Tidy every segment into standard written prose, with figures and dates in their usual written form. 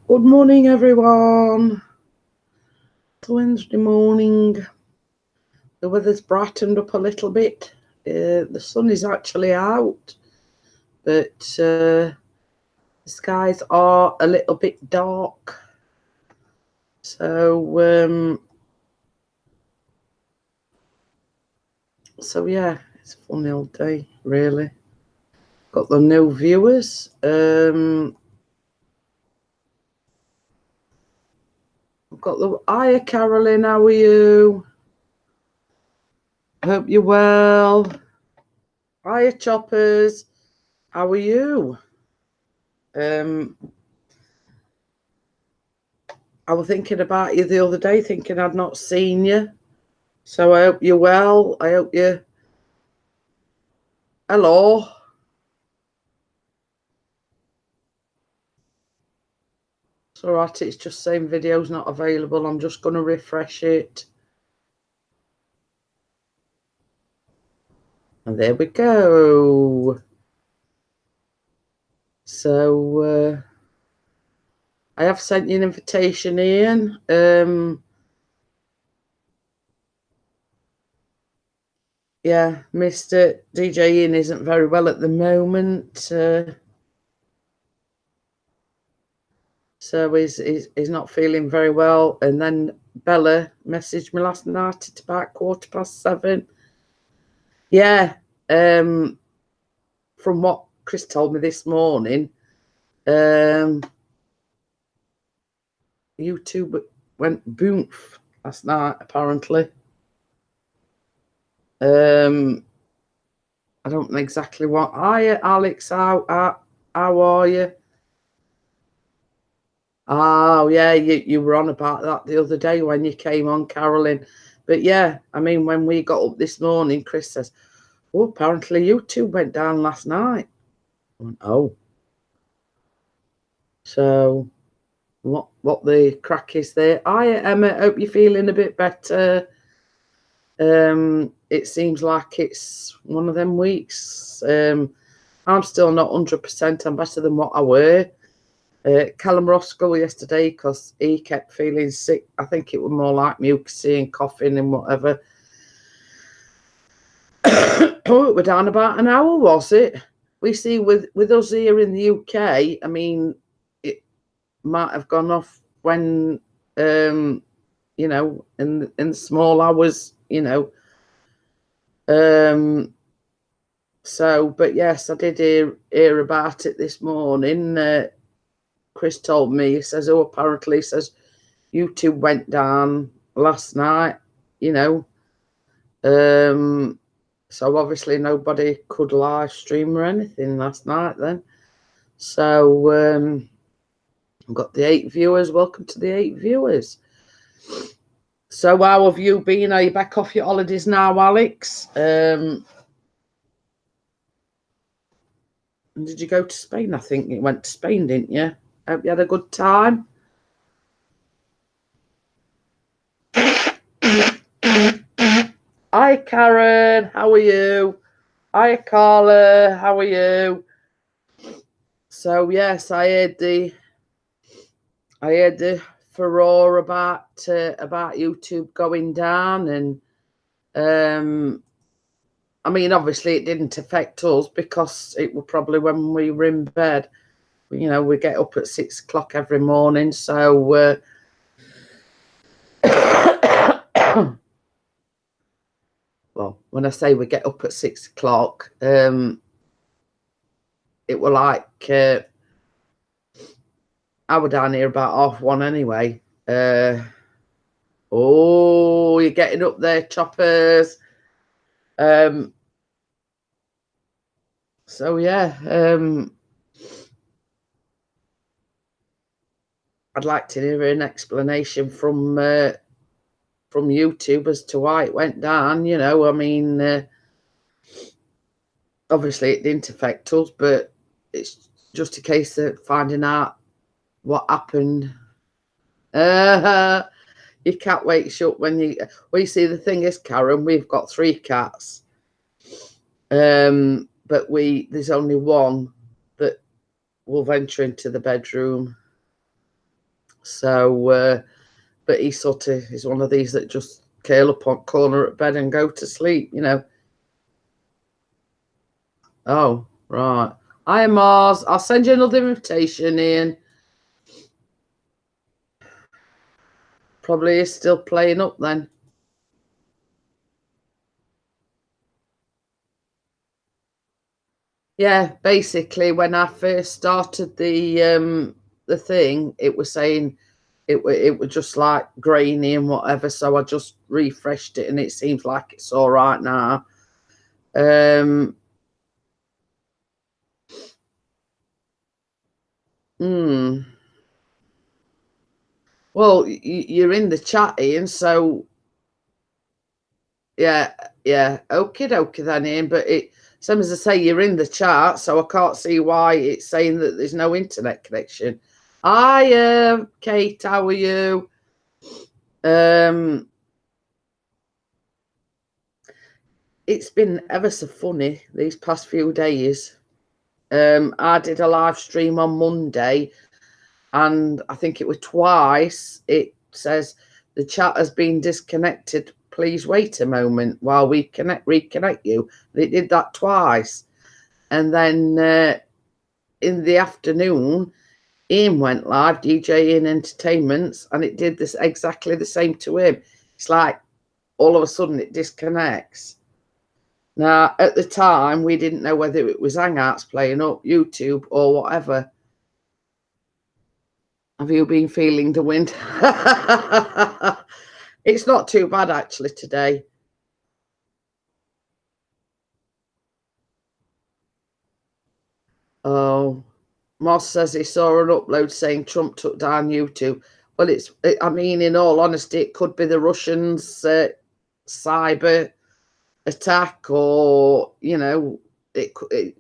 Good morning, everyone. It's Wednesday morning. The weather's brightened up a little bit. The sun is actually out, but the skies are a little bit dark. So yeah, it's a funny old day, really. Got the new viewers. I've got the hiya, Carolyn. How are you? Hope you're well. Hiya, Choppers. How are you? I was thinking about you the other day, thinking I'd not seen you. So I hope you're well. I hope you. Hello. It's all right. It's just saying video's not available. I'm just going to refresh it. And there we go. So I have sent you an invitation, Ian. Yeah, Mr. DJ Ian isn't very well at the moment. So he's not feeling very well. And then Bella messaged me last night at about 7:15. Yeah. From what Chris told me this morning, YouTube went boom last night, apparently. I don't know exactly what. Hiya, Alex. How are you? Oh, yeah, you were on about that the other day when you came on, Carolyn. But yeah, I mean, when we got up this morning, Chris says, oh, apparently YouTube went down last night. I went, oh. So what the crack is there? Hiya, Emma. Hope you're feeling a bit better. It seems like it's one of them weeks. I'm still not 100%. I'm better than what I were. Callum were off school yesterday because he kept feeling sick. I think it was more like mucusy and coughing and whatever. Oh, we're down about an hour, was it? We see with us here in the UK, I mean, it might have gone off when, in small hours, So, but yes, I did hear about it this morning. Chris told me, he says, oh, apparently, he says, YouTube went down last night, So obviously nobody could live stream or anything last night then. So I've got the 8 viewers. Welcome to the 8 viewers. So how have you been? Are you back off your holidays now, Alex? Did you go to Spain? I think you went to Spain, didn't you? Hope you had a good time. Hi, Karen. How are you? Hi, Carla. How are you? So yes, I heard the furore about YouTube going down, and I mean, obviously it didn't affect us because it was probably when we were in bed. We get up at 6 o'clock every morning, so well, when I say we get up at 6 o'clock, it was like I was down here about 1:30 anyway. Oh, you're getting up there, Choppers. So yeah, I'd like to hear an explanation from YouTube as to why it went down. I mean, obviously it didn't affect us, but it's just a case of finding out what happened. Your cat wakes you up when you see, the thing is, Karen, we've got 3 cats, but there's only one that will venture into the bedroom. So, but he sort of is one of these that just curl up on corner at bed and go to sleep, you know. Oh, right. Hi, Mars. I'll send you another invitation, Ian. Probably is still playing up then. Yeah, basically, when I first started the thing, it was saying it was just like grainy and whatever. So I just refreshed it, and it seems like it's all right now. Hmm. Well, you're in the chat, Ian. So yeah, yeah. Okie dokie then, Ian. But it, same as I say, you're in the chat, so I can't see why it's saying that there's no internet connection. Hi, Kate. How are you? It's been ever so funny these past few days. I did a live stream on Monday, and I think it was twice. It says the chat has been disconnected. Please wait a moment while we reconnect you. And it did that twice, and then in the afternoon, Ian went live DJing entertainments, and it did this exactly the same to him. It's like all of a sudden it disconnects. Now, at the time, we didn't know whether it was Hangouts playing up, YouTube, or whatever. Have you been feeling the wind? It's not too bad, actually, today. Oh, Moss says he saw an upload saying Trump took down YouTube. Well, I mean, in all honesty, it could be the Russians' cyber attack, or, you know, it could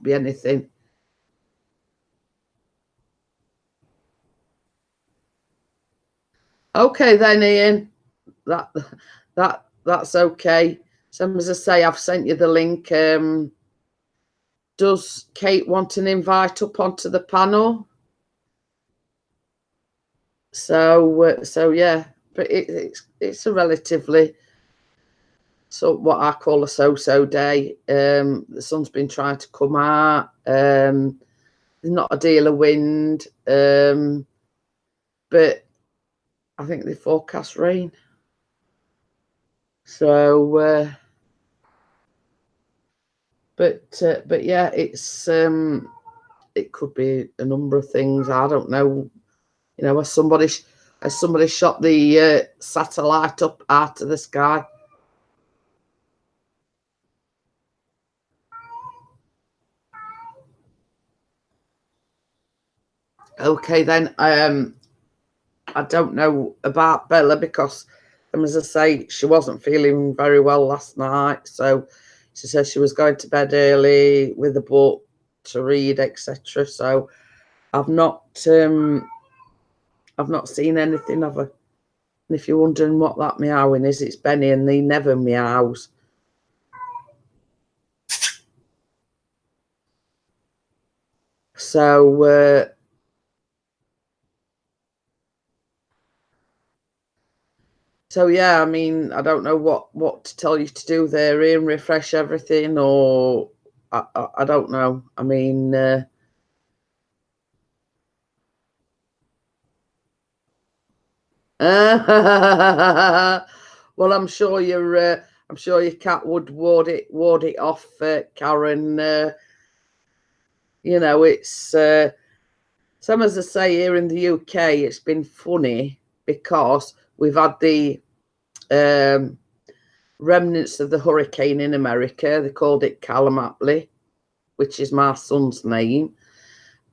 be anything. Okay then, Ian. That's okay. So as I say, I've sent you the link. Does Kate want an invite up onto the panel? So yeah, but it's a relatively what I call a so-so day. The sun's been trying to come out. There's not a deal of wind, but I think they forecast rain. So, but yeah, it could be a number of things. I don't know. You know, has somebody shot the satellite up out of the sky? Okay, then. I don't know about Bella because, as I say, she wasn't feeling very well last night. So she said she was going to bed early with a book to read, etc. So I've not seen anything of her. And if you're wondering what that meowing is, it's Benny, and he never meows. So so yeah, I mean, I don't know what to tell you to do there, Ian. Refresh everything, or I don't know. I mean, well, I'm sure your cat would ward it off, Karen. You know, it's some, as I say, here in the UK, it's been funny because we've had the remnants of the hurricane in America. They called it Calamaply, which is my son's name.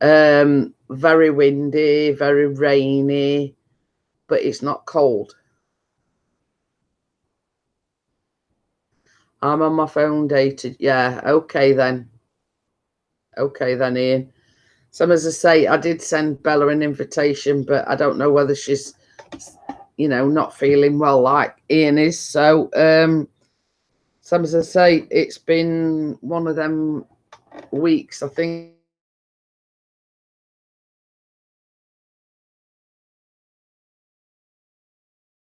Very windy, very rainy, but it's not cold. I'm on my phone data. Yeah, okay then. Okay then, Ian. So as I say, I did send Bella an invitation, but I don't know whether she's, you know, not feeling well like Ian is. So as I say, it's been one of them weeks, I think.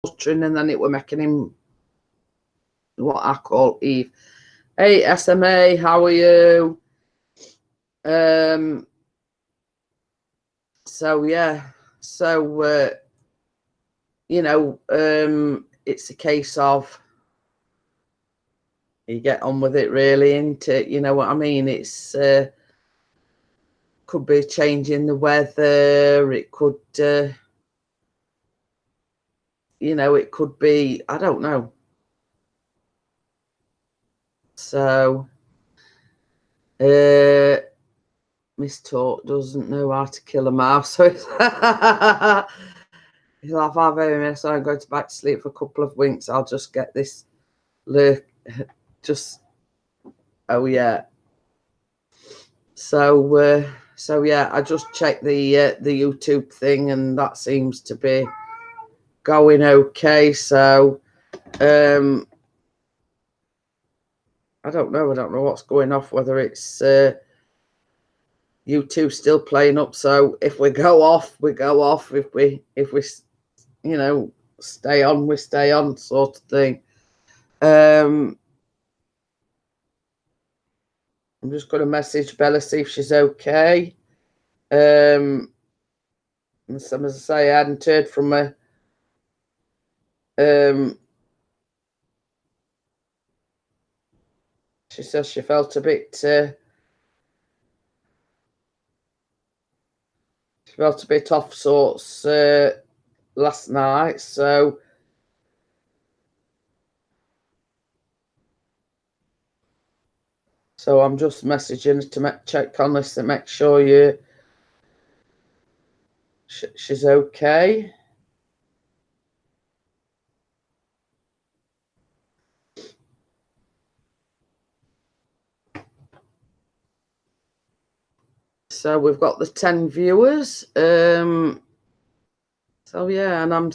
torturing, and then it were making him what I call Eve. Hey SMA, how are you? So yeah, so you know, it's a case of you get on with it, really, isn't it? You know what I mean? It's could be changing the weather. It could, you know, it could be, I don't know. So, Miss Talk doesn't know how to kill a mouse, so it's he'll have 5 a.m. so I'm going to back to sleep for a couple of winks. I'll just get this lurk, just, oh yeah. So so yeah, I just checked the YouTube thing, and that seems to be going okay. So I don't know what's going off, whether it's YouTube still playing up. So if we go off, we go off. If we you know, stay on, we stay on, sort of thing. I'm just going to message Bella, see if she's okay. And some, as I say, I hadn't heard from her. She says she felt a bit off sorts last night, so I'm just messaging to check on this to make sure she's okay. So we've got the 10 viewers. So yeah, and I'm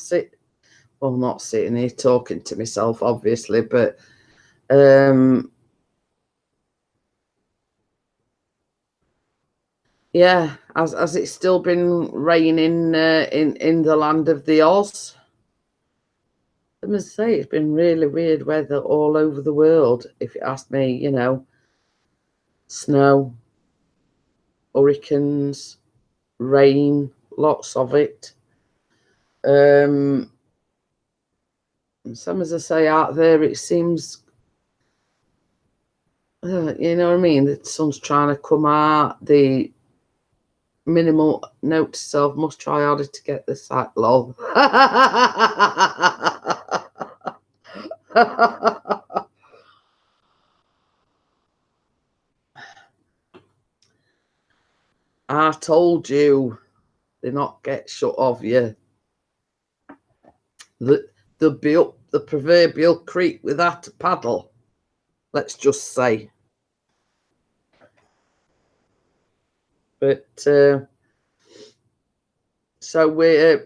not sitting here talking to myself, obviously, but yeah, has it still been raining in the land of the Oz? I must say, it's been really weird weather all over the world, if you ask me. You know, snow, hurricanes, rain, lots of it. Some, as I say, out there, it seems, you know what I mean, the sun's trying to come out. The minimal note to self, must try harder to get the sack, lol. I told you, they not get shut off you. They'll be up the proverbial creek without a paddle, let's just say. But so we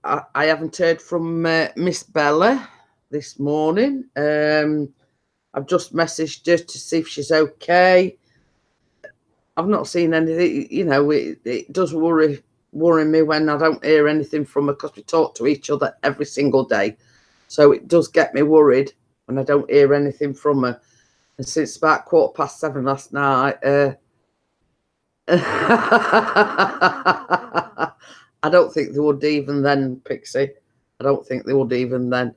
I haven't heard from Miss Bella this morning. I've just messaged her to see if she's okay. I've not seen anything. You know, it does worry me when I don't hear anything from her, because we talk to each other every single day. So it does get me worried when I don't hear anything from her. And since about 7:15 last night, I don't think they would even then, Pixie. I don't think they would even then,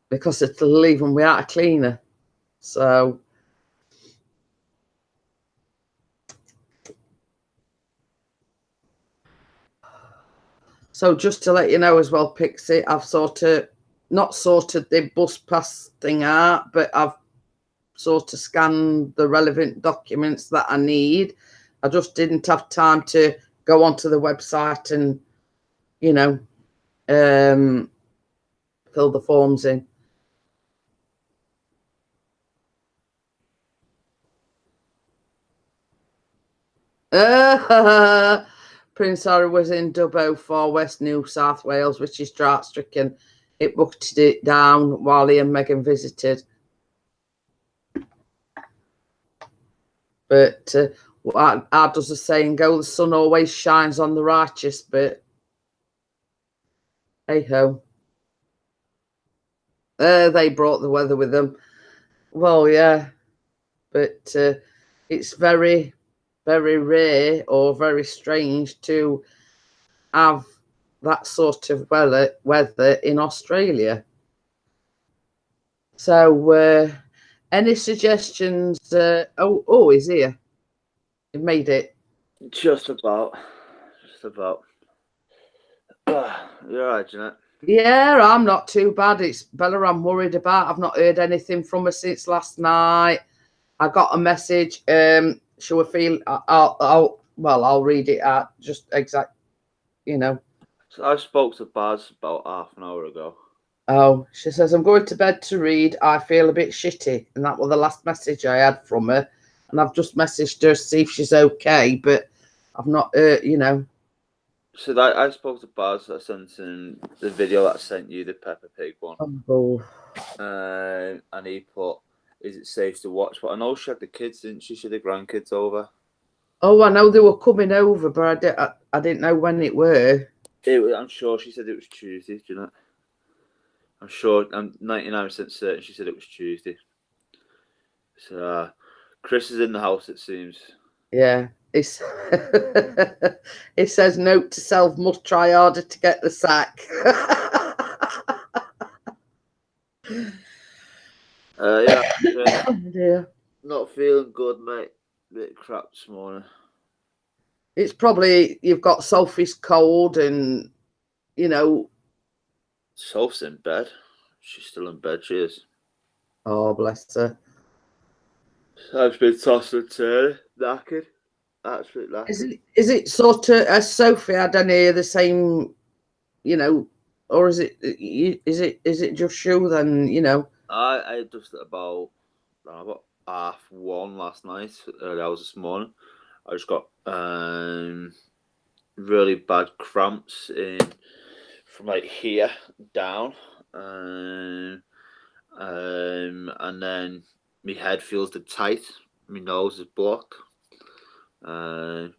because it'll leave them without a cleaner. So just to let you know as well, Pixie, I've not sorted the bus pass thing out, but I've sort of scanned the relevant documents that I need. I just didn't have time to go onto the website and, you know, fill the forms in. Prince Harry was in Dubbo, Far West New South Wales, which is drought stricken. It bucketed it down while he and Meghan visited. But how does the saying go? The sun always shines on the righteous, but hey ho. They brought the weather with them. Well, yeah, but it's very, very rare or very strange to have that sort of weather in Australia. So, any suggestions? Oh, he's here. He made it. Just about. You're right, Jeanette. Yeah, I'm not too bad. It's Bella I'm worried about. I've not heard anything from her since last night. I got a message. She will feel. I'll read it out. Just exact. So I spoke to Baz about half an hour ago. Oh, she says, I'm going to bed to read. I feel a bit shitty. And that was the last message I had from her. And I've just messaged her to see if she's okay, but I've not heard, So I spoke to Baz. I sent him the video that I sent you, the Peppa Pig one. Oh. And he put, is it safe to watch? But I know she had the kids, didn't she? She had the grandkids over. Oh, I know they were coming over, but I didn't know when it were. I'm sure she said it was Tuesday, do you know? I'm sure, I'm 99% certain she said it was Tuesday. So, Chris is in the house, it seems. Yeah. It says, note to self, must try harder to get the sack. Yeah. Not feeling good, mate. Bit crap this morning. It's probably you've got Sophie's cold and, Sophie's in bed. She's still in bed, she is. Oh, bless her. I've been tossed and turned, knackered. Absolutely knackered. Is it sort of, as Sophie had any of the same, or is it just you then, I just about 1:30 last night, early hours this morning. I just got really bad cramps from like here down, and then my head feels the tight, my nose is blocked, the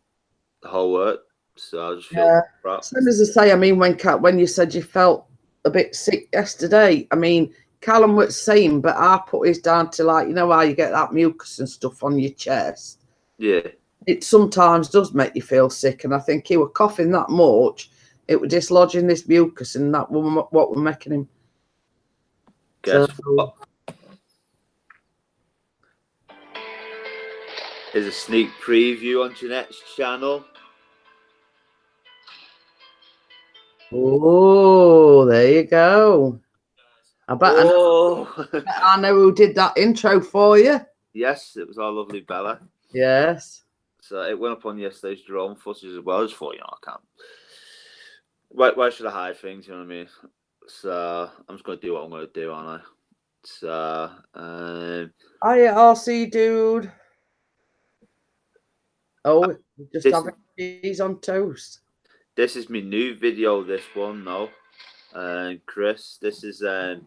whole work. So I just feel crap. Same as I say, I mean, when you said you felt a bit sick yesterday, I mean, Callum was saying, but I put his down to like, how you get that mucus and stuff on your chest. Yeah. It sometimes does make you feel sick, and I think he was coughing that much, it was dislodging this mucus, and that was what was making him. Guess what? Here's a sneak preview on Jeanette's channel. Oh, there you go. I bet I know who did that intro for you. Yes, it was our lovely Bella. Yes. So it went up on yesterday's drone footage as well. I just thought, I can't. Why should I hide things? You know what I mean? So I'm just going to do what I'm going to do, aren't I? So, Hiya, RC dude. Oh, just having cheese on toast. This is my new video, this one, no. Chris, this is a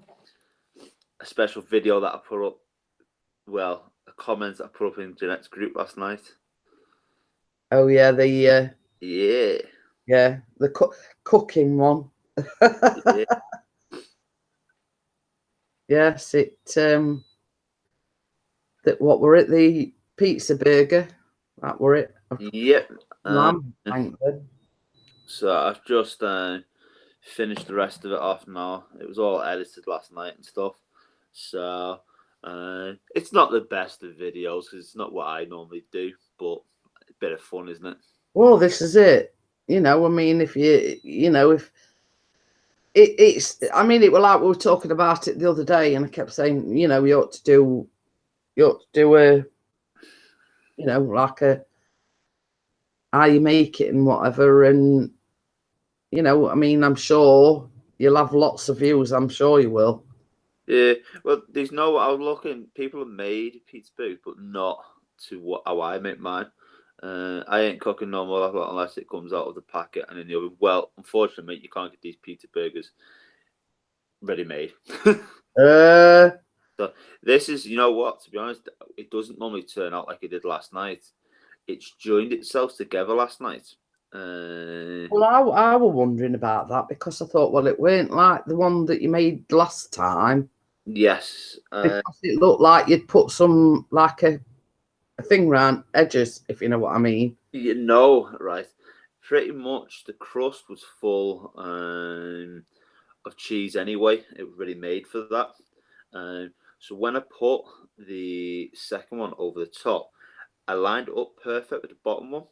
special video that I put up, a comment that I put up in Jeanette's group last night. Oh, yeah, Yeah, the cooking one. Yeah. Yes, what were it? The pizza burger. That were it. Yep. Thank you. So I've just finished the rest of it off now. It was all edited last night and stuff. So it's not the best of videos because it's not what I normally do, but a bit of fun, isn't it? Well, this is it. I mean, if if I mean, it was like we were talking about it the other day, and I kept saying, you ought to do a, like a how you make it and whatever, and I mean, I'm sure you'll have lots of views. I'm sure you will. Yeah, well, I was looking. People have made pizza burgers, but not to how I make mine. I ain't cooking no more unless it comes out of the packet and in the oven. Well, unfortunately, you can't get these pizza burgers ready-made. So this is, what? To be honest, it doesn't normally turn out like it did last night. It's joined itself together last night. Well, I was wondering about that because I thought, well, it weren't like the one that you made last time. Yes. Because it looked like you'd put some, like a thing round edges, if you know what I mean. You know, right. Pretty much the crust was full of cheese anyway. It was ready made for that. So when I put the second one over the top, I lined it up perfect with the bottom one.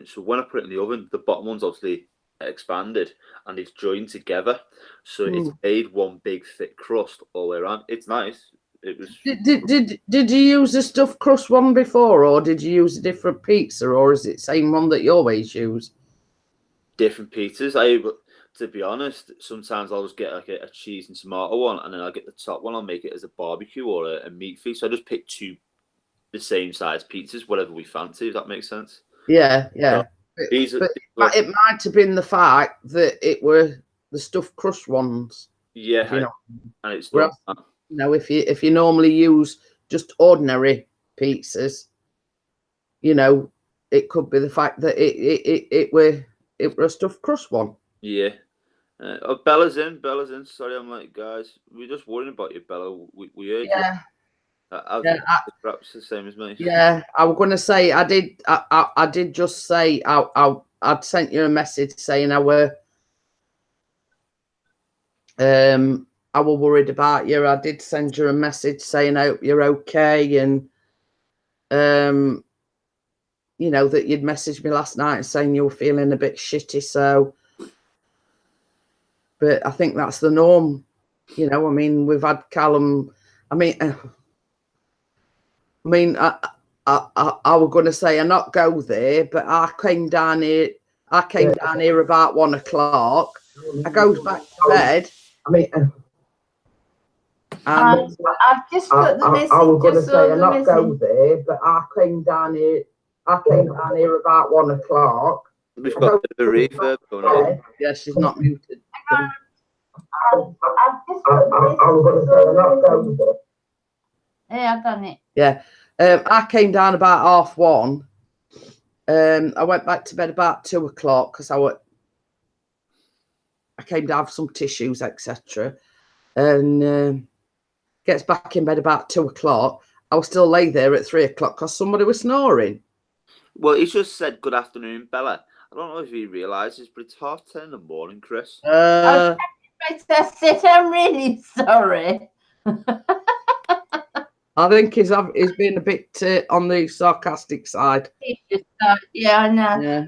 So when I put it in the oven, the bottom one's obviously expanded and it's joined together. So it's made one big thick crust all the way around. It's nice. It was. Did you use the stuffed crust one before, or did you use a different pizza, or is it the same one that you always use? Different pizzas. To be honest, sometimes I'll just get like a cheese and tomato one, and then I'll get the top one. I'll make it as a barbecue or a meat feast. So I just pick two the same size pizzas, whatever we fancy. If that makes sense. Yeah. So But it might have been the fact that it were the stuffed crust ones. Yeah, you know. And it's Well, if you normally use just ordinary pizzas, it could be the fact that it were a stuffed crust one. Yeah. Bella's in. Sorry, I'm like, guys, we're just worrying about you, Bella. We heard you. Perhaps the same as me. Yeah, I was going to say I did just say I'd sent you a message saying I were worried about you. I did send you a message saying I hope you're okay, and that you'd messaged me last night saying you were feeling a bit shitty. So, but I think that's the norm. I mean, we've had Callum. I was going to say I not go there, but I came down here. About 1 o'clock. I goes back to bed. I've just got the message. I was going to say I not go there, but I came down here. About 1 o'clock. We've got a bit of a reverb going on. Yeah, she's not muted. I've just got the message. I was going to say I not go there. Yeah, I've done it. Yeah. I came down about 1:30. I went back to bed about 2 o'clock because I came to have some tissues, etc. And gets back in bed about 2 o'clock. I was still lay there at 3 o'clock because somebody was snoring. Well, he just said good afternoon, Bella. I don't know if he realises, but it's 10:30 in the morning, Chris. I'm really sorry. I think he's been a bit on the sarcastic side. Yeah, I know. Yeah.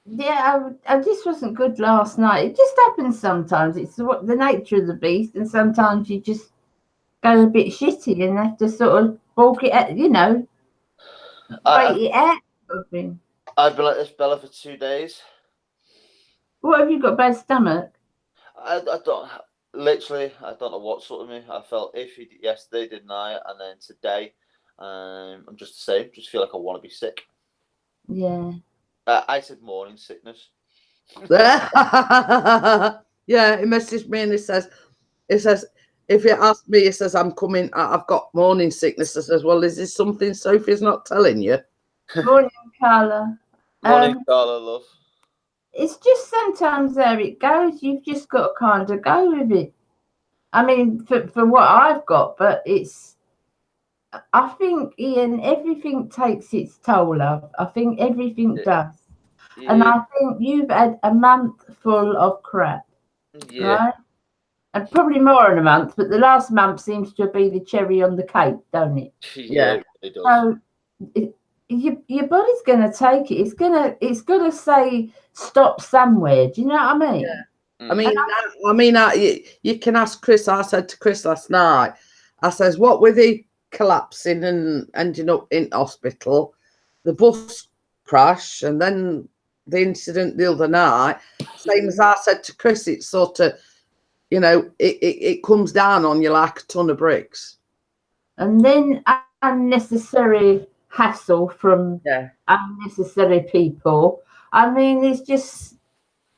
No, I just wasn't good last night. It just happens sometimes. It's the nature of the beast, and sometimes you just go a bit shitty and have to sort of walk it out, break it out. I've been like this, Bella, for 2 days. What have you got? Bad stomach? I don't. Literally, I don't know what's sort of me. I felt iffy yesterday, didn't I? And then today, I'm just the same. Just feel like I want to be sick. Yeah. I said morning sickness. Yeah, he messaged me and he says, if you ask me, he says, I'm coming, I've got morning sickness. I says, well, is this something Sophie's not telling you? Morning, Carla. Morning, Carla, love. It's just sometimes there it goes. You've just got to kind of go with it. I mean, for what I've got, but I think, Ian, everything takes its toll, love. I think everything does. Yeah. And I think you've had a month full of crap. Yeah. Right? And probably more in a month, but the last month seems to be the cherry on the cake, don't it? Yeah, it does. So your body's going to take it. It's got to say stop somewhere. Do you know what I mean? Yeah. I mean, you can ask Chris. I said to Chris last night, I says, what with the collapsing and ending up in hospital, the bus crash, and then the incident the other night, same as I said to Chris, it's sort of, it comes down on you like a ton of bricks. And then unnecessary hassle from unnecessary people. I mean, it's just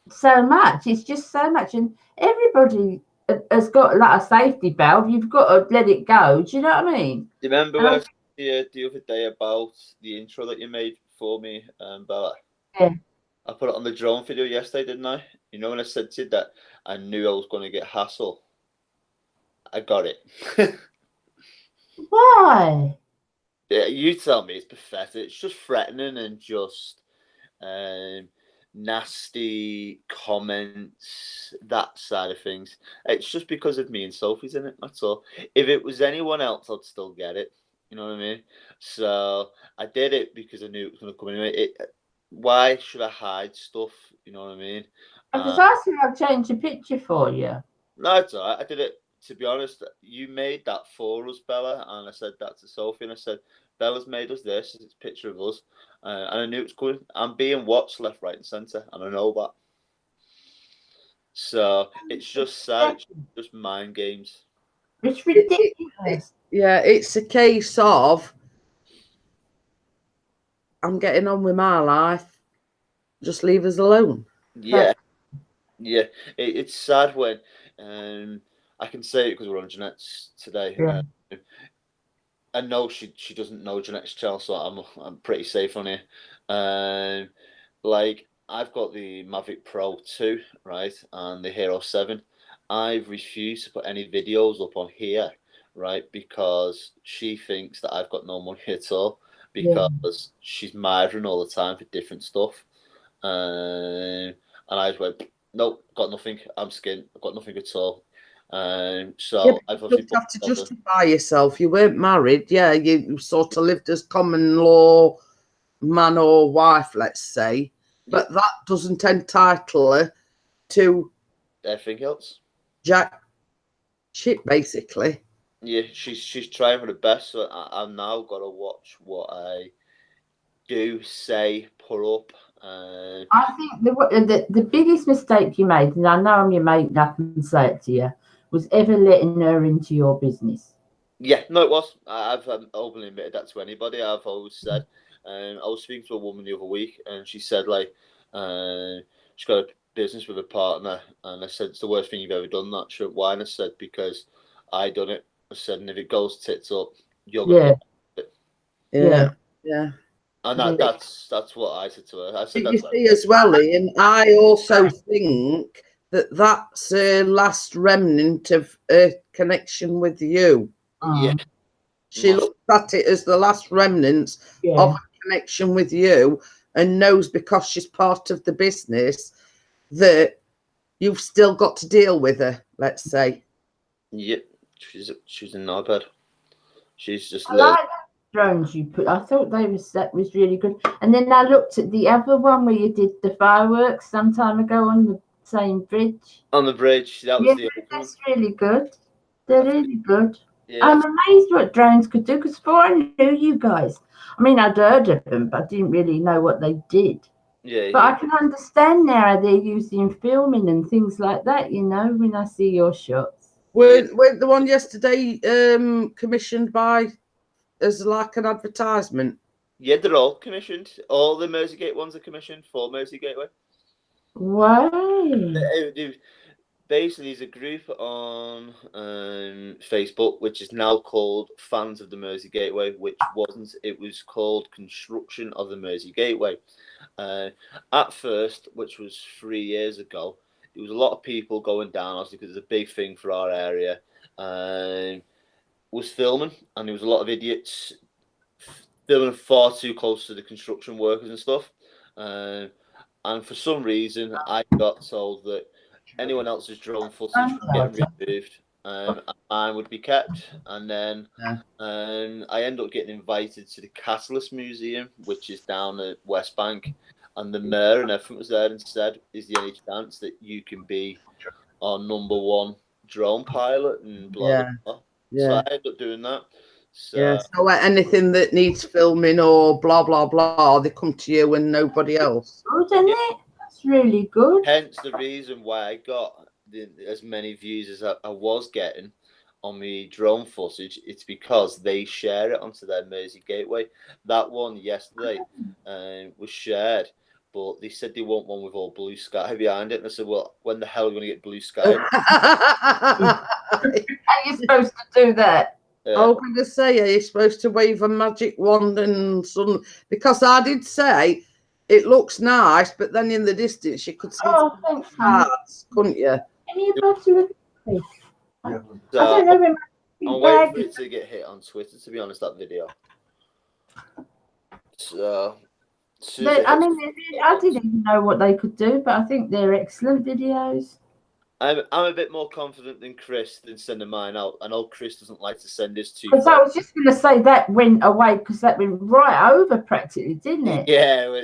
so much. It's just so much. And everybody has got like a safety valve. You've got to let it go. Do you know what I mean? Do you remember what the other day about the intro that you made for me, Bella? Yeah. I put it on the drone video yesterday, didn't I? You know when I said to you that I knew I was going to get hassle? I got it. Why? Yeah, you tell me. It's pathetic. It's just threatening and just nasty comments, that side of things. It's just because of me and Sophie's in it, that's all. If it was anyone else, I'd still get it. You know what I mean? So I did it because I knew it was going to come anyway. Why should I hide stuff? You know what I mean? Because I said I'll change the picture for you. No, it's all right. I did it, to be honest. You made that for us, Bella, and I said that to Sophie, and I said, Bella's made us this. It's a picture of us. And I knew it was good. I'm being watched left, right, and centre, and I know that. So it's just sad. It's just mind games. It's ridiculous. Yeah, it's a case of I'm getting on with my life. Just leave us alone. Yeah. Yeah. It's sad when I can say it because we're on Jeanette's today. Yeah. I know she doesn't know Jeanette's channel, so I'm pretty safe on here. Like I've got the Mavic Pro 2, right, and the Hero 7. I've refused to put any videos up on here, right, because she thinks that I've got no money at all because she's mithering all the time for different stuff. And I just went, nope, got nothing. I'm skint. I've got nothing at all. So I've you have to justify yourself. You weren't married. Yeah, you sort of lived as common law man or wife, let's say. But that doesn't entitle her to everything else. Jack shit, basically. Yeah, she's trying for the best. So I've now got to watch what I do, say, put up. I think the biggest mistake you made, and I know I'm your mate and I can say it to you, was ever letting her into your business. Yeah, no, it was. I've openly admitted that to anybody. I've always said. I was speaking to a woman the other week, and she said like she's got a business with a partner, and I said it's the worst thing you've ever done. That shit. Why? And I said because I done it. I said, and if it goes tits up, you're gonna do it. Yeah. And that's what I said to her. I said, you see as well, Ian, I also think that's a last remnant of a connection with you. Yeah. She looks at it as the last remnants of a connection with you and knows because she's part of the business that you've still got to deal with her, let's say. Yeah, she's a knobhead. She's just drones you put. I thought that was really good. And then I looked at the other one where you did the fireworks some time ago on the same bridge. On the bridge, that was the that's really good. They're really good. Yeah. I'm amazed what drones could do because before I knew you guys, I mean, I'd heard of them, but I didn't really know what they did. Yeah. But I can understand now how they're used in filming and things like that, you know, when I see your shots. Were the one yesterday commissioned by as like an advertisement? Yeah, they're all commissioned. All the Mersey Gateway ones are commissioned for Mersey Gateway. Why? Basically, there's a group on Facebook which is now called Fans of the Mersey Gateway, which wasn't. It was called Construction of the Mersey Gateway. At first, which was 3 years ago, there was a lot of people going down, obviously, because it's a big thing for our area. Was filming, and there was a lot of idiots filming far too close to the construction workers and stuff. And for some reason, I got told that anyone else's drone footage was getting removed, and mine would be kept. And then I ended up getting invited to the Catalyst Museum, which is down at West Bank, and the mayor and everything was there and said, "Is there any chance that you can be our #1 drone pilot?" And blah blah blah. So I ended up doing that. So anything that needs filming or blah blah blah, they come to you and nobody else. Good, isn't it? That's really good. Hence the reason why I got as many views as I was getting on the drone footage. It's because they share it onto their Mersey Gateway. That one yesterday was shared, but they said they want one with all blue sky behind it. And I said, well, when the hell are we going to get blue sky? Are you supposed to do that? I was going to say, are you supposed to wave a magic wand and some? Because I did say it looks nice, but then in the distance you could see thanks, parts, couldn't you? Any about to Chris? So, I don't know. I'm waiting for it to get hit on Twitter, to be honest, that video. So, I mean, I didn't even know what they could do, but I think they're excellent videos. I'm a bit more confident than Chris than sending mine out. I know Chris doesn't like to send his too Because I was just going to say that went away because that went right over practically, didn't it? Yeah. How much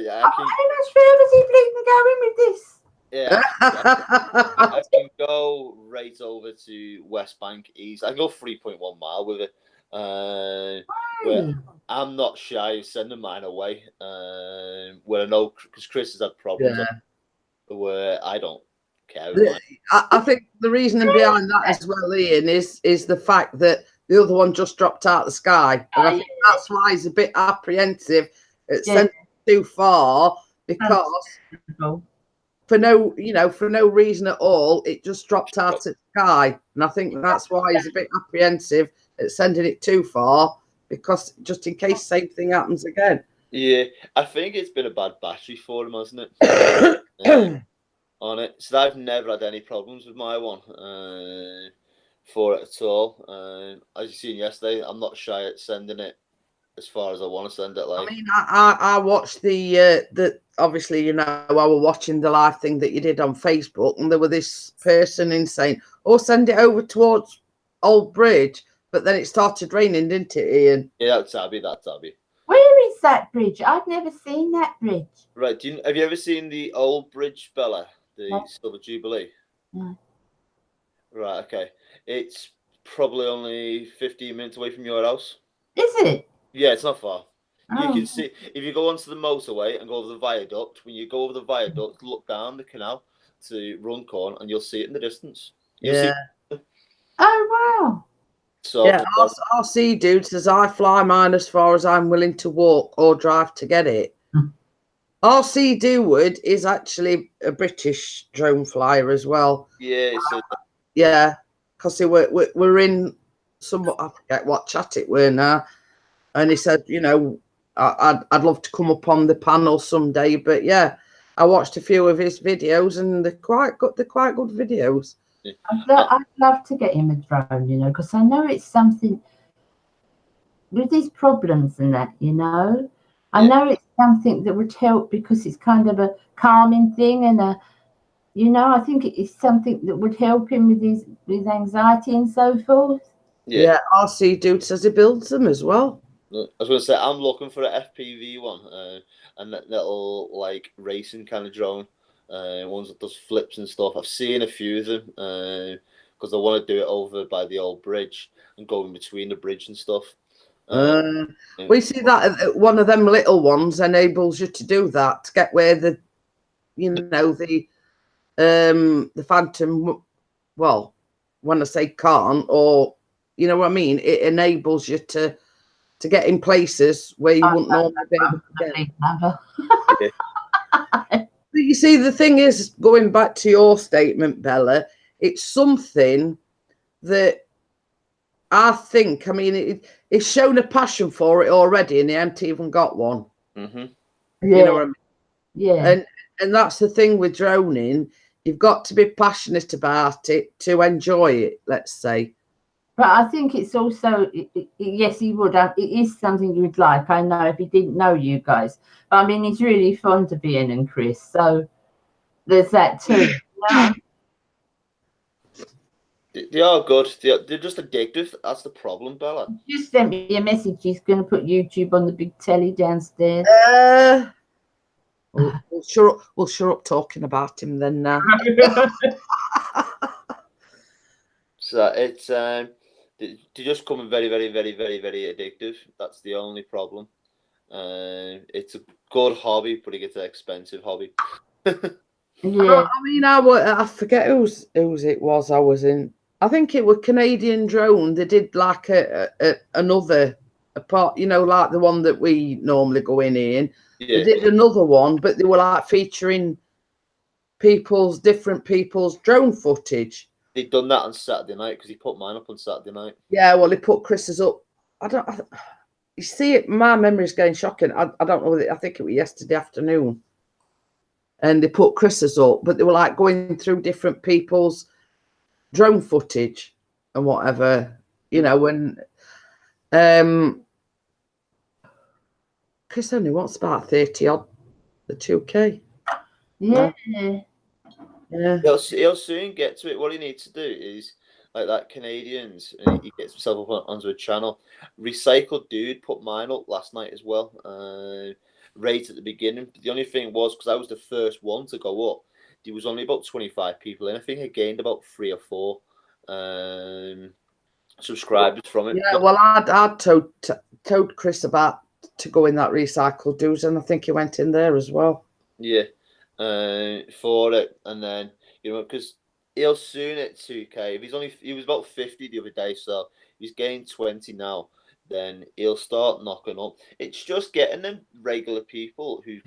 further is he bleeding going with this? Yeah, I can go right over to West Bank East. I can go 3.1 mile with it. Where I'm not shy of sending mine away. Where I know, because Chris has had problems where I don't care. I think the reasoning behind that as well, Ian, is the fact that the other one just dropped out of the sky. And I think that's why he's a bit apprehensive at sending it too far, because for no reason at all, it just dropped out of the sky. And I think that's why he's a bit apprehensive at sending it too far, because just in case same thing happens again. Yeah, I think it's been a bad battery for him, hasn't it? On it. So I've never had any problems with my one for it at all. As you seen yesterday, I'm not shy at sending it as far as I want to send it. Like, I mean, I watched the obviously, I was watching the live thing that you did on Facebook, and there was this person in saying, "Oh, send it over towards Old Bridge," but then it started raining, didn't it, Ian? Yeah, that's Abby. Where is that bridge? I've never seen that bridge. Right. Have you ever seen the Old Bridge, Bella? The Silver Jubilee? No. Right. Okay. It's probably only 15 minutes away from your house. Is it? Yeah, it's not far. You can see, if you go onto the motorway and go over the viaduct, when you go over the viaduct, look down the canal to Runcorn, and you'll see it in the distance. Yeah. Oh, wow. So, yeah, our sea dude says I fly mine as far as I'm willing to walk or drive to get it. RC Deward is actually a British drone flyer as well. Yeah. Yeah, because we're in some, I forget what chat it were now, and he said, I'd love to come up on the panel someday. But yeah, I watched a few of his videos, and they're quite good. They're quite good videos. Yeah. I'd love to get him a drone, because I know it's something with these problems and that, I know it's something that would help because it's kind of a calming thing, and I think it is something that would help him with his anxiety and so forth. Yeah, RC Dude says he builds them as well. I was going to say, I'm looking for an FPV one, and that little like racing kind of drone, ones that does flips and stuff. I've seen a few of them because I want to do it over by the old bridge and go in between the bridge and stuff. We see that one of them little ones enables you to do that, to get where the Phantom, well, when I say can't, or you know what I mean, it enables you to get in places where you wouldn't normally be able to get. But you see, the thing is, going back to your statement, Bella, it's something that I think, it's shown a passion for it already, and they haven't even got one. Mm-hmm. You know what I mean? Yeah. And that's the thing with droning. You've got to be passionate about it to enjoy it, let's say. But I think it's also, yes, he would. It is something you would like. I know if he didn't know you guys. But he's really fond of Ian and Chris. So there's that too. They are good. They're just addictive. That's the problem, Bella. He just sent me a message. He's going to put YouTube on the big telly downstairs. We'll shut up talking about him then now. So it's they're just coming very, very, very, very, very addictive. That's the only problem. It's a good hobby, but it's an expensive hobby. Yeah. I forget whose it was I was in. I think it was Canadian Drone. They did like another part, like the one that we normally go in. Yeah. They did another one, but they were like featuring different people's drone footage. They'd done that on Saturday night because he put mine up on Saturday night. Yeah, well, he put Chris's up. You see it. My memory's getting shocking. I don't know. I think it was yesterday afternoon. and they put Chris's up, but they were like going through different people's drone footage and whatever, you know, when Chris only wants about 30 odd the 2K. Yeah. Yeah. He'll soon get to it. What he needs to do is like that Canadians, and he gets himself up onto a channel. Recycled dude put mine up last night as well. Right at the beginning. The only thing was because I was the first one to go up, there was only about 25 people in. I think I gained about 3 or 4 subscribers from it. Yeah, well, I'd told Chris about to go in that recycled dudes, and I think he went in there as well. Yeah, for it, and then you know because he'll soon at 2K. If he was about 50 the other day, so he's gained 20 now. Then he'll start knocking up. It's just getting them regular people who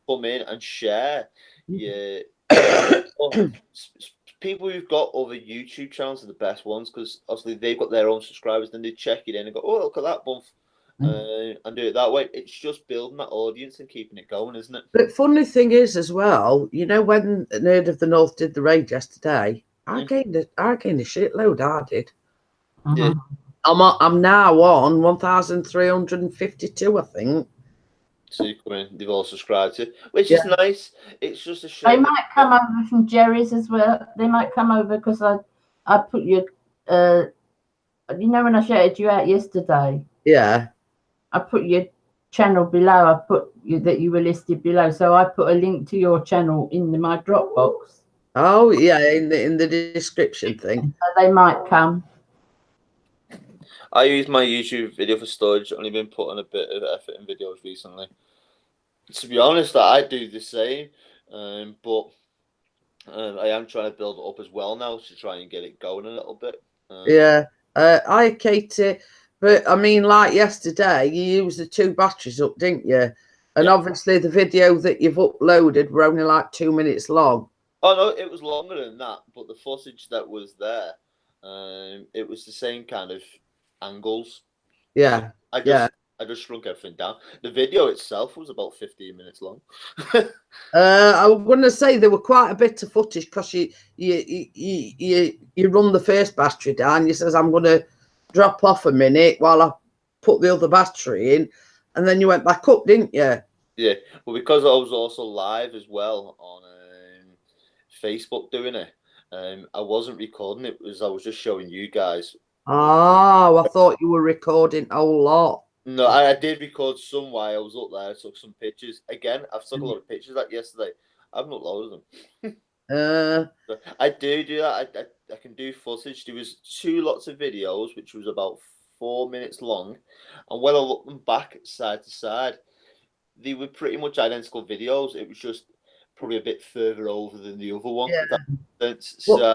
come in and share. Yeah, people who've got other YouTube channels are the best ones because obviously they've got their own subscribers. Then they check it in and go, "Oh, look at that bump," and do it that way. It's just building that audience and keeping it going, isn't it? But funny thing is as well, you know, when Nerd of the North did the raid yesterday, I gained a shitload. I did. Yeah. I'm now on 1,352, I think. So you come in, they've all subscribed to, which is nice. It's just a shame. They might come over from Jerry's as well. They might come over because I put your, you know, when I shouted you out yesterday. Yeah. I put your channel below. I put that you were listed below. So I put a link to your channel in my Dropbox. Oh yeah, in the description thing. So they might come. I use my YouTube video for storage. Only been putting a bit of effort in videos recently. To be honest, I do the same, but I am trying to build it up as well now to try and get it going a little bit. I Katie, but I mean, like yesterday, you used the 2 batteries up, didn't you? And obviously, the video that you've uploaded were only like 2 minutes long. Oh no, it was longer than that, but the footage that was there, it was the same kind of angles. Yeah, I just shrunk everything down. The video itself was about 15 minutes long. I was going to say there were quite a bit of footage because you run the first battery down. You says I'm going to drop off a minute while I put the other battery in, and then you went back up, didn't you? Yeah, well, because I was also live as well on Facebook doing it. I wasn't recording it; I was just showing you guys. Oh, I thought you were recording a whole lot. No, I did record some while I was up there. I took some pictures. Again, I've took a lot of pictures like yesterday. I haven't uploaded them. I do that. I can do footage. There was 2 lots of videos, which was about 4 minutes long. And when I looked them back side to side, they were pretty much identical videos. It was just probably a bit further over than the other one. Yeah. So,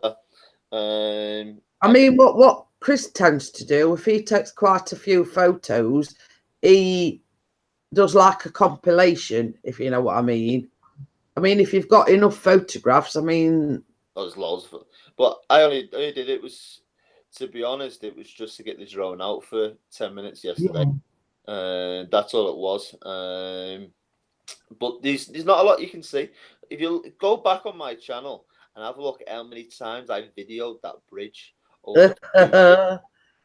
I mean, what Chris tends to do, if he takes quite a few photos, he does like a compilation, if you know what I mean. I mean, if you've got enough photographs, I mean... There's loads of it. But I only did it was, to be honest, it was just to get the drone out for 10 minutes yesterday. That's all it was. But there's not a lot you can see. If you go back on my channel and have a look at how many times I videoed that bridge. Right?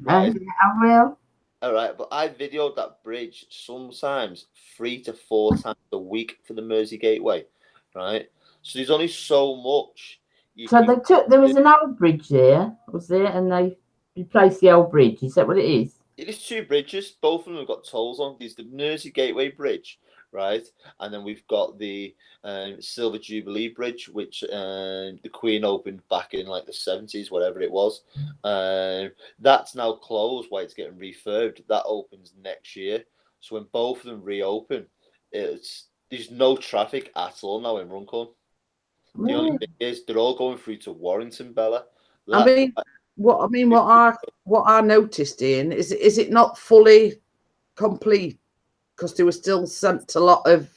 I will. All right, but I videoed that bridge sometimes 3 to 4 times a week for the Mersey Gateway, right? So there's only so much. There was an old bridge there, was there, and they replaced the old bridge. Is that what it is? It is 2 bridges. Both of them have got tolls on. There's the Mersey Gateway Bridge, right? And then we've got the Silver Jubilee Bridge, which the Queen opened back in like the 70s, whatever it was. That's now closed while it's getting refurbed. That opens next year. So when both of them reopen, there's no traffic at all now in Runcorn. The only thing is they're all going through to Warrington, Bella. What I noticed, Ian, is it not fully complete because they were still sent a lot of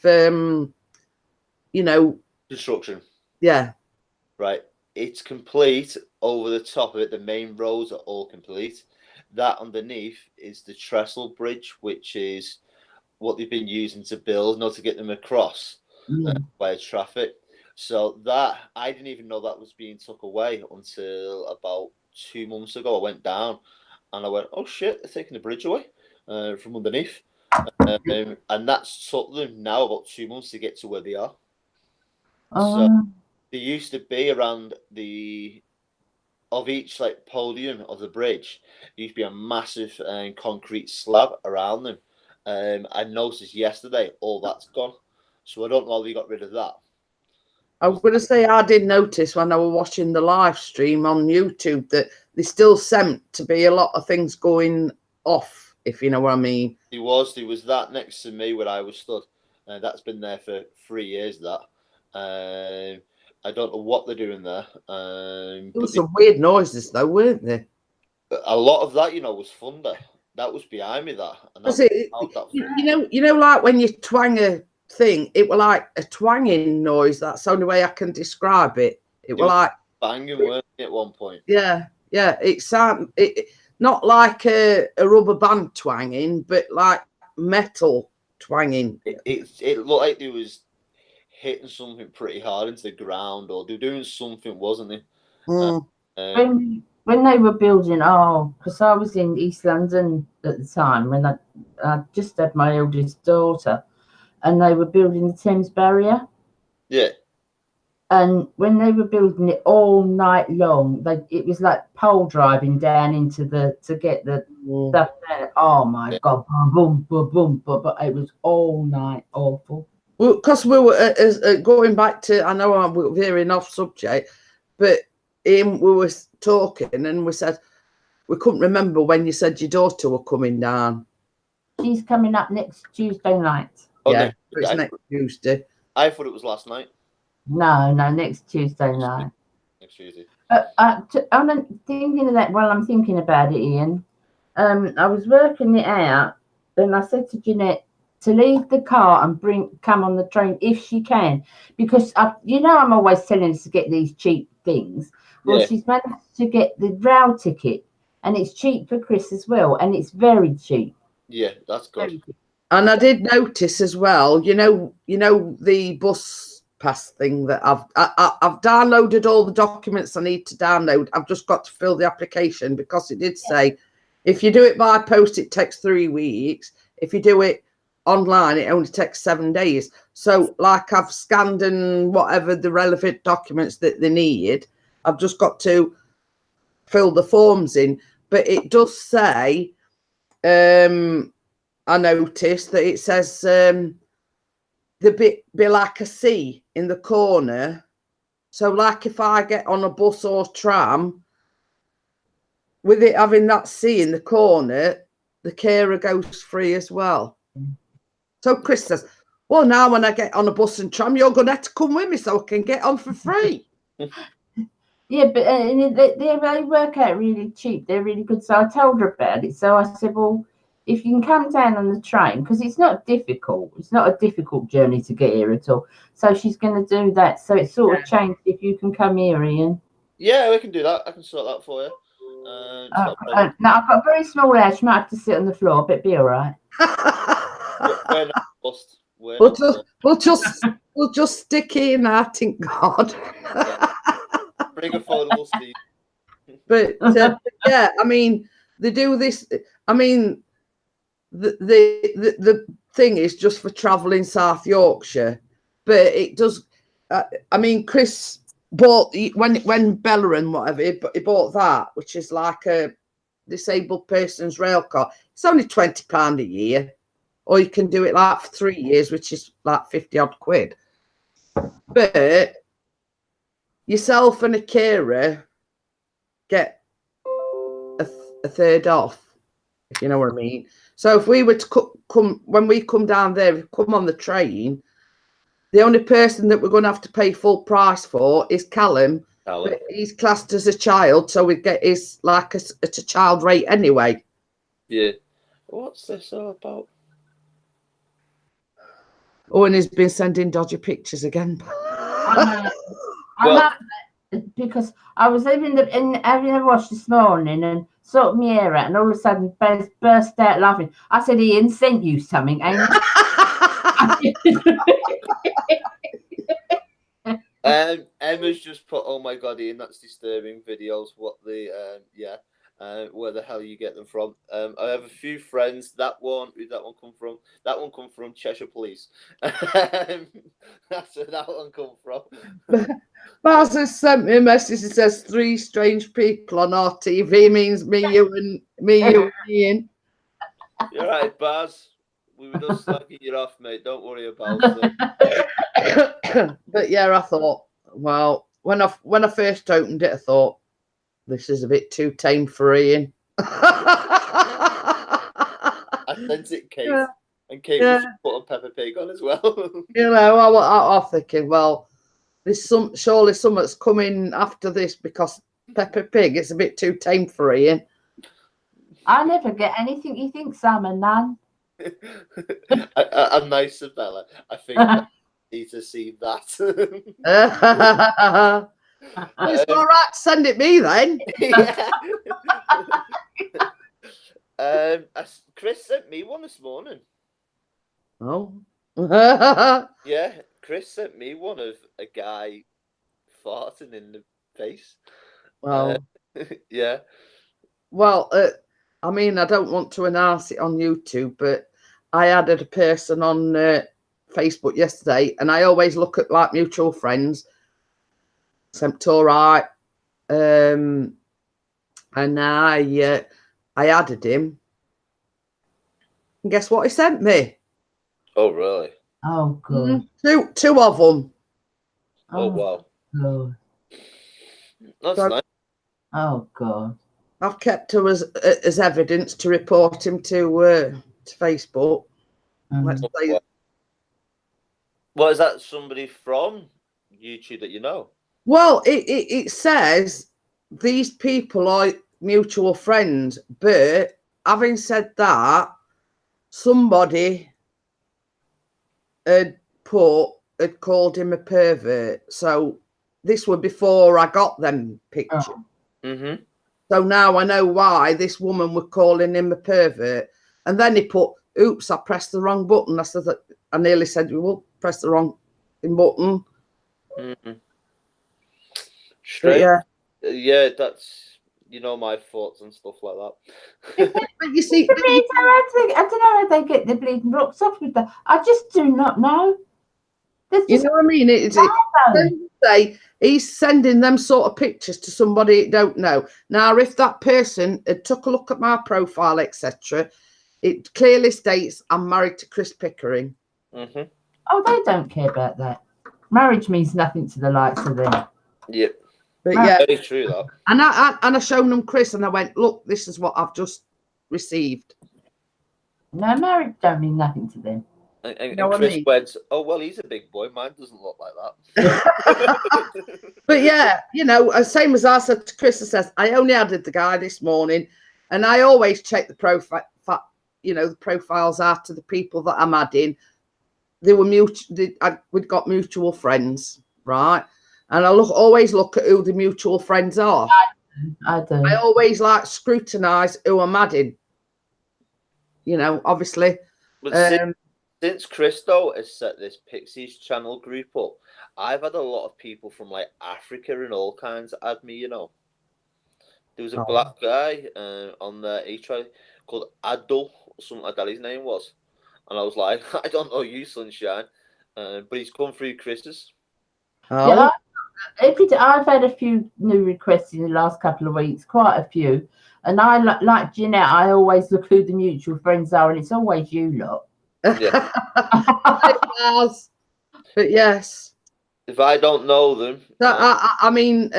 construction. Yeah. Right. It's complete over the top of it. The main roads are all complete. That underneath is the trestle bridge, which is what they've been using to build, not to get them across by traffic. So that I didn't even know that was being took away until about 2 months ago. I went down and I went, oh shit, they're taking the bridge away from underneath. And that's took them now about 2 months to get to where they are. So they used to be around of each like podium of the bridge, there used to be a massive concrete slab around them. I noticed yesterday all that's gone. So I don't know how they got rid of that. I was going to say, I did notice when I was watching the live stream on YouTube that there still seemed to be a lot of things going off, if you know what I mean. There was that next to me where I was stood. That's been there for 3 years, that. I don't know what they're doing there. There was some weird noises, though, weren't there? A lot of that, was thunder. That was behind me, that. And you know, like when you twang a thing, it was like a twanging noise. That's the only way I can describe it. It was like banging, weren't it, at one point? Yeah. It sounded not like a rubber band twanging, but like metal twanging. It looked like there was hitting something pretty hard into the ground, or they were doing something, wasn't they? When they were building, because I was in East London at the time when I just had my eldest daughter, and they were building the Thames Barrier. Yeah. And when they were building it all night long, it was like pole driving down into to get the stuff there. Oh my God! Boom, boom, boom, boom, but it was all night awful. Well, because we were going back to, I know I'm veering off subject, but we were talking and we said we couldn't remember when you said your daughter were coming down. She's coming up next Tuesday night. Yeah, it's next Tuesday. I thought it was last night. No, next Tuesday night. Next Tuesday. I'm thinking of that while I'm thinking about it, Ian. I was working it out, and I said to Jeanette to leave the car and come on the train if she can, because I'm always telling her to get these cheap things. Well, she's managed to get the rail ticket, and it's cheap for Chris as well, and it's very cheap. Yeah, that's good. And I did notice as well, you know the bus pass thing that I've downloaded all the documents I need to download. I've just got to fill the application because it did say if you do it by post, it takes 3 weeks. If you do it online, it only takes 7 days. So like I've scanned and whatever the relevant documents that they need, I've just got to fill the forms in. But it does say, I noticed that it says the bit be like a C in the corner. So like if I get on a bus or tram, with it having that C in the corner, the carer goes free as well. So Chris says, well, now when I get on a bus and tram, you're going to have to come with me so I can get on for free. Yeah, but they work out really cheap. They're really good. So I told her about it. So I said, well, if you can come down on the train, because it's not difficult. It's not a difficult journey to get here at all. So she's going to do that. So it's sort of changed if you can come here, Ian. Yeah, we can do that. I can sort that for you. Now, I've got a very small house. You might have to sit on the floor, but it'll be all right. We're not bust. We'll just stick in that, thank God. Bring a foldable seat. But yeah, I mean, they do this. I mean, the thing is just for travelling South Yorkshire, but it does. I mean, Chris bought when Bella and whatever he bought that, which is like a disabled person's rail car. It's only £20 a year, or you can do it like for 3 years, which is like 50 odd quid. But yourself and a carer get a third off, if you know what I mean. So if we were to come when we come down there, come on the train, the only person that we're going to have to pay full price for is Callum. But he's classed as a child, so we get his like it's a child rate anyway. Yeah. What's this all about? Oh, and he's been sending dodgy pictures again. Because I was having a wash this morning and sorted my hair out, and all of a sudden burst out laughing. I said, Ian sent you something, ain't it? Emma's just put, "Oh my god, Ian, that's disturbing videos." What the where the hell you get them from? I have a few friends. Where'd that one come from? That one come from Cheshire Police. That's where that one come from. Baz has sent me a message. It says 3 strange people on our TV means me, you, and Ian. You're right, Baz. We were just slagging you off, mate. Don't worry about it. But yeah, I thought, well, when I first opened it, I thought this is a bit too tame for Ian. I sent it, Kate, and Kate was put a Peppa Pig on as well. You know, I was thinking, well, there's surely something's coming after this because Peppa Pig is a bit too tame for Ian. I never get anything you think, Sam and Nan. I'm nice, Bella. I think I need to see that. It's all right. Send it me then. Chris sent me one this morning. Oh. Yeah, Chris sent me one of a guy farting in the face. Well. Yeah. Well, I mean, I don't want to announce it on YouTube, but I added a person on Facebook yesterday, and I always look at like mutual friends. Seemed all right, and I added him. And guess what he sent me? Oh, really? Oh, good. Two of them. Oh, wow. God. That's nice. Oh, God. I've kept her as evidence to report him to Facebook. Let's say. What is that? Somebody from YouTube that you know? Well, it says these people are mutual friends, but having said that, somebody had called him a pervert. So this was before I got them pictures. Oh. Mm-hmm. So now I know why this woman was calling him a pervert. And then he put, oops, I pressed the wrong button. I nearly said, well, press the wrong button. Mm-hmm. Straight. Yeah, that's, my thoughts and stuff like that. But you see, I don't know how they get the bleeding rocks off with that. I just do not know. You know what I mean? Say he's sending them sort of pictures to somebody he don't know. Now, if that person had took a look at my profile, etc., it clearly states I'm married to Chris Pickering. Mm-hmm. Oh, they don't care about that. Marriage means nothing to the likes of them. Yep. But yeah, very true that. And I shown them Chris, and I went, look, this is what I've just received. No, marriage don't mean nothing to them. And Chris went, oh, well, he's a big boy. Mine doesn't look like that. But yeah, same as I said to Chris, I says, I only added the guy this morning, and I always check the profile, the profiles out to the people that I'm adding. They were we'd got mutual friends, right? And I always look at who the mutual friends are. I do. I always scrutinise who I'm adding. Obviously. But since Christo has set this Pixies channel group up, I've had a lot of people from Africa and all kinds add me. There was a black guy on there. He tried called Adol, something like that. His name was, and I was like, I don't know you, sunshine, but he's come through Chris's. Oh. Yeah, I've had a few new requests in the last couple of weeks, quite a few, and I like Jeanette. I always look who the mutual friends are, and it's always you lot. Yeah. But yes. If I don't know them, I mean,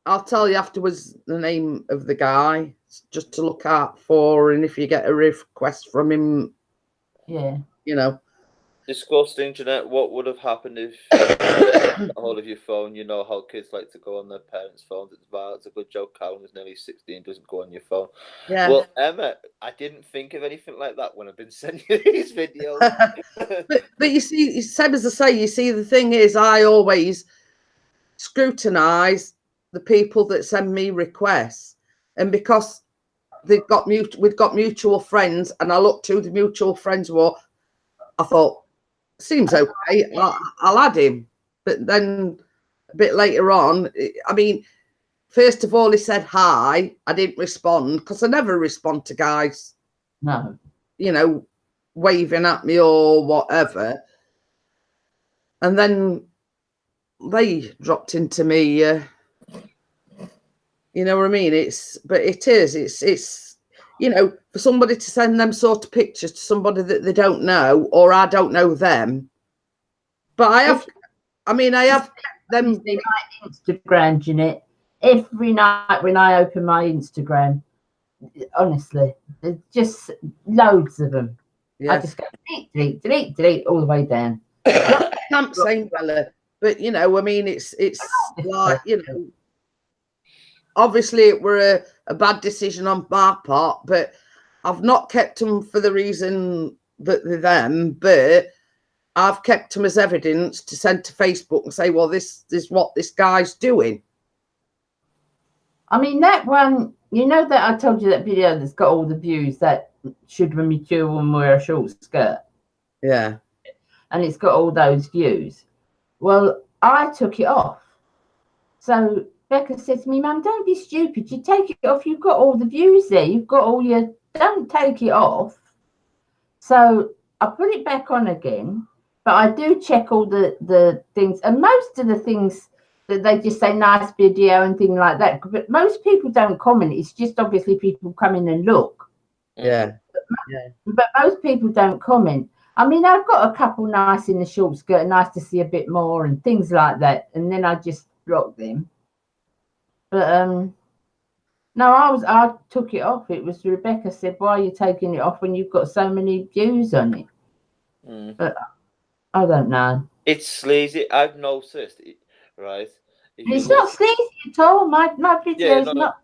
I'll tell you afterwards the name of the guy just to look out for, and if you get a request from him, yeah, Disgusting, Jeanette. What would have happened if you got hold of your phone? You know how kids like to go on their parents' phones. It's a good joke. Callum is nearly 16, doesn't go on your phone. Yeah. Well, Emma, I didn't think of anything like that when I've been sending you these videos. but you see, same as I say, you see, the thing is, I always scrutinise the people that send me requests, and because we've got mutual friends, and I looked who the mutual friends were, I thought, seems okay. I'll add him. But then a bit later on, I mean, first of all, he said hi. I didn't respond because I never respond to guys, No. you know, waving at me or whatever. And then they dropped into me, you know what I mean? It's you know, for somebody to send them sort of pictures to somebody that they don't know, or I don't know them. But I have them. My Instagram, Jeanette, every night when I open my Instagram, honestly, there's just loads of them. Yeah. I just go delete all the way down. I'm saying, Bella, but you know, I mean, it's like, you know, obviously it were a bad decision on my part, but I've not kept them for the reason that they're them, but I've kept them as evidence to send to Facebook and say, well, this is what this guy's doing. I mean, that one, you know, that I told you that video that's got all the views, that should a mature woman wear a short skirt? Yeah. And it's got all those views. Well, I took it off. So Becca said to me, Mum, don't be stupid. You take it off. You've got all the views there. You've got all your... Don't take it off. So I put it back on again. But I do check all the things. And most of the things that they just say, nice video and things like that. But most people don't comment. It's just obviously people come in and look. Yeah. But most people don't comment. I mean, I've got a couple nice in the short skirt, nice to see a bit more and things like that. And then I just block them. But no, I took it off. It was Rebecca said, why are you taking it off when you've got so many views on it? But I don't know. It's sleazy. I've noticed it, right? It's not sleazy at all. My video's not.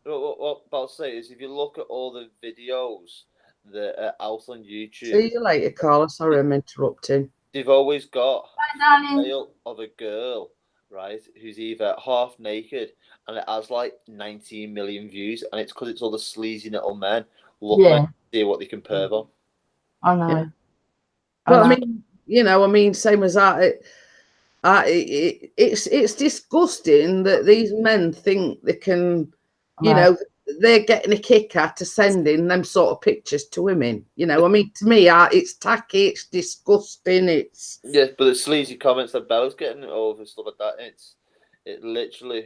What I'm about to say is, if you look at all the videos that are out on YouTube. See you later, Carla. Sorry, I'm interrupting. They've always got a tale of a girl, right, who's either half naked, and it has like 19 million views, and it's because it's all the sleazy little men looking to see what they can perv on. I know. Yeah. But I mean, you know, I mean, same as that. It's disgusting that these men think they can, you know, they're getting a kick out of sending them sort of pictures to women. You know, I mean, to me, it's tacky, it's disgusting, it's... Yeah, but the sleazy comments that Bella's getting over and stuff like that, it literally...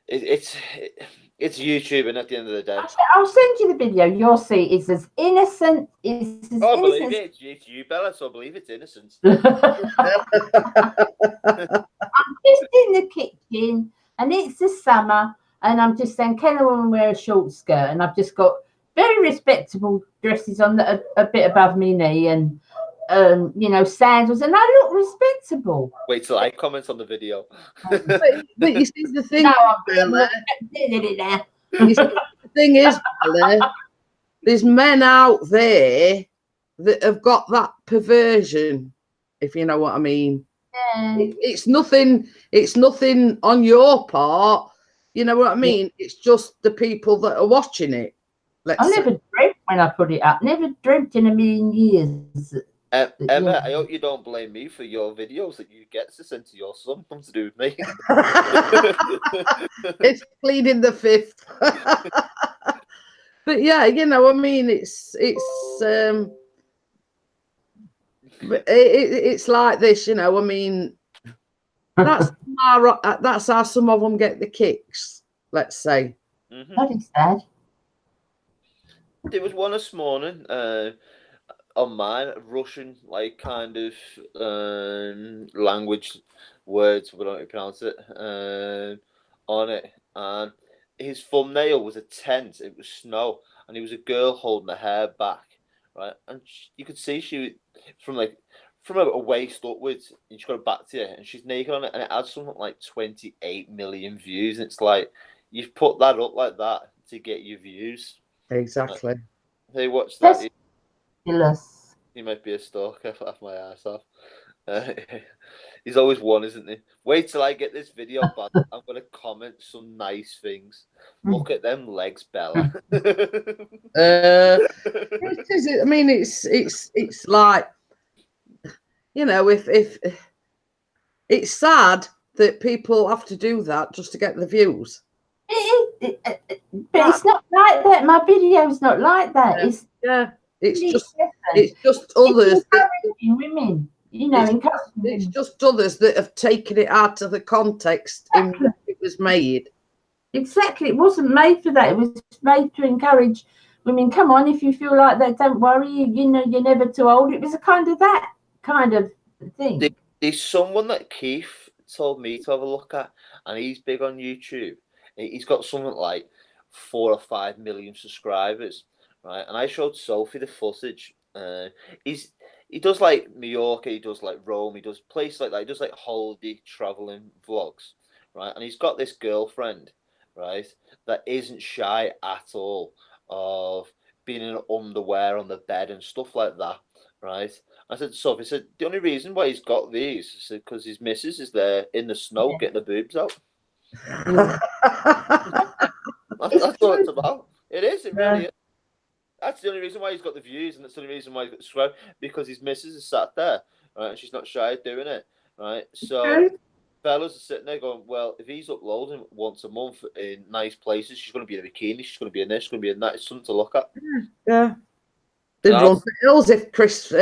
It's YouTube, and at the end of the day... I'll send you the video. You'll see it's as innocent... I believe it. It's you, Bella, so I believe it's innocent. I'm just in the kitchen, and it's the summer, and I'm just saying, can a woman wear a short skirt? And I've just got very respectable dresses on that are a bit above my knee, and you know, sandals, and I look respectable. Wait till I comment on the video. but you see, the thing, Bella, the thing is, Bella, there's men out there that have got that perversion, if you know what I mean. Yeah. It's nothing on your part, you know what I mean. It's just the people that are watching it. I never dreamt when I put it up. Never dreamt in a million years. Emma, I hope you don't blame me for your videos that you get to send to your son. Nothing to do with me. It's pleading the fifth. But yeah, you know, I mean, it's like this, you know. I mean, that's how some of them get the kicks. Let's say. That is sad. There was one this morning. On mine, Russian, like, kind of language words, we don't know how to pronounce it, on it, and his thumbnail was a tent. It was snow, and it was a girl holding her hair back, right, and you could see she from a waist upwards, and she got it back to you, and she's naked on it, and it had something like 28 million views, and it's like, you've put that up like that to get your views. Exactly. Hey, watch that. He might be a stalker. Laugh my ass off. He's always one, isn't he? Wait till I get this video back. I'm going to comment some nice things. Look at them legs, Bella. I mean, it's like, you know, if it's sad that people have to do that just to get the views. But it's not like that. My video's not like that. It's just others that, women, you know, it's just others that have taken it out of the context in which it was made. Exactly. It wasn't made for that. It was made to encourage women. Come on, if you feel like that, don't worry. You know, you're never too old. It was a kind of that kind of thing. There's someone that Keith told me to have a look at, and he's big on YouTube. He's got something like 4 or 5 million subscribers, right? And I showed Sophie the footage. He does like Mallorca, he does like Rome, he does places like that. He does like holiday traveling vlogs, right? And he's got this girlfriend, right, that isn't shy at all of being in underwear on the bed and stuff like that, right? I said, Sophie, the only reason why he's got these is because his missus is there in the snow getting the boobs out. That's what it's about. It is, it really is. That's the only reason why he's got the views, and that's the only reason why he's got the subscribe, because his missus is sat there, right, and she's not shy of doing it, right? So fellas are sitting there going, well, if he's uploading once a month in nice places, she's going to be in a bikini, she's going to be in this, she's going to be in that. It's something to look at. Yeah. They'd run for hills if Chris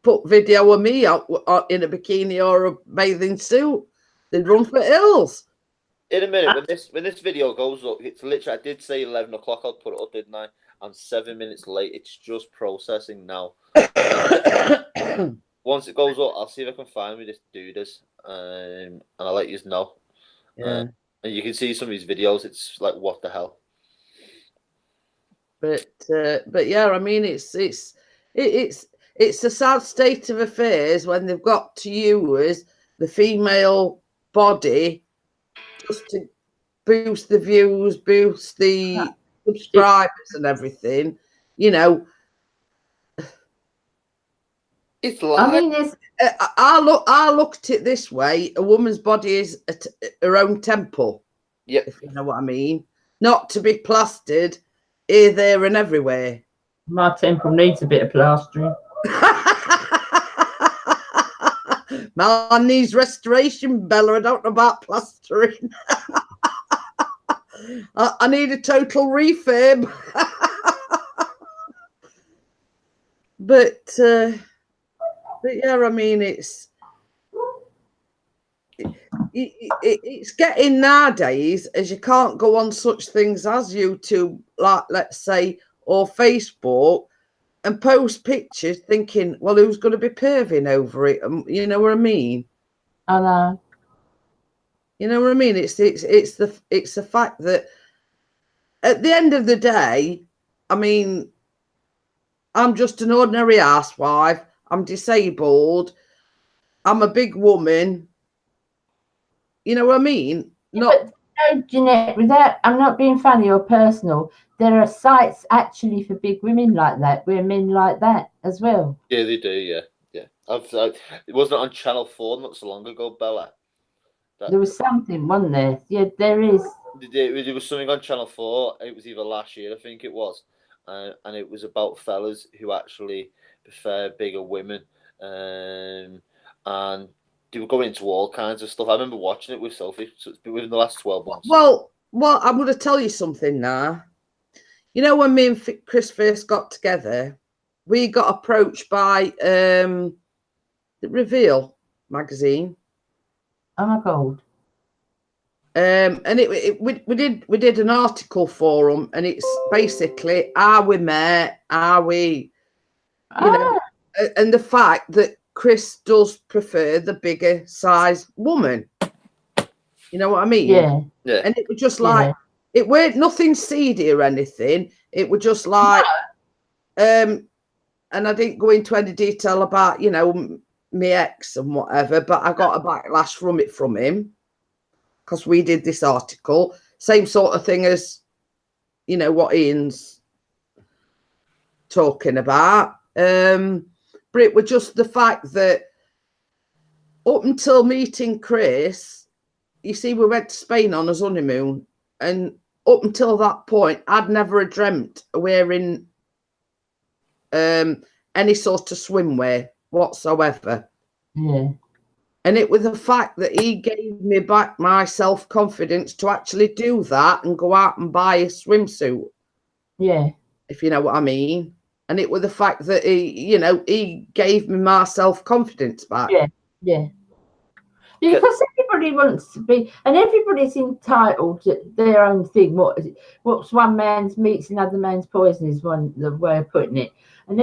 put video of me out in a bikini or a bathing suit. They'd run for hills. In a minute, when this video goes up, it's literally, I did say 11 o'clock, I'll put it up, didn't I? I'm 7 minutes late. It's just processing now. Once it goes up, I'll see if I can find who this dude is, and I'll let you know. Yeah. And you can see some of his videos. It's like, what the hell? But yeah, I mean, it's a sad state of affairs when they've got to use the female body just to boost the views, boost the subscribers and everything, you know. It's like, I mean, I looked at it this way: a woman's body is her own temple. Yeah, if you know what I mean, not to be plastered here, there, and everywhere. My temple needs a bit of plastering. Man needs restoration, Bella. I don't know about plastering. I need a total refurb. But yeah, I mean, it's getting nowadays, as you can't go on such things as YouTube, like let's say, or Facebook, and post pictures thinking, well, who's going to be perving over it? You know what I mean? I know. You know what I mean? It's the fact that at the end of the day, I mean, I'm just an ordinary housewife. I'm disabled. I'm a big woman. You know what I mean? But no, Jeanette, I'm not being funny or personal. There are sites actually for big women like that, women like that as well. Yeah, they do. Yeah. It wasn't on Channel 4 not so long ago, Bella. There was something, wasn't there? Yeah, there is. There was something on Channel 4. It was either last year, I think it was, and it was about fellas who actually prefer bigger women, and they were going into all kinds of stuff. I remember watching it with Sophie. So it's been within the last 12 months. Well, I'm going to tell you something now. You know, when me and Chris first got together, we got approached by the Reveal magazine. Oh my God. And we did an article for them, and it's basically, are we met? Are we, you know, and the fact that Chris does prefer the bigger size woman. You know what I mean? Yeah. And it was just like, it weren't nothing seedy or anything. It was just like, and I didn't go into any detail about, you know, my ex and whatever, but I got a backlash from him because we did this article. Same sort of thing as, you know, what Ian's talking about. But it was just the fact that up until meeting Chris, you see, we went to Spain on his honeymoon, and up until that point, I'd never dreamt of wearing any sort of swimwear. whatsoever. Yeah. And it was the fact that he gave me back my self-confidence to actually do that and go out and buy a swimsuit. Yeah. If you know what I mean. And it was the fact that he gave me my self-confidence back. Yeah. Yeah. Because everybody wants to be, and everybody's entitled to their own thing. What's one man's meat's another man's poison is the way of putting it. And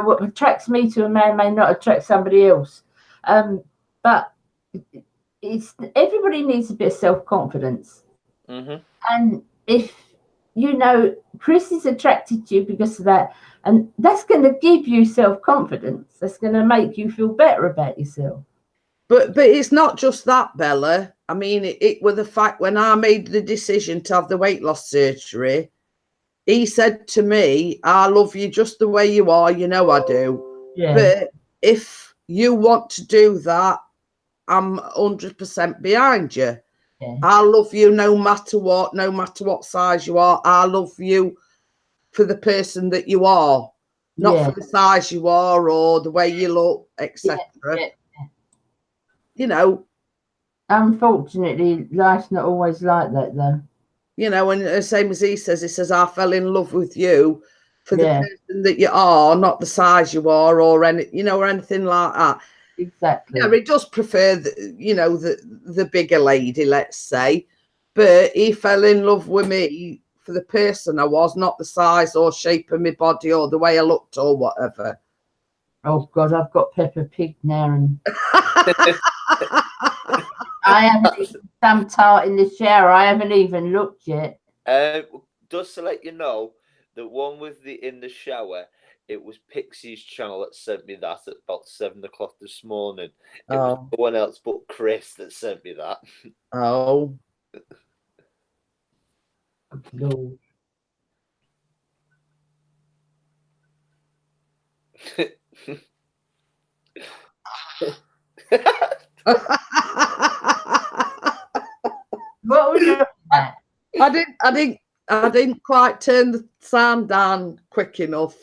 what attracts me to a man may not attract somebody else. But everybody needs a bit of self-confidence. Mm-hmm. And if Chris is attracted to you because of that, and that's going to give you self-confidence. That's going to make you feel better about yourself. But it's not just that, Bella. I mean, it was the fact when I made the decision to have the weight loss surgery, he said to me, I love you just the way you are, you know I do. Yeah. But if you want to do that, I'm 100% behind you. Yeah. I love you no matter what size you are. I love you for the person that you are, not for the size you are or the way you look, etc. Unfortunately, life's not always like that, though. And the same as he says, I fell in love with you for the person that you are, not the size you are or anything like that. Exactly. Yeah, he does prefer the bigger lady, let's say, but he fell in love with me for the person I was, not the size or shape of my body or the way I looked or whatever. Oh God, I've got Peppa Pig now, and I haven't even some tart in the shower. I haven't even looked yet. Just to let you know, the one with in the shower, it was Pixie's channel that sent me that at about 7 o'clock this morning. It was no one else but Chris that sent me that. Oh. No. What was your I didn't quite turn the sound down quick enough.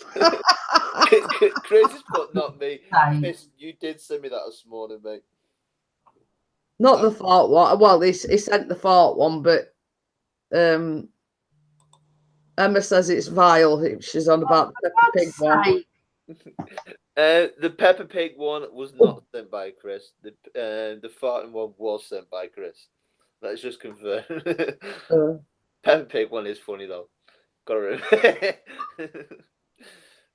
Chris has put, not me. Chris, you did send me that this morning, mate. Not the fart one. Well, he sent the fart one, but Emma says it's vile. She's on about the Peppa Pig one. The Peppa Pig one was not sent by Chris. The farting one was sent by Chris. Let's just confirm. Peppa Pig one is funny though. Got to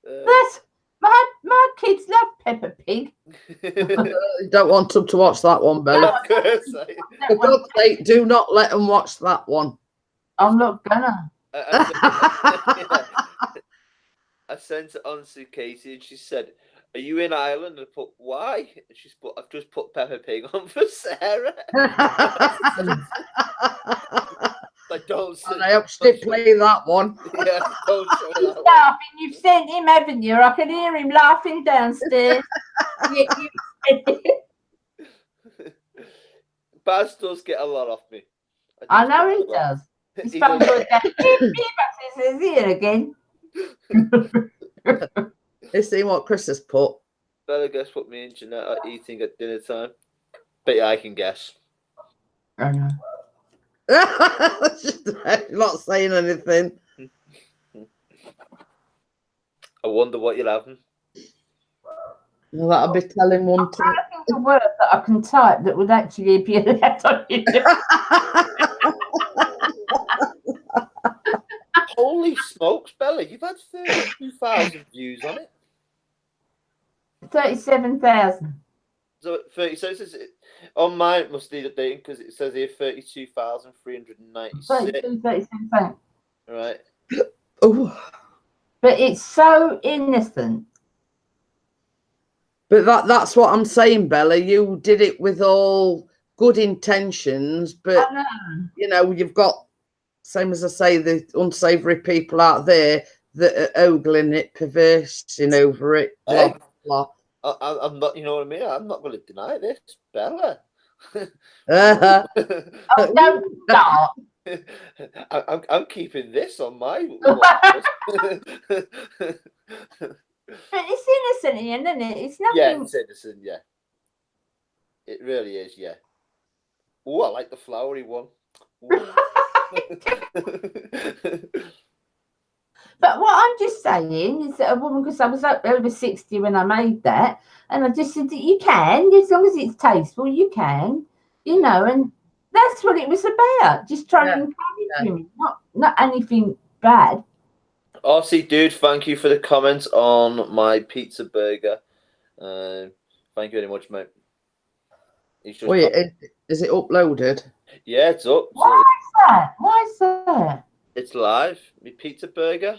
That's my kids love Peppa Pig. You don't want them to watch that one, Bella. For God's sake, do not let them watch that one. I'm not gonna. I sent it on to Katie and she said, "Are you in Ireland?" And I put, "Why?" And she's put, "I've just put Peppa Pig on for Sarah." Like, I hope she did play that one. Yeah, don't show He's that laughing. You've sent him, haven't you? I can hear him laughing downstairs. Baz does get a lot off me. I know he does. His phone goes down. He's here again. Let's see what Chris has put. Better guess what me and Jeanette are eating at dinner time. Bet you I can guess. I know. Not saying anything. I wonder what you're having. Well, that'll be telling one thing. I think a word that I can type that would actually be allowed on YouTube. Holy smokes, Bella! You've had 32,000 views on it. 37,000. So 30. So on mine it must need updating because it says here 32,396. 37,000. Right. Oh. But it's so innocent. But that's what I'm saying, Bella. You did it with all good intentions, but you've got, same as I say, the unsavoury people out there that are ogling it, perversing over it. Blah, blah. I'm not, you know what I mean? I'm not going to deny this, Bella. Oh, don't start. I'm keeping this on my. But it's innocent, Ian, isn't it? It's Yeah, nothing. it's innocent. Yeah, it really is. Yeah. Oh, I like the flowery one. But what I'm just saying is that a woman, because I was over 60 when I made that, and I just said that you can, as long as it's tasteful, you can, you know, and that's what it was about. Just trying to encourage women, not anything bad. RC dude, thank you for the comments on my pizza burger. Thank you very much, mate. Wait, is it uploaded? Yeah, it's up. Why is that? Why is that? It's live. My pizza burger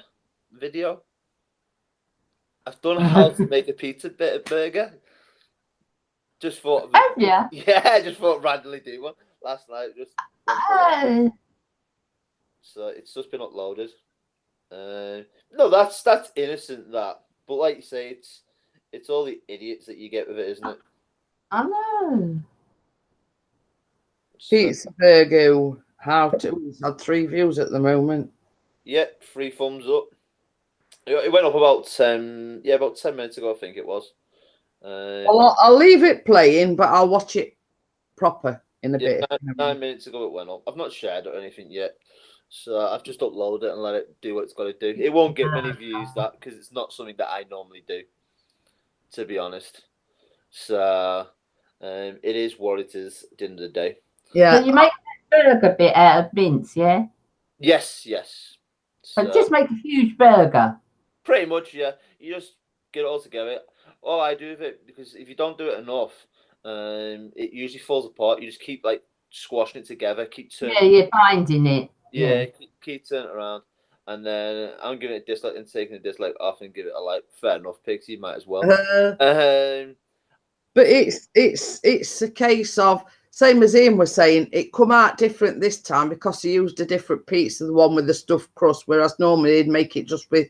video. I've done how to make a pizza burger. Just thought. Have you? Yeah, I just thought randomly do one last night. Just so it's just been uploaded. No, that's innocent. That, but like you say, it's all the idiots that you get with it, isn't it? I know. Pizza burger. How to? It's had 3 views at the moment. Yeah, 3 thumbs up. It went up about 10 minutes ago, I think it was. Well, I'll leave it playing, but I'll watch it proper in a bit. 9 minutes ago it went up. I've not shared it or anything yet, so I've just uploaded it and let it do what it's got to do. It won't get many views, that, because it's not something that I normally do, to be honest. So it is what it is at the end of the day. Yeah. So you make that burger bit out of mince, yeah? Yes. So just make a huge burger. Pretty much, yeah. You just get it all together. All I do with it, because if you don't do it enough, it usually falls apart. You just keep like squashing it together, keep turning. Yeah, you're binding it. Yeah, keep turning it around, and then I'm giving it a dislike and taking a dislike off and give it a like. Fair enough, Pixie, might as well. But it's a case of, same as Ian was saying, it come out different this time because he used a different pizza, the one with the stuffed crust, whereas normally he'd make it just with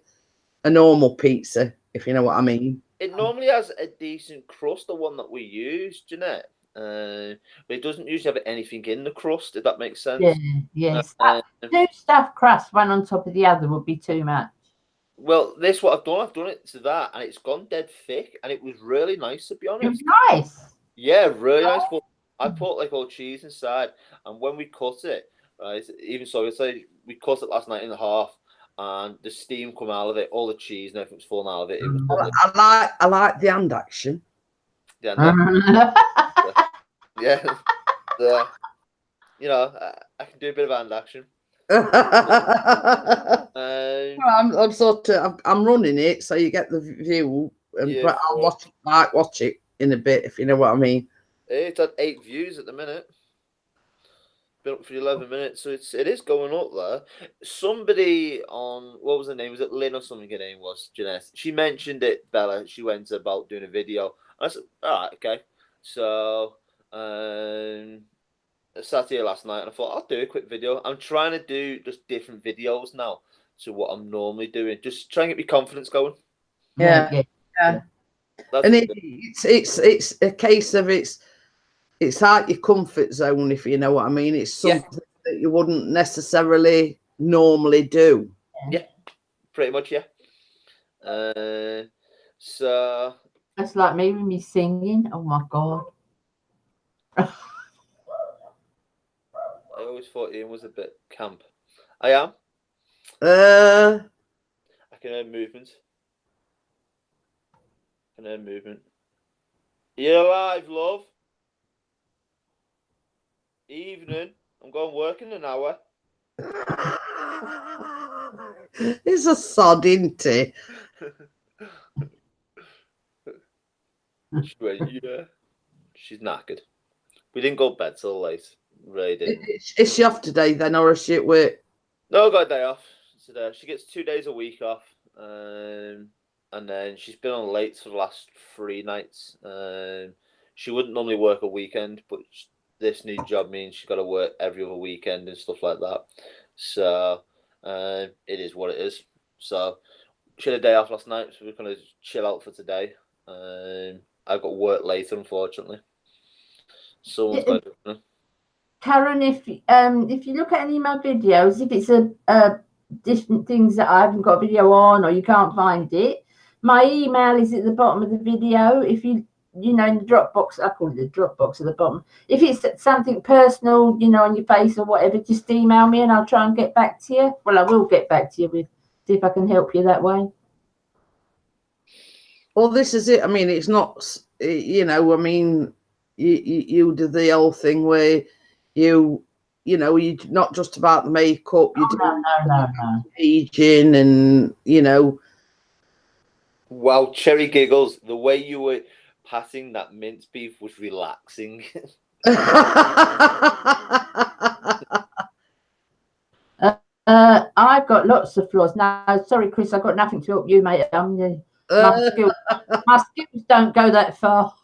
a normal pizza, if you know what I mean. It normally has a decent crust, the one that we use, Jeanette. But it doesn't usually have anything in the crust, if that makes sense. Yeah, yes. 2 stuffed crusts, one on top of the other, would be too much. Well, this what I've done it to that, and it's gone dead thick, and it was really nice, to be honest. It was nice. Yeah, really nice. But I put like all cheese inside, and when we cut it, right, even so, we cut it last night in half, and the steam come out of it, all the cheese and everything was falling out of it. It was lovely. I like the hand action. The hand action. Yeah. You know, I can do a bit of hand action. I'm running it, so you get the view, but I'll watch it in a bit, if you know what I mean. It's had 8 views at the minute. Been up for 11 minutes, so it is going up there. Somebody on, what was her name? Was it Lynn or something? Her name was Jeanette. She mentioned it, Bella. She went about doing a video. I said, all right, okay. So I sat here last night and I thought I'll do a quick video. I'm trying to do just different videos now to what I'm normally doing. Just trying to get my confidence going. Yeah. And it's a case of it's out your comfort zone, if you know what I mean. It's something that you wouldn't necessarily normally do. Yeah, pretty much, yeah. So that's like me with me singing. Oh my god. I always thought Ian was a bit camp. I am. I can hear movement. You're alive, love. Evening. I'm going work in an hour. It's a sod, isn't it? Yeah. She's knackered. We didn't go to bed till late. Really didn't. Is she off today then, or is she at work? No, I got a day off today. She gets 2 days a week off. And then she's been on late for the last 3 nights. She wouldn't normally work a weekend, but this new job means she's got to work every other weekend and stuff like that. So it is what it is. So she had a day off last night, so we're going to chill out for today. I've got work later, unfortunately. Someone's got to do it. Karen, if you look at any of my videos, if it's a different things that I haven't got a video on or you can't find it, My email is at the bottom of the video. If you know, in the Dropbox, I call it the Dropbox at the bottom. If it's something personal, you know, on your face or whatever, just email me and I'll try and get back to you. Well, I will get back to you with, see if I can help you that way. Well, this is it. I mean, it's not, you know, I mean, you do the whole thing where you know, you not just about the makeup, you do No. aging and, you know. Wow, Cherry Giggles, the way you were passing that mince beef was relaxing. I've got lots of flaws. No, sorry, Chris, I've got nothing to help you, mate. My skills don't go that far.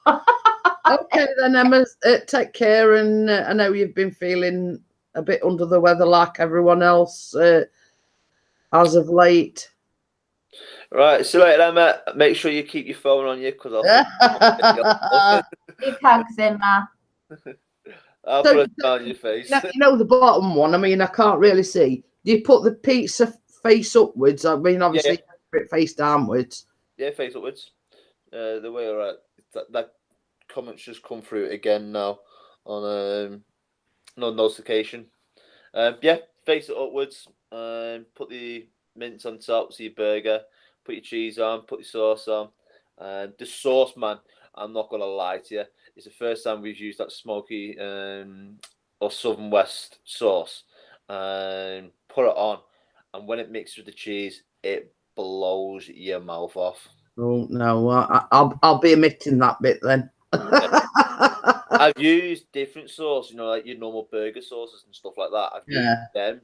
Okay, then, Emma, take care. And I know you've been feeling a bit under the weather like everyone else as of late. Right, see you later, Emma. Make sure you keep your phone on you because I'll Big hugs, Emma. I'll put it on your face. You know the bottom one. I mean, I can't really see. Do you put the pizza face upwards? I mean, obviously, face downwards. Yeah, face upwards. The way you're at, that comment's just come through again now on no notification. Yeah, face it upwards. Put the mince on top, so your burger. Put your cheese on. Put your sauce on. The sauce, man, I'm not gonna lie to you. It's the first time we've used that smoky or Southern West sauce. Put it on, and when it mixes with the cheese, it blows your mouth off. Oh no, I'll be omitting that bit then. I've used different sauce, you know, like your normal burger sauces and stuff like that. I've used them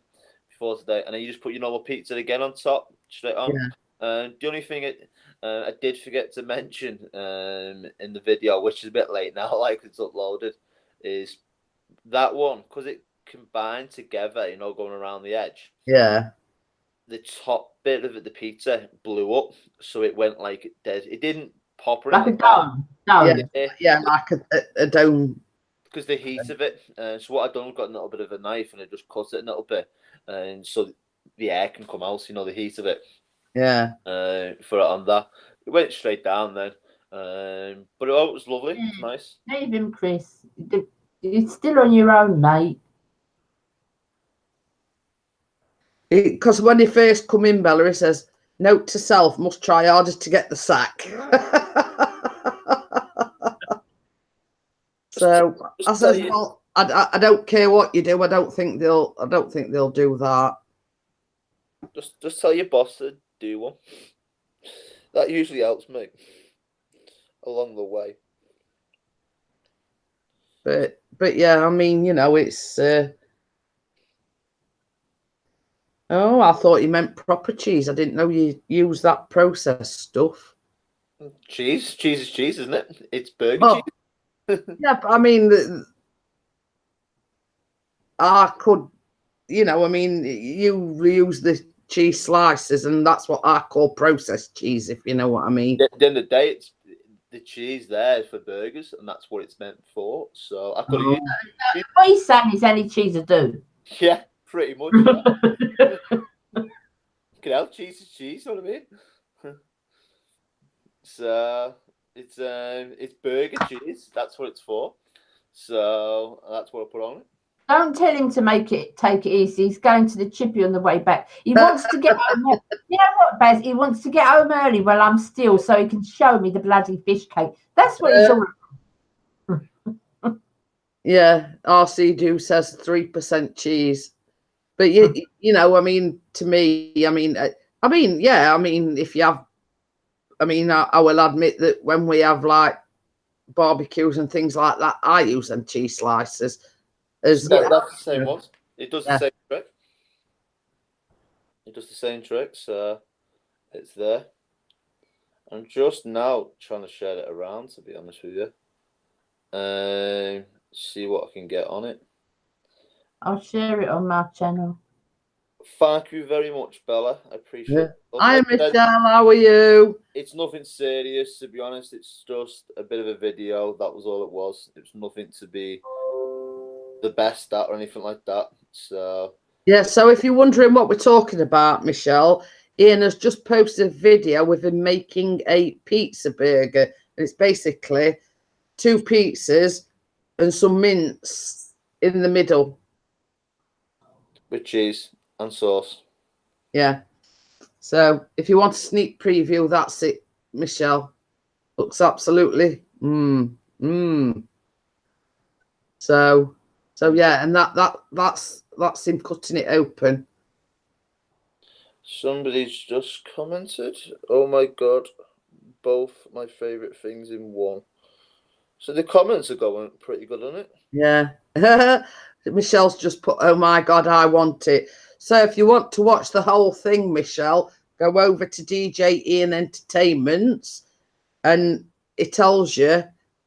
before today, and then you just put your normal pizza again on top, straight on. The only thing I did forget to mention in the video, which is a bit late now, like it's uploaded, is that one, because it combined together, you know, going around the edge. Yeah. The top bit of it, the pizza, blew up, so it went like dead. It didn't pop like a dome. Yeah, like a dome. Because the heat of it. So what I've done, I've got a little bit of a knife and I just cut it a little bit, and so the air can come out. You know, the heat of it. Yeah. For it on that, it went straight down then. But it was lovely. It's nice. Leave him, Chris. You're still on your own, mate. Because when he first come in, Bella, he says, "Note to self: must try hardest to get the sack." So I says, "Well, I don't care what you do. I don't think they'll do that." Just tell your boss to do one. That usually helps me along the way. But yeah, I mean, you know, it's. Oh, I thought you meant proper cheese. I didn't know you use that processed stuff. Cheese is cheese, isn't it? It's burger cheese. Yeah, but I mean, I could, you know, I mean, you use the cheese slices, and that's what I call processed cheese, if you know what I mean. At the end of the day, it's the cheese there for burgers, and that's what it's meant for. So I could have used. What he's saying is any cheese will do. Yeah, pretty much. Yeah. Can help cheese is cheese, you know what I mean? So it's burger cheese. That's what it's for. So that's what I put on it. Don't tell him to take it easy. He's going to the chippy on the way back. He wants to get home. You know what, Baz? He wants to get home early while I'm still, so he can show me the bloody fish cake. That's what he's all about. Yeah, RC Do says 3% cheese, but you know, I mean, to me, I mean, yeah, I mean, if you have, I mean, I will admit that when we have like barbecues and things like that, I use them cheese slices. That's the same one. It does the same trick. It does the same trick, so it's there. I'm just now trying to share it around, to be honest with you. See what I can get on it. I'll share it on my channel. Thank you very much, Bella. I appreciate it. Hi, Michelle. How are you? It's nothing serious, to be honest. It's just a bit of a video. That was all it was. It was nothing to be the best at or anything like that. So yeah. So if you're wondering what we're talking about, Michelle, Ian has just posted a video with him making a pizza burger. And it's basically 2 pizzas and some mince in the middle. With cheese and sauce. Yeah. So if you want a sneak preview, that's it, Michelle. Looks absolutely So yeah, and that's him cutting it open. Somebody's just commented. Oh my god, both my favourite things in one. So the comments are going pretty good on it. Yeah. Michelle's just put, oh my god, I want it. So if you want to watch the whole thing, Michelle, go over to DJ Ian Entertainments and it tells you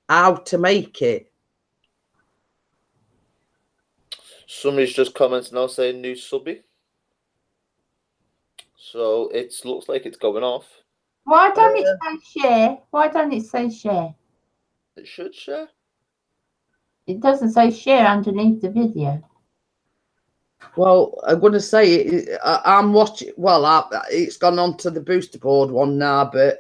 how to make it. Somebody's just commented now saying new subby. So it looks like it's going off. Why don't it say share? Why don't it say share? It should share. It doesn't say share underneath the video. Well, I'm going to say I'm watching. Well, it's gone on to the booster board one now, but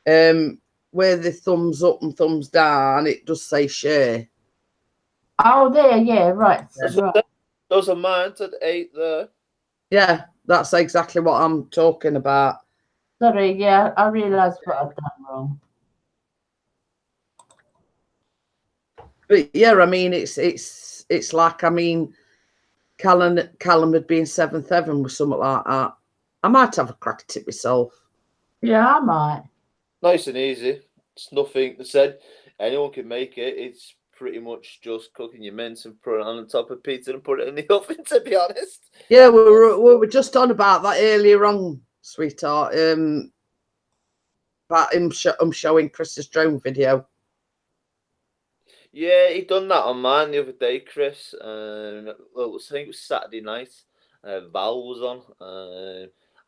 where the thumbs up and thumbs down, it does say share. Oh, there, yeah, right. Right. Those are mine at 8 there. Yeah, that's exactly what I'm talking about. Sorry, yeah, I realised what I've done wrong. But yeah, I mean, it's like, I mean, Callum had been 7th heaven with something like that. I might have a crack at it myself. Yeah, I might. Nice and easy. It's nothing. They said anyone can make it. It's pretty much just cooking your mince and put it on the top of pizza and put it in the oven, to be honest. Yeah, we were just on about that earlier on, sweetheart. About him showing Chris's drone video. Yeah, he done that on mine the other day, Chris. Well, I think it was Saturday night. Val was on,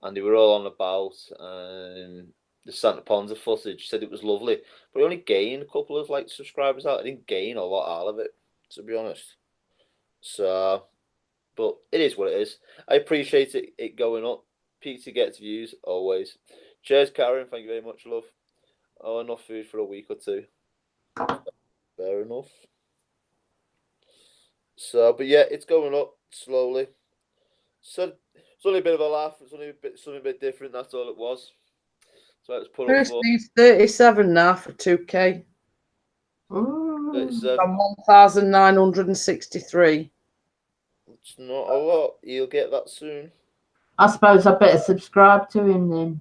and they were all on about the Santa Ponza footage. Said it was lovely, but he only gained a couple of like subscribers out. I didn't gain a lot out of it, to be honest. So, but it is what it is. I appreciate it going up. Pizza gets views always. Cheers, Karen. Thank you very much, love. Oh, enough food for a week or two. Fair enough. So, but yeah, it's going up slowly. So it's only a bit of a laugh. It's only something a bit different. That's all it was. So let's pull Chris up. needs 37 now for 2K. From 1,963. It's not a lot. You'll get that soon. I suppose I better subscribe to him then.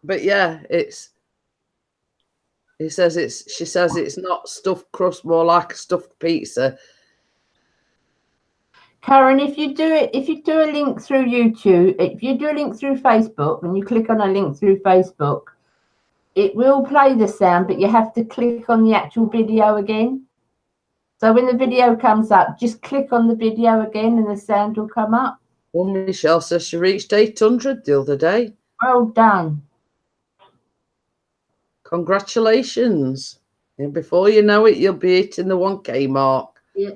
But yeah, she says it's not stuffed crust, more like a stuffed pizza. Karen, if you do a link through YouTube, if you do a link through Facebook and you click on a link through Facebook, it will play the sound, but you have to click on the actual video again. So when the video comes up, just click on the video again and the sound will come up. Well, Michelle says she reached 800 the other day. Well done. Congratulations. And before you know it, you'll be hitting the 1K mark. Yeah.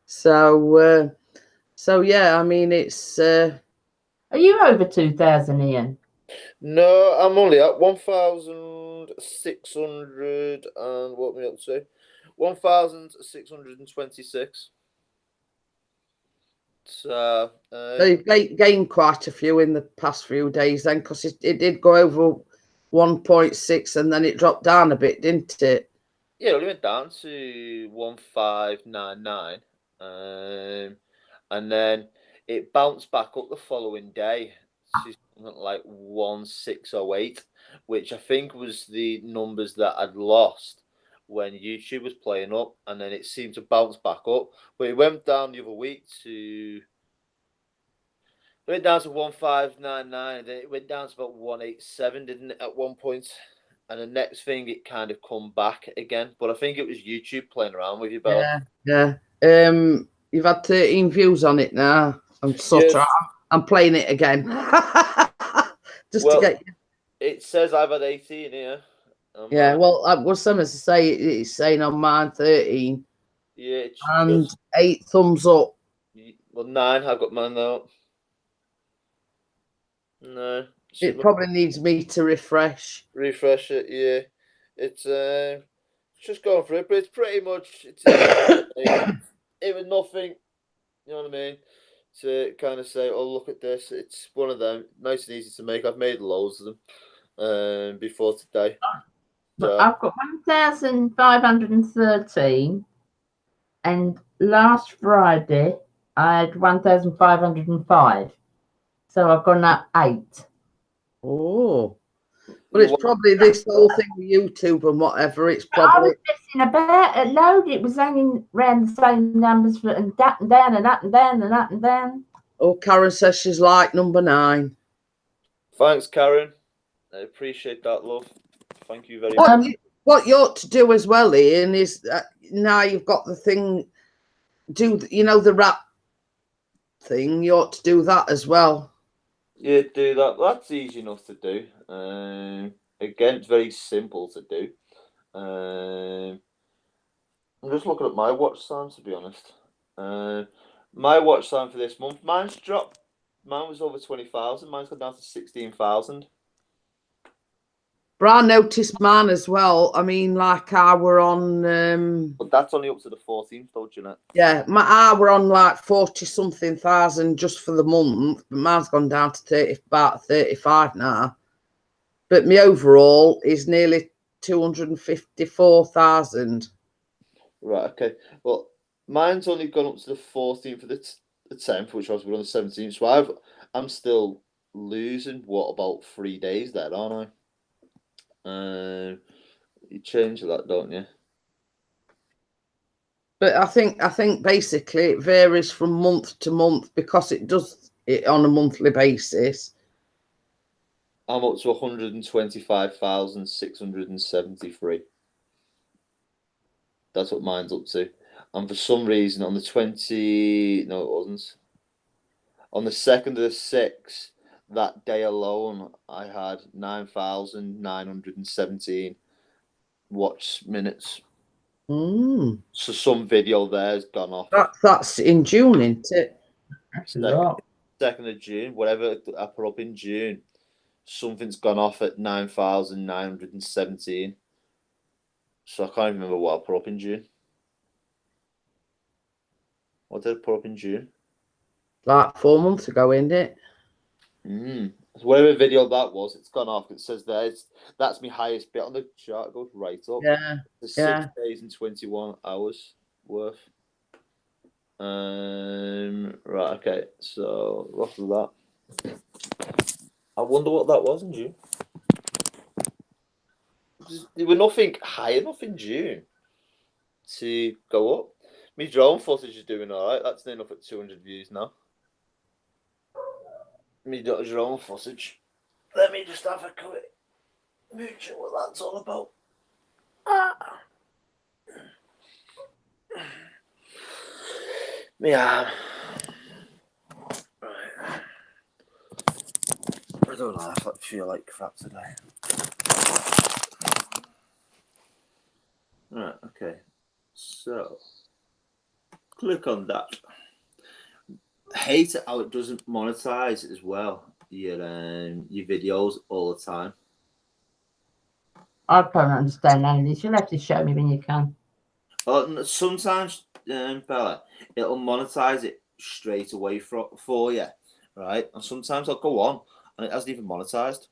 So yeah, I mean, it's... Are you over 2,000, Ian? No, I'm only at 1,600 and what we up to? 1,626. So you've gained quite a few in the past few days then, because it did go over 1.6 and then it dropped down a bit, didn't it? Yeah, it only went down to 1,599. And then it bounced back up the following day to something like 1,608, which I think was the numbers that I'd lost when YouTube was playing up, and then it seemed to bounce back up. But it went down the other week to 1,599, and then it went down to about 187, didn't it, at one point? And the next thing, it kind of come back again. But I think it was YouTube playing around with you, Bella. Yeah. You've had 13 views on it now. I'm playing it again. To get you. It says I've had 18 here. Yeah, well, some as I say, it's saying on mine 13. Yeah, it's and just 8 thumbs up. Well, 9. I've got mine now. No, It probably needs me to refresh. Refresh it. Yeah, it's just going through it, but it's pretty much it was nothing. You know what I mean? To kind of say, oh, look at this. It's one of them. Nice and easy to make. I've made loads of them before today. So, I've got 1,513, and last Friday I had 1,505. So I've gone up 8. Oh. But it's probably this whole thing with YouTube and whatever. It's probably. I was messing about a load. It was hanging around the same numbers for and up and down and up and down and up and down. Oh, Karen says she's like number 9. Thanks, Karen. I appreciate that, love. Thank you very much. What you ought to do as well, Ian, is now you've got the thing. The rap thing. You ought to do that as well. Yeah, do that. That's easy enough to do. Again, it's very simple to do. I'm just looking at my watch time, to be honest. My watch time for this month, mine's dropped. Mine was over 20,000. Mine's gone down to 16,000. But I noticed mine as well. I mean, like I were on. But that's only up to the 14th, though, Jeanette. Yeah, I were on like 40-something thousand just for the month. But mine's gone down to about 35 now. But my overall is nearly 254,000. Right. Okay. Well, mine's only gone up to the 14th for the 10th, which was on the 17th. So I'm still losing about 3 days there, aren't I? You change that, don't you? But I think basically it varies from month to month because it does it on a monthly basis. I'm up to 125,673. That's what mine's up to. And for some reason, on the 20... No, it wasn't. On the 2nd of the 6th, that day alone, I had 9,917 watch minutes. So some video there's gone off. That's in June, isn't it? 2nd of June, whatever I put up in June, something's gone off at 9,917. So I can't remember what I put up in June. What did I put up in June? Like 4 months ago, isn't it? So whatever video that was, it's gone off. It says there, that's my highest bit on the chart. It goes right up. Yeah. It's 6 days and 21 hours worth. Right, okay. So roughly that. I wonder what that was in June. There were nothing high enough in June to go up. My drone footage is doing all right. That's enough at 200 views now. Me drone footage. Let me just have a quick mooch at what that's all about. Yeah. Right. I don't know if I feel like crap today. Right, okay. So click on that. I hate it how it doesn't monetize as well. Your videos all the time. I can't understand any of this. You'll have to show me when you can. Sometimes, Bella, it'll monetize it straight away for you, right? And sometimes I'll go on and it hasn't even monetized.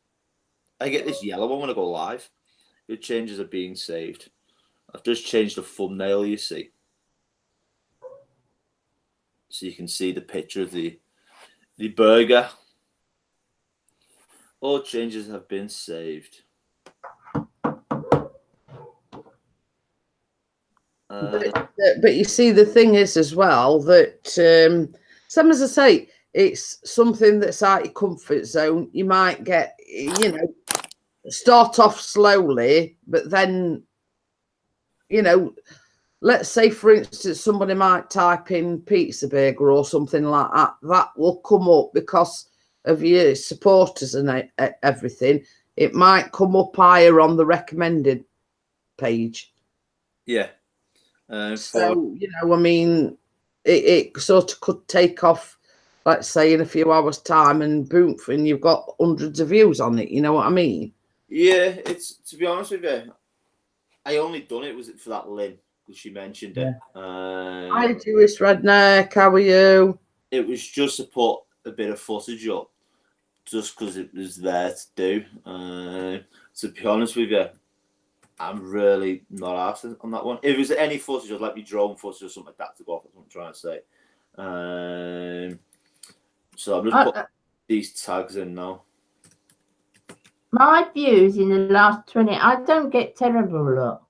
I get this yellow one when I go live. It changes are being saved. I've just changed the thumbnail, you see. So you can see the picture of the burger. All changes have been saved. But you see, the thing is as well that some, as I say, it's something that's out of your comfort zone. You might get, start off slowly, but then, let's say, for instance, somebody might type in pizza burger or something like that. That will come up because of your supporters and everything. it might come up higher on the recommended page. Yeah. So, you know, I mean, it sort of could take off, let's say, in a few hours' time, and boom, and you've got hundreds of views on it. You know what I mean? Yeah, it's, to be honest with you, I only done it, was it for that Lynn, because she mentioned it. Hi, Jewish Redneck, how are you? It was just to put a bit of footage up, just because it was there to do. To be honest with you, I'm really not asked on that one. If it was any footage, I'd like me drone footage or something like that to go off. That's what I'm trying to say. So I'm just putting these tags in now. My views in the last 20, I don't get terrible lot.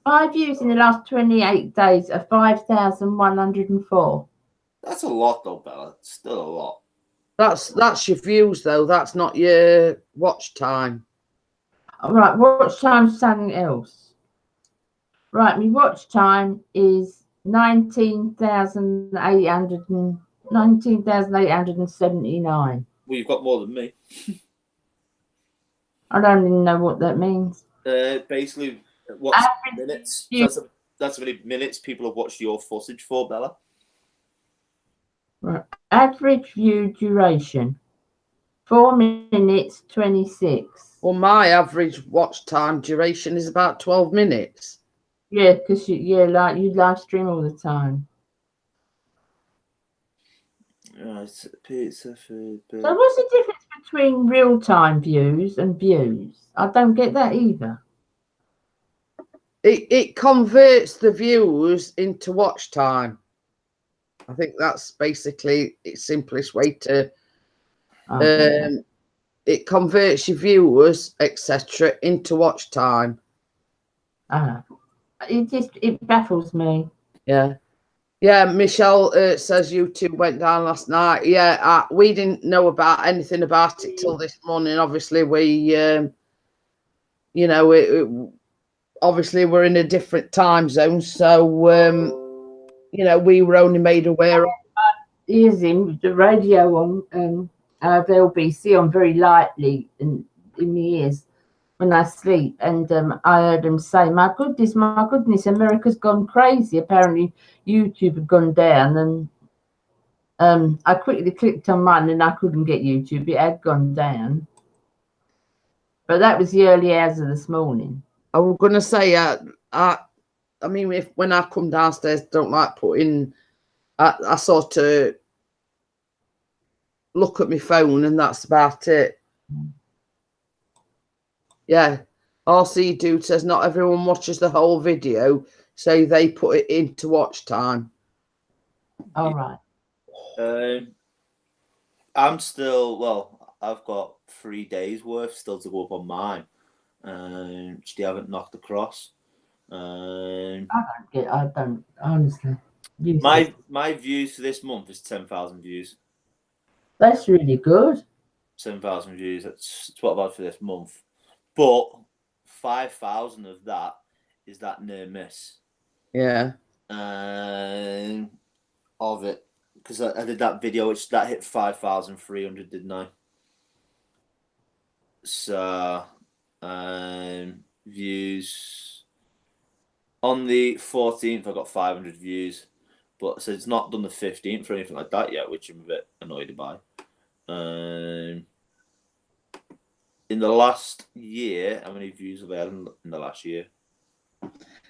My views in the last 28 days are 5,104. That's a lot though, Bella. It's still a lot. That's your views though. That's not your watch time. All right, watch time's something else. Right, my watch time is 19,879. Well, you've got more than me. I don't even know what that means. Basically, what's minutes? That's how many minutes people have watched your footage for, Bella. Right. Average view duration, 4 minutes 26. Well, my average watch time duration is about 12 minutes. Yeah, because you live stream all the time. Right, pizza food. So what's the difference between real-time views and views? I don't get that either. It converts the views into watch time. I think that's basically its simplest way to. It converts your viewers, etc., into watch time. It baffles me. Yeah. Michelle says YouTube went down last night. Yeah, we didn't know about anything about it till this morning. Obviously, obviously we're in a different time zone, so we were only made aware of. Using the radio on of LBC on very lightly in the ears when I sleep, and I heard them say, my goodness, America's gone crazy. Apparently YouTube had gone down, and I quickly clicked on mine and I couldn't get YouTube. It had gone down. But that was the early hours of this morning. I was going to say, I mean, when I come downstairs, don't like putting, I sort of look at my phone and that's about it. Yeah. RC Dude says not everyone watches the whole video, so they put it into watch time. All right. I'm still, I've got 3 days worth still to go up on mine. Which they haven't knocked across. I don't honestly. My views for this month is 10,000 views. That's really good. 10,000 views. That's what I've had for this month. But 5,000 of that is that near miss. Yeah. Of it, because I did that video, that hit 5,300, didn't I? So, views on the 14th, I got 500 views, but so it's not done the 15th or anything like that yet, which I'm a bit annoyed by. In the last year, how many views have I had in the last year?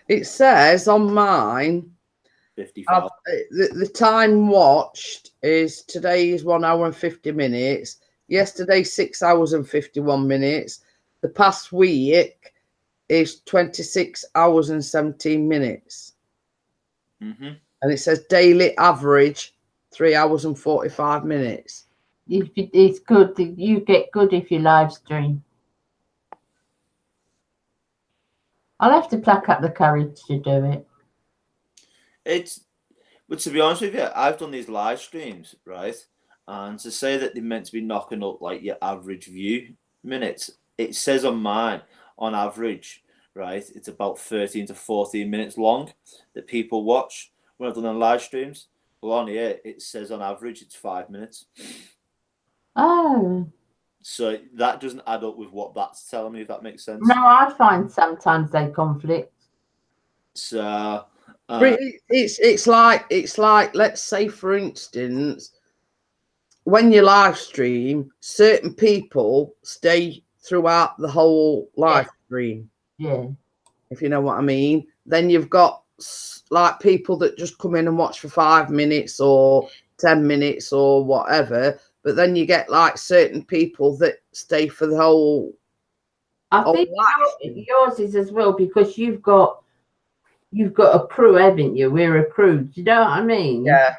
It says on mine, 50,000. The time watched is today is 1 hour and 50 minutes. Yesterday, 6 hours and 51 minutes. The past week is 26 hours and 17 minutes. Mm-hmm. And it says daily average 3 hours and 45 minutes. It's good. You get good if you live stream. I'll have to pluck up the courage to do it. But to be honest with you, I've done these live streams, right? And to say that they're meant to be knocking up like your average view minutes, it says on mine, on average, right, it's about 13 to 14 minutes long that people watch when I've done on live streams. Well, on here, it says on average it's 5 minutes. Oh. So that doesn't add up with what that's telling me, if that makes sense. No, I find sometimes they conflict. So it's like, let's say, for instance, when you live stream, certain people stay throughout the whole live stream. Yeah. If you know what I mean. Then you've got like people that just come in and watch for 5 minutes or 10 minutes or whatever. But then you get like certain people that stay for the whole. I think yours is as well, because you've got a crew, haven't you? We're a crew. Do you know what I mean? Yeah.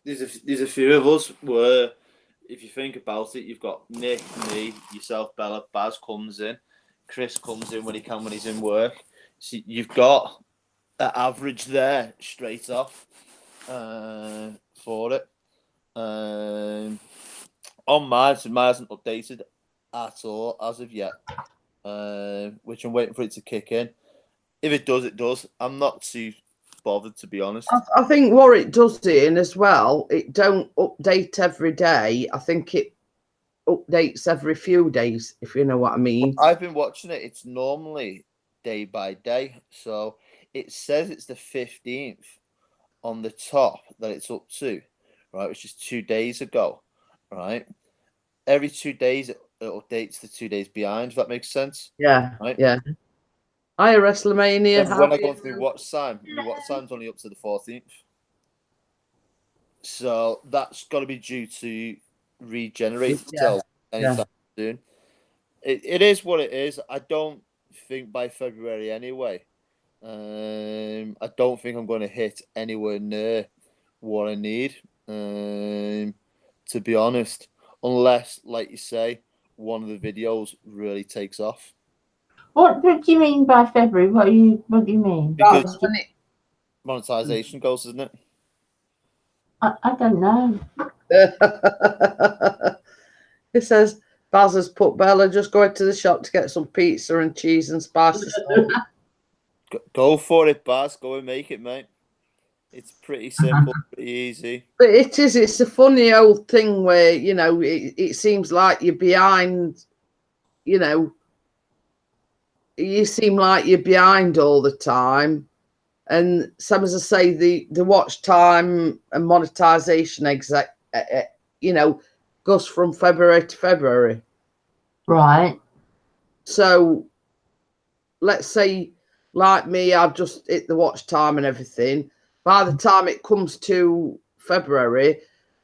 There's a few of us where, if you think about it, you've got Nick, me, yourself, Bella, Baz comes in, Chris comes in when he can, when he's in work. So you've got an average there straight off for it. On mine, so mine hasn't updated at all as of yet, which I'm waiting for it to kick in. If it does, it does. I'm not too bothered, to be honest. I think what it does in as well, it don't update every day. I think it updates every few days, if you know what I mean. I've been watching it. It's normally day by day. So it says it's the 15th on the top that it's up to, right, which is 2 days ago, right? Every 2 days, it updates the 2 days behind, if that makes sense. Yeah, right? Yeah. Hiya, WrestleMania. And when I go through watch time, the watch time's only up to the 14th. So that's got to be due to regenerate itself anytime soon. It is what it is. I don't think by February anyway. I don't think I'm going to hit anywhere near what I need, to be honest. Unless, like you say, one of the videos really takes off. What do you mean by February? What do you mean? Because monetization goes, isn't it? I don't know. It says Baz has put Bella, just go into the shop to get some pizza and cheese and spicy sauce. Go for it, Baz. Go and make it, mate. It's pretty simple, pretty easy. But it is. It's a funny old thing where, you know, it seems like you're behind, you know, you seem like you're behind all the time. And some, as I say, the watch time and monetization you know, goes from February to February. Right. So let's say, like me, I've just hit the watch time and everything. By the time it comes to February,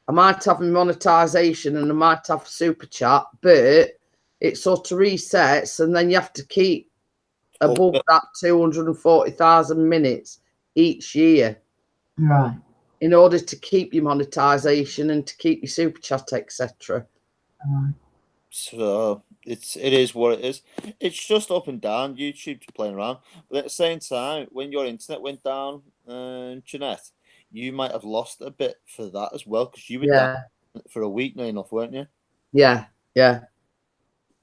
I might have monetization and I might have super chat, but it sort of resets, and then you have to keep above that 240,000 minutes each year. Right. In order to keep your monetization and to keep your super chat, etc. So it is what it is. It's just up and down. YouTube's playing around, but at the same time, when your internet went down, Jeanette, you might have lost a bit for that as well, because you were down for a week, no enough, weren't you? Yeah.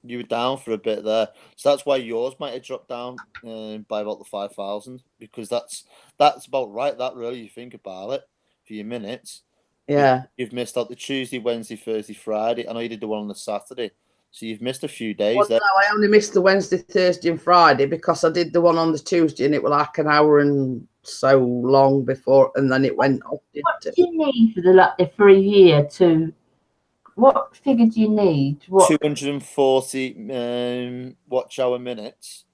You were down for a bit there, so that's why yours might have dropped down by about the 5,000, because that's about right. That really, you think about it, for your minutes. Yeah. You've missed out the Tuesday, Wednesday, Thursday, Friday. I know you did the one on the Saturday, so you've missed a few days. Well, there. no, I only missed the Wednesday, Thursday, and Friday because I did the one on the Tuesday, and it was like an hour and so long before, and then it went off. What do you need for a year to? What figure do you need? 240 watch hour minutes,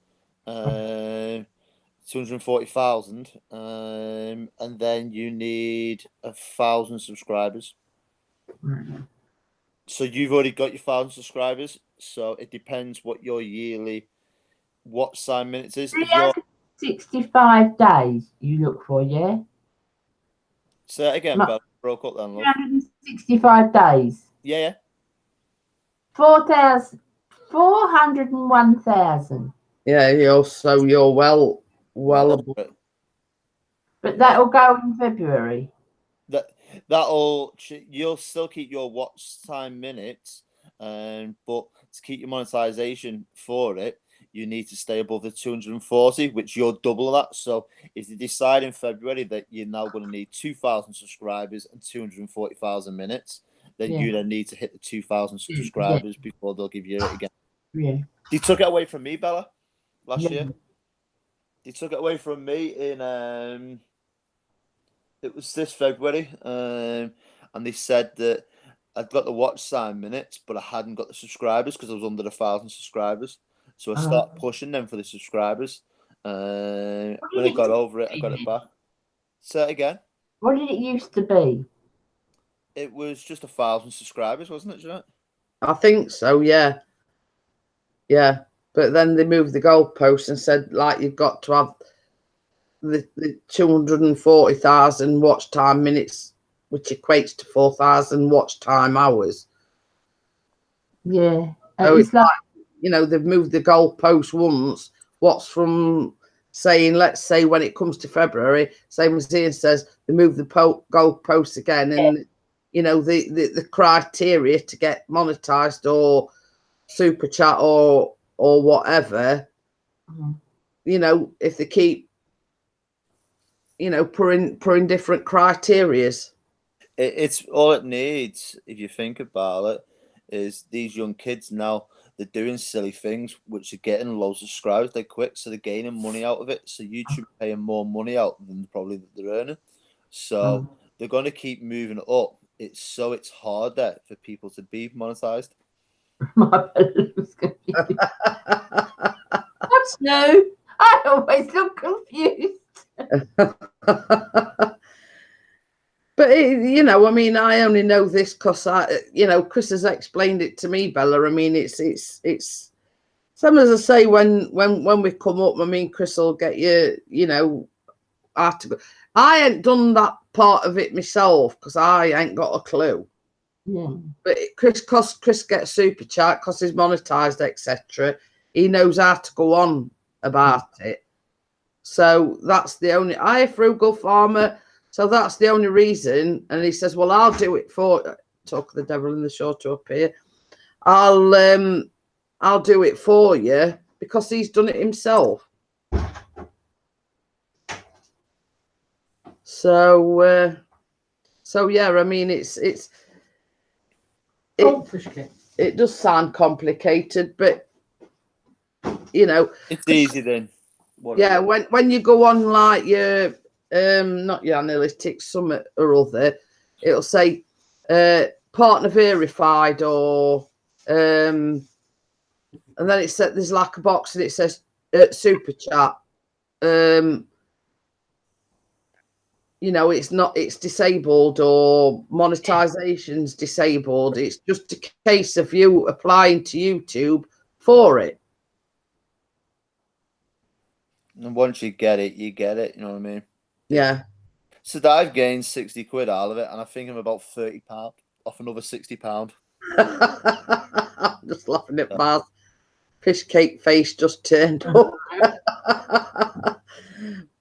240,000, and then you need 1,000 subscribers. Mm-hmm. So you've already got your 1,000 subscribers. So it depends what your yearly watch time minutes is. 365 days you look for, yeah? Say that again, but broke up then. 365 days. Yeah. 401,000. Yeah, you're well above. But that'll go in February. You'll still keep your watch time minutes, but to keep your monetization for it, you need to stay above the 240, which you're double that. So if you decide in February that you're now going to need 2,000 subscribers and 240,000 minutes, then you then need to hit the 2,000 subscribers before they'll give you it again. Yeah. They took it away from me, Bella, last Yeah. year. They took it away from me in it was this February, and they said that I'd got the watch time minutes, but I hadn't got the subscribers because I was under 1,000 subscribers. So I started pushing them for the subscribers. When I got over it, I got it back. Say it again. What did it used to be? It was just 1,000 subscribers, wasn't it, Jeanette? I think so, yeah. Yeah. But then they moved the goalpost and said, like, you've got to have the 240,000 watch time minutes, which equates to 4,000 watch time hours. Yeah. So it's like, you know, they've moved the goalpost once. What's from saying, let's say when it comes to February, same as Ian says, they move the goalpost again, and you know the criteria to get monetized or super chat or whatever. You know, if they keep, you know, putting different criterias. It's all it needs, if you think about it, is these young kids now, they're doing silly things which are getting loads of subscribers. They quit, so they're gaining money out of it. So YouTube paying more money out than probably that they're earning. So they're going to keep moving up. It's harder for people to be monetized. My balloon's confused. What's new? I always look confused. But you know, I mean, I only know this because you know, Chris has explained it to me, Bella. I mean, it's some, as I say, when we come up. I mean, Chris will get you know, article. I ain't done that part of it myself because I ain't got a clue. Yeah. But Chris gets super chat because he's monetized, etc. He knows how to go on about it. So that's the only. I a frugal farmer. So that's the only reason. And he says, well, I'll do it for, talk of the devil in the short up here. I'll do it for you because he's done it himself. So yeah, I mean, it does sound complicated, but you know, it's easy then. Yeah, when you go on like your not your analytics, some or other, it'll say partner verified or and then it said there's like a box and it says super chat. You know, it's disabled or monetization's disabled. It's just a case of you applying to YouTube for it. And once you get it, you get it. You know what I mean? Yeah. So I've gained 60 quid out of it, and I think I'm about £30 off another £60. I'm just laughing at Baz. Fish cake face just turned up.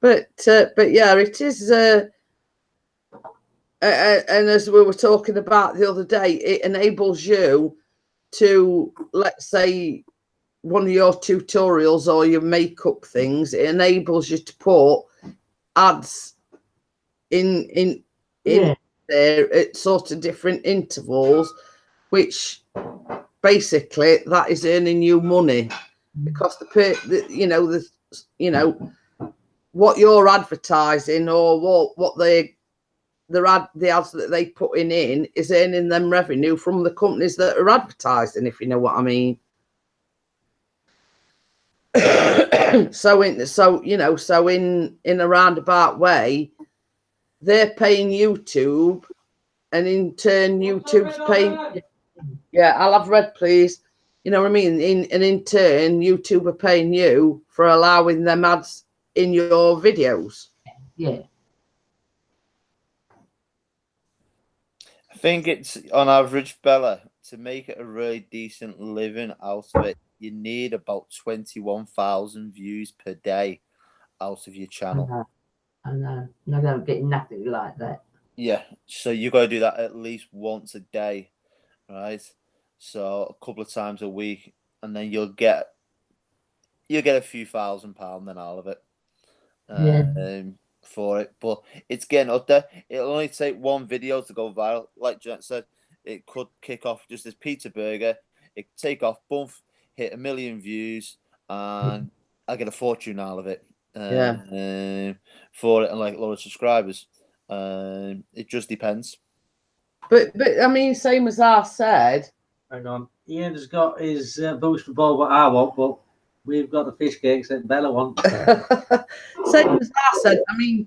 But yeah, it is. And as we were talking about the other day, it enables you to, let's say, one of your tutorials or your makeup things. It enables you to put ads in there at sort of different intervals, which basically that is earning you money because the what you're advertising or what the ads that they put in is earning them revenue from the companies that are advertising, if you know what I mean. So in a roundabout way, they're paying YouTube, and in turn YouTube's paying. Yeah, I'll have red, please. You know what I mean? In turn, YouTube are paying you for allowing them ads in your videos. Yeah. I think it's on average, Bella, to make it a really decent living out of it, you need about 21,000 views per day out of your channel. I know. I don't get nothing like that. Yeah, so you got to do that at least once a day, right? So a couple of times a week, and then you'll get a few £1,000 then out of it. For it, but it's getting up there. It'll only take one video to go viral. Like Jen said, it could kick off just as pizza burger. It take off, boom, hit 1 million views, and I get a fortune out of it. For it, and like a lot of subscribers. It just depends. But I mean, same as I said. Hang on. Ian's got his booster ball, what I want, but we've got the fish cakes that Bella wants. Same as I said. I mean,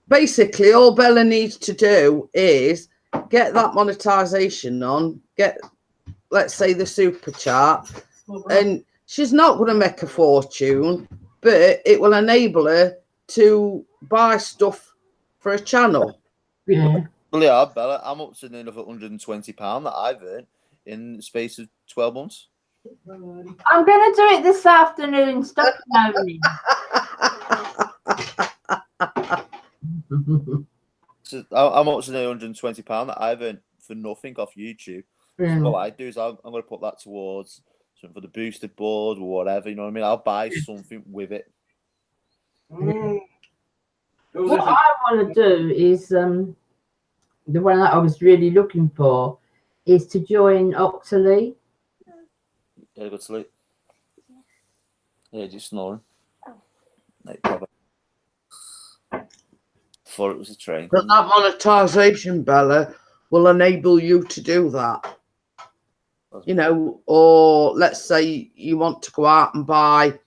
basically, all Bella needs to do is get that monetization on, get, let's say, the super chart, and she's not going to make a fortune, but it will enable her to buy stuff for a channel. Yeah. Well, yeah, Bella, I'm up to nearly £120 that I've earned in the space of 12 months. I'm going to do it this afternoon. Stop moaning. So I'm up to nearly £120 that I've earned for nothing off YouTube. So what I do is I'm going to put that towards something for the boosted board or whatever. You know what I mean? I'll buy something with it. What I want to do is the one that I was really looking for is to join Octoly. Yeah, go to sleep. Yeah, just snoring. Like, probably. Thought it was a train. But that monetization, Bella, will enable you to do that. You know, or let's say you want to go out and buy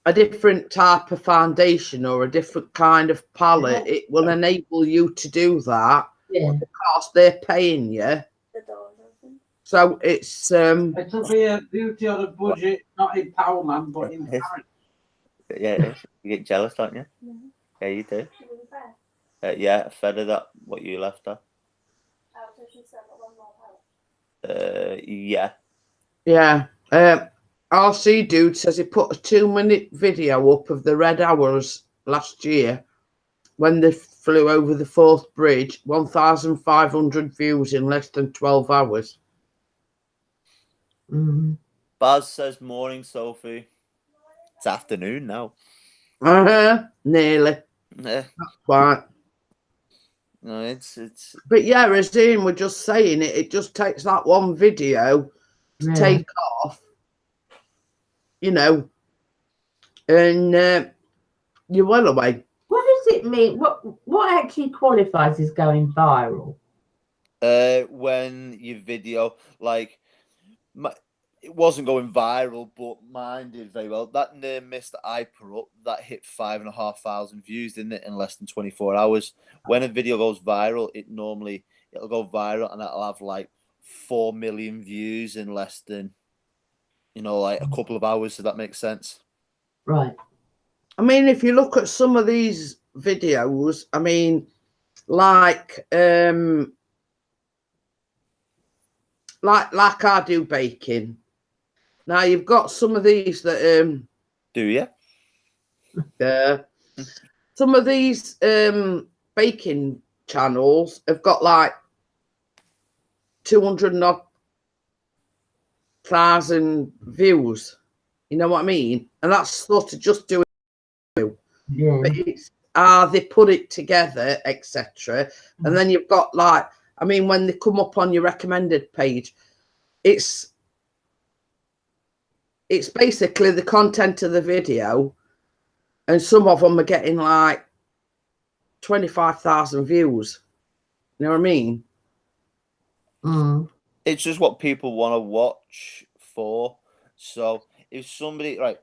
a different type of foundation or a different kind of palette. It will enable you to do that because they're paying you. So it's It will be a beauty on a budget, not in Powerman, but in Paris. Yeah, you get jealous, don't you? Yeah, you do. Yeah, a fed of that, what you left her. Yeah. Yeah. RC Dude says he put a 2-minute video up of the Red Hours last year when they flew over the Forth Bridge. 1,500 views in less than 12 hours. Baz says morning, Sophie. It's afternoon now. Nearly. Yeah. Quite. No, it's. But yeah, as Ian were just saying, it just takes that one video to take off, you know, and you're well away. What does it mean? What actually qualifies as going viral? When your video, like, it wasn't going viral, but mine did very well. That near miss that I put up, that hit 5,500 views, didn't it, in less than 24 hours. When a video goes viral, it'll go viral and it'll have like 4 million views in less than, you know, like a couple of hours. Does that make sense? Right. I mean, if you look at some of these videos, I mean, like I do baking. Now you've got some of these that do you? Yeah. Some of these baking channels have got like 200,000 views. You know what I mean? And that's sort of just doing. Yeah. But it's they put it together, etc. And then you've got like, I mean, when they come up on your recommended page, it's basically the content of the video, and some of them are getting like 25,000 views. You know what I mean? It's just what people want to watch for. So if somebody, right,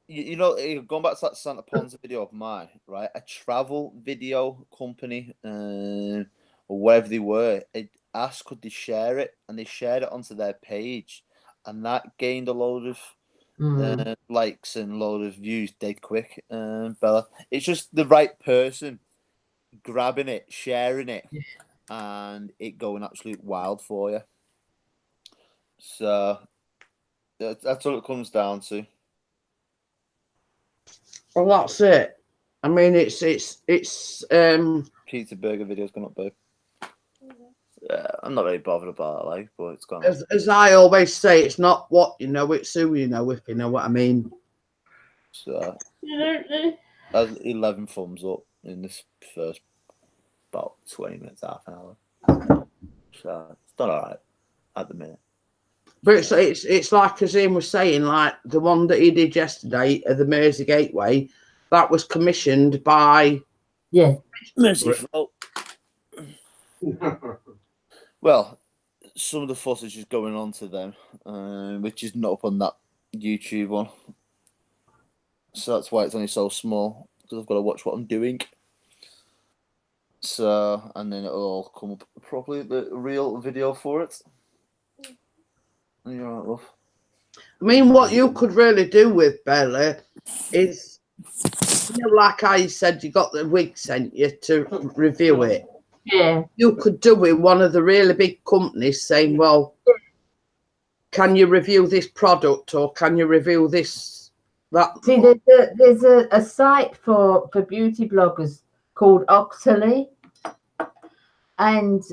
you know, going back to that Santa Ponza video of mine, right? A travel video company, or wherever they were, it asked could they share it, and they shared it onto their page, and that gained a load of likes and a load of views dead quick. Bella, it's just the right person grabbing it, sharing it, and it going absolute wild for you. So that's all it comes down to. Well, that's it. I mean, it's Pizza burger video's gone up, babe. I'm not really bothered about it, like, but it's gone. As I always say, it's not what you know, it's who you know, if you know what I mean. So that's 11 thumbs up in this first about 20 minutes, half an hour. So it's done all right at the minute. But it's like as Ian was saying, like the one that he did yesterday at the Mersey Gateway, that was commissioned by Merciful. Well, some of the footage is going on to them, which is not up on that YouTube one. So that's why it's only so small, because I've got to watch what I'm doing. So, and then it'll all come up properly, the real video for it. You're right, love. I mean, what you could really do with Bella is, like I said, you got the wig sent you to review it. Yeah. You could do with one of the really big companies saying, well, can you review this product or can you review this, that? See, there's a site for beauty bloggers called Octoly, and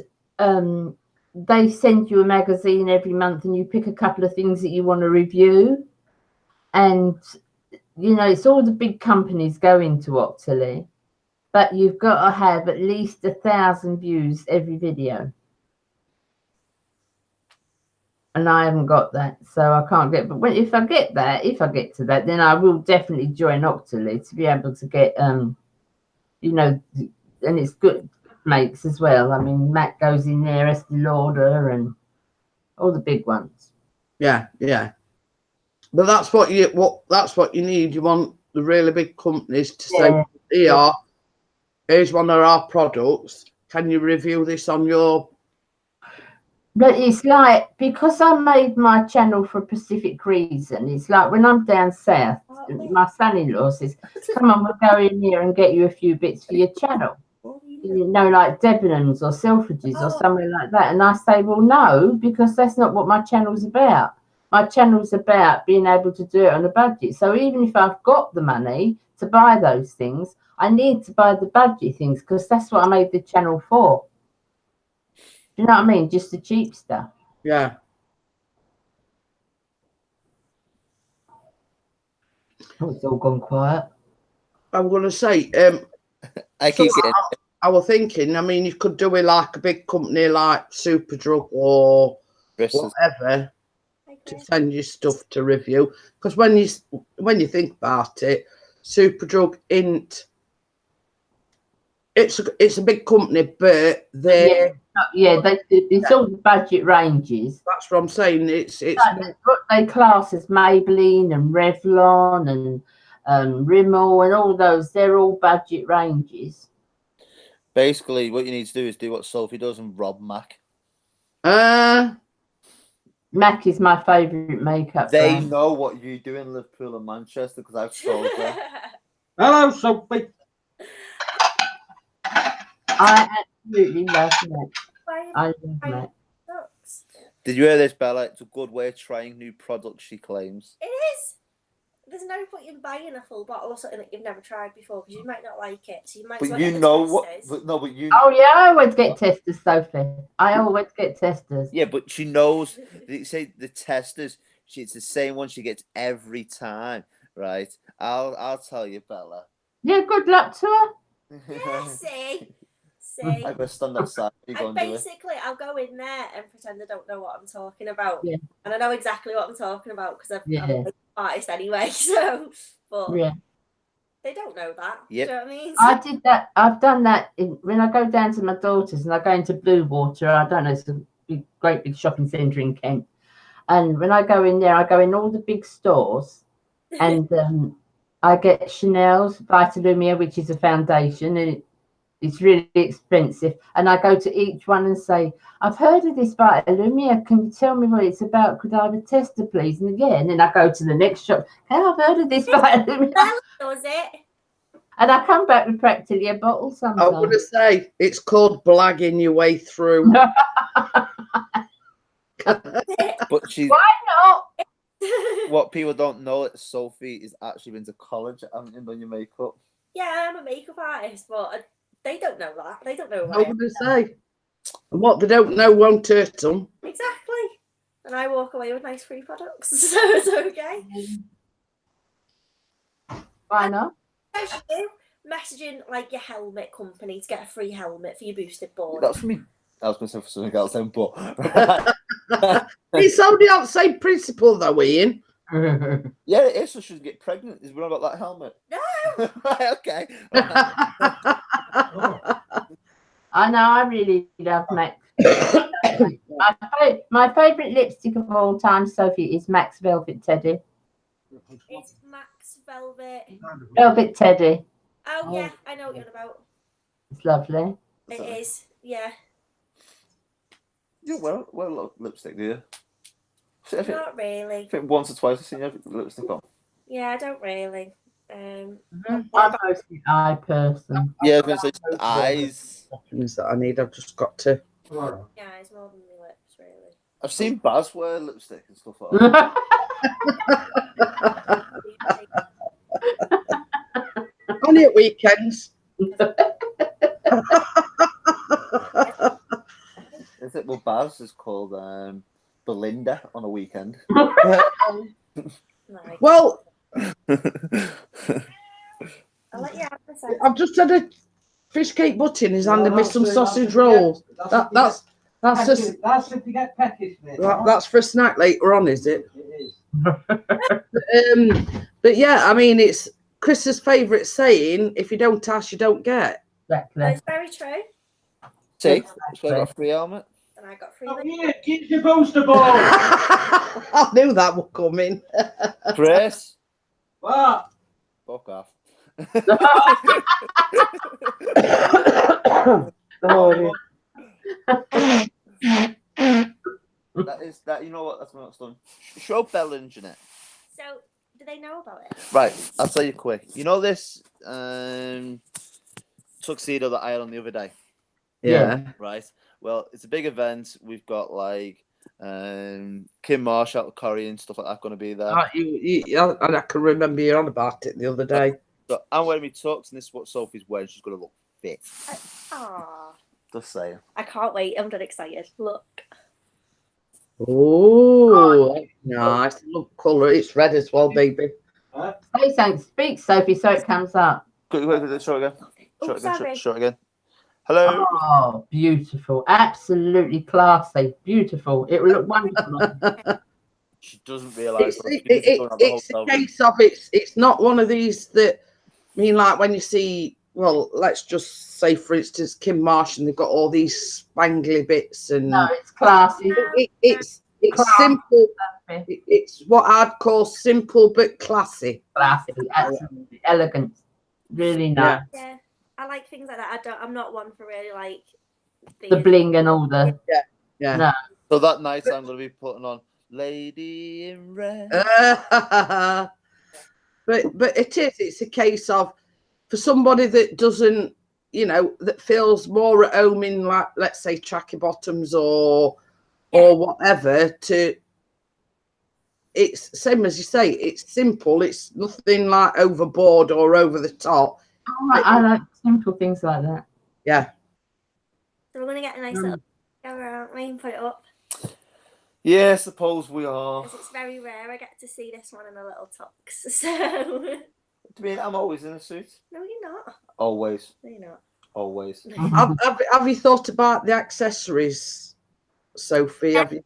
they send you a magazine every month and you pick a couple of things that you want to review. And, it's all the big companies go into Octoly, but you've got to have at least 1,000 views every video. And I haven't got that, so I can't get. But if I get to that, then I will definitely join Octoly to be able to get, and it's good makes as well. I mean, Matt goes in there, Estee Lauder, and all the big ones. Yeah. But that's what you need. You want the really big companies to say, here's one of our products. Can you review this on your? But it's like, because I made my channel for a specific reason, it's like when I'm down south, my son-in-law says, come on, we'll go in here and get you a few bits for your channel. Like Debenhams or Selfridges or somewhere like that. And I say, well, no, because that's not what my channel's about. My channel's about being able to do it on a budget. So even if I've got the money to buy those things, I need to buy the budget things because that's what I made the channel for. Do you know what I mean? Just the cheap stuff. Yeah. Oh, it's all gone quiet. I'm going to say, I was thinking, I mean, you could do it like a big company like Superdrug or whatever to send you stuff to review. Because when you think about it, Superdrug isn't. It's a big company, but it's all the budget ranges. That's what I'm saying. It's what they class as Maybelline and Revlon and Rimmel and all those. They're all budget ranges. Basically, what you need to do is do what Sophie does and rob Mac. Mac is my favourite makeup brand. Know what you do in Liverpool and Manchester because I've told them. Hello, Sophie. I absolutely love Mac. I love Mac. Did you hear this, Bella? It's a good way of trying new products, she claims. It is. There's no point in buying a full bottle of something that you've never tried before because you might not like it. So you might. But you know what? But you. Oh yeah, I always get testers, Sophie. I always get testers. Yeah, but she knows. They say the testers. It's the same one she gets every time, right? I'll tell you, Bella. Yeah, good luck to her. Yeah, see. I better stand outside. I'll go in there and pretend I don't know what I'm talking about. Yeah. And I know exactly what I'm talking about because I'm an artist anyway. So, but they don't know that. Yep. Do you know what I mean? I did that. I've done that when I go down to my daughter's and I go into Blue Water. I don't know, it's a great big shopping centre in Kent. And when I go in there, I go in all the big stores and I get Chanel's Vitalumia, which is a foundation, and it's really expensive. And I go to each one and say, I've heard of this Vitalumia. Can you tell me what it's about? Could I have a tester, please? And then I go to the next shop. Hey, I've heard of this Vitalumia. Was it? And I come back with practically a bottle sometimes. I want to say it's called blagging your way through. But she's. Why not? What people don't know is Sophie has actually been to college and done your makeup. Yeah, I'm a makeup artist, but they don't know that. They don't know I want to say, and what they don't know won't hurt them. Exactly. And I walk away with nice free products, so it's okay. Why not? As you do, messaging like your helmet company to get a free helmet for your boosted board. That's for me. I was going to say for something else then, but It's only on the same principle, though, Ian. yeah, it is. So she should get pregnant. Is what about that helmet? No. Right, okay. I know. I really love Max. My favourite lipstick of all time, Sophie, is Max Velvet Teddy. It's Max Velvet. Velvet Teddy. Oh yeah, I know what you're on about. It's lovely. It is, yeah. You don't wear a lot of lipstick, do you? Not really. I think once or twice I've seen you have lipstick on. Yeah, I don't really. I'm mostly eye person. Yeah, I was going to say eyes. Things that I need. I've just got to. Yeah, it's more than my lips, really. I've seen Baz wear lipstick and stuff like that. Only at weekends. Is it? Well, Baz is called Belinda on a weekend. Nice. Well, I'll let you have the second. I've just had a fish cake butty in his hand and made some sausage rolls. That's just That's if you get peckish. that's for a snack later on, is it? It is. But yeah, I mean, it's Chris's favourite saying: "If you don't ask, you don't get." Exactly. It's very true. See, so I got a free helmet. And I got 3 Oh, minutes. yeah, keep your booster ball. I knew that would come in. Chris, What? fuck off. That is that. You know what? That's what it's done. Show Bella and Jeanette. So, do they know about it? Right, I'll tell you quick. You know this tuxedo that I had on the other day, Yeah. right? Well, it's a big event. We've got like Kim Marshall, Corrie, and stuff like that going to be there. I can remember you on about it the other day. So I'm wearing my tux, and this is what Sophie's wearing. She's going to look fit. Aww. Just saying. I can't wait. I'm dead excited. Look. Oh, nice. Look, colour. It's red as well, baby. Say something. Speak, Sophie, so it comes up. Quick, show it again. Oh, sorry. Show it again. Hello. Oh, beautiful. Absolutely classy. Beautiful. It will look wonderful. She doesn't realise. It's a case of it's not one of these that, I mean, like when you see, well, let's just say, for instance, Kim Marsh, and they've got all these spangly bits, and No, it's classy. It's Classy. simple. It's what I'd call simple but classy. Classy. Absolutely. Elegant. Really nice. Yeah. I like things like that. I'm not one for really like The bling and all the. Yeah. No. So that night I'm going to be putting on Lady in Red. But it's a case of, for somebody that doesn't, that feels more at home in, like, let's say, tracky bottoms or whatever, it's same as you say, it's simple, it's nothing like overboard or over the top. I like simple things like that. Yeah. So we're going to get a nice little cover, aren't we, and put it up. Yeah, I suppose we are. Because it's very rare I get to see this one in a little tux. So. I mean, I'm always in a suit. No, you're not. Always. No, you're not. Always. Have you thought about the accessories, Sophie? Have you?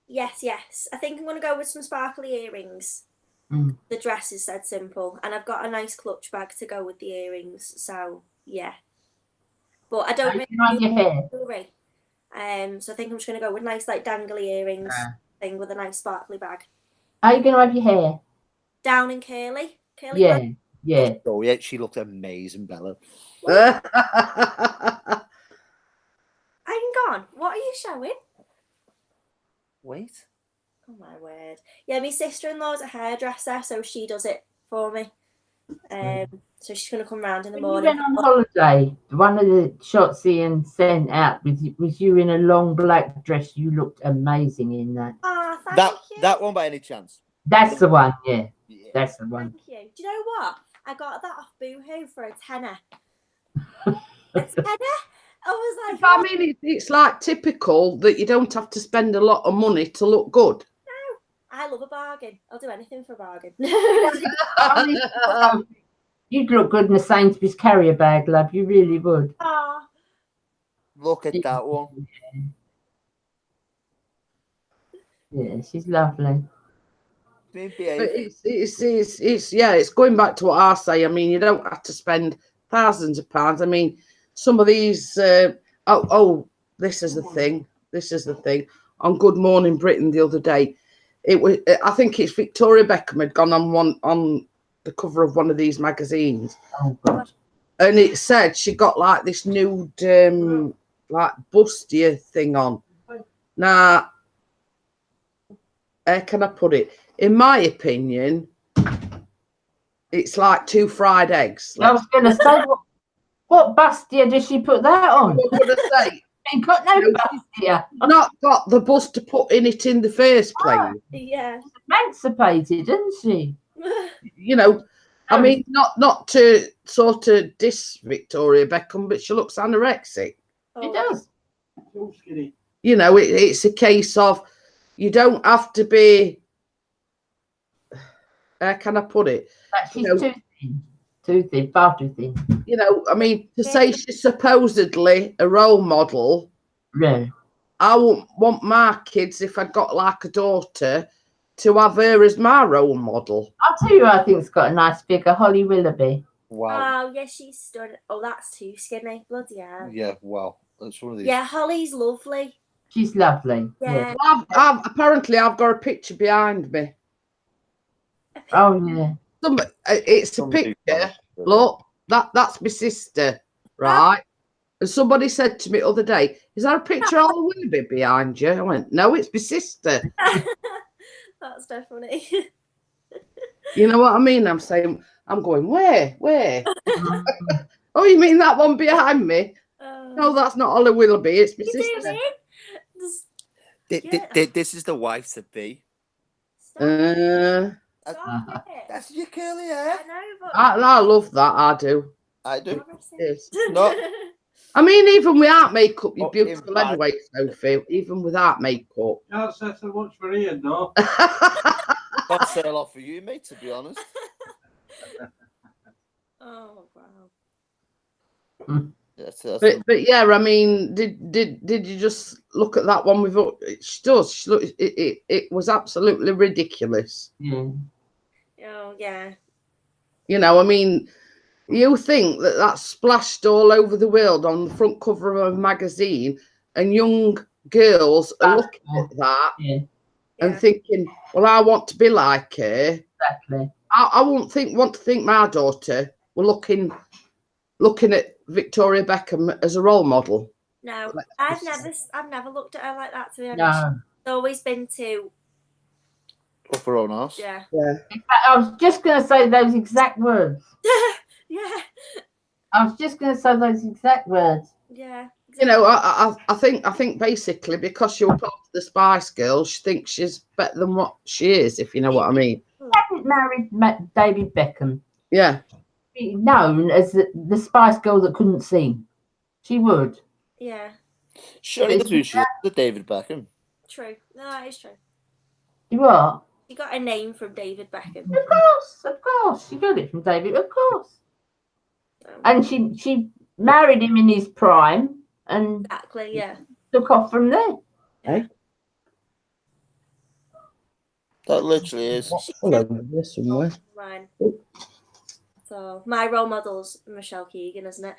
Yes. I think I'm going to go with some sparkly earrings. Mm. The dress is said simple, and I've got a nice clutch bag to go with the earrings. So yeah, but I don't Like your hair. jewelry. So I think I'm just going to go with nice, like, dangly earrings thing with a nice sparkly bag. How are you going to have your hair? Down and curly. Yeah. Bag. Yeah. Oh yeah, she looked amazing, Bella. Hang on, what are you showing? Wait. Oh my word. Yeah, my sister-in-law's a hairdresser, so she does it for me. So she's going to come round in the When you morning. went on holiday, one of the shots Ian sent out was you in a long black dress. You looked amazing in that. Oh, thank you. That one by any chance? That's the one, yeah. Yeah. That's the one. Thank you. Do you know what? I got that off Boohoo for a tenner. A tenner? I was like, I mean, it's like typical that you don't have to spend a lot of money to look good. I love a bargain. I'll do anything for a bargain. You You'd look good in a Sainsbury's carrier bag, love. You really would. Ah, Look at that one. Yeah, she's lovely. But it's going back to what I say. I mean, you don't have to spend thousands of pounds. I mean, some of these. This is the thing. This is the thing. On Good Morning Britain the other day, it was. I think it's Victoria Beckham had gone on the cover of one of these magazines. Oh God. And it said she got like this nude, like bustier thing on. Now, how can I put it? In my opinion, it's like 2 fried eggs. I was going to say, what bustia does she put that on? What would I say? Ain't got no bustia. Not got the bus to put in it in the first place. yeah. Emancipated, isn't she? You know, I mean, not to sort of diss Victoria Beckham, but she looks anorexic. She does. Too skinny. You know, it's a case of you don't have to be. How can I put it? But she's You know, too thin. Too thin, far too thin. You know, I mean, to say she's supposedly a role model. Yeah. I wouldn't want my kids, if I'd got like a daughter, to have her as my role model. I'll tell you, I think's got a nice figure, Holly Willoughby. Wow. Oh, yeah, she's stunning. Oh, that's too skinny. Bloody hell. Yeah, wow. That's one of these. Yeah, Holly's lovely. She's lovely. Yeah. Apparently, I've got a picture behind me. Oh yeah. It's a picture. Look, that's my sister, right? And somebody said to me the other day, "Is there a picture of Holly Willoughby behind you?" I went, "No, it's my sister." That's definitely. You know what I mean? I'm going, where? Oh, you mean that one behind me? No, that's not Holly Willoughby. It's my sister. This is the wife to be. That's your curly hair. I know, but I love that. I do. I do. Yes. No. I mean, even without makeup, you're Oh, beautiful in fact- anyway, Sophie. Even without makeup. Can't say so much for Ian, though. Not say a lot for you, mate, to be honest. Oh wow. But yeah, I mean, did you just look at that one with? She does. She look, it was absolutely ridiculous. Yeah. Oh yeah. You know, I mean, you think that's splashed all over the world on the front cover of a magazine, and young girls are looking at that and thinking, "Well, I want to be like her." Exactly. I wouldn't want to think my daughter were looking at Victoria Beckham as a role model. No, I've never looked at her like that, to be honest. No. It's always been to. Up her own house. Yeah. Yeah. In fact, I was just going to say those exact words. Yeah. I was just going to say those exact words. Yeah. You know, I think basically because she was part of the Spice Girls, she thinks she's better than what she is, if you know what I mean. Hadn't married David Beckham. Yeah. Be known as the Spice Girl that couldn't sing. She would. Yeah. Surely that's who she is, the David Beckham. True. No, that is true. You are? She got a name from David Beckham. Of course. She got it from David, of course. And she married him in his prime and Exactly, yeah. took off from there. Hey? That literally is. Hello, this somewhere. Mine. So my role model's Michelle Keegan, isn't it?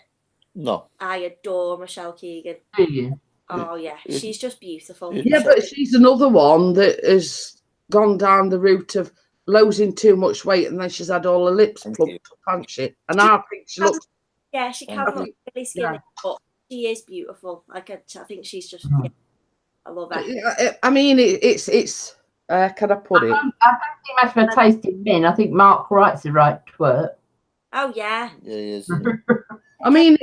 No. I adore Michelle Keegan. Do you? Oh yeah, she's just beautiful. Yeah, but she's another one that has gone down the route of losing too much weight, and then she's had all her lips plucked up, hasn't she? And I think she looks. Yeah, she can look really skinny, but she is beautiful. I think she's just. Yeah, I love her. I mean, it's. Can I put it? I don't think much of a taste in men. I think Mark Wright's the right twerk. Oh yeah. Yeah, he is. I mean,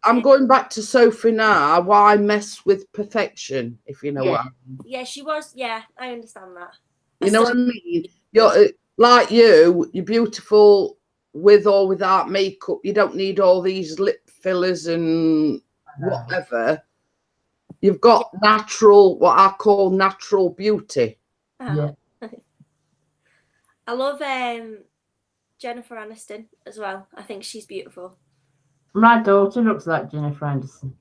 I'm going back to Sophie now. Why mess with perfection, if you know what I mean? Yeah, she was. Yeah, I understand that. You know what I mean? You're like you're beautiful with or without makeup. You don't need all these lip fillers and whatever. You've got natural, what I call natural beauty. Oh. Yeah. I love Jennifer Aniston as well. I think she's beautiful. My daughter looks like Jennifer Anderson.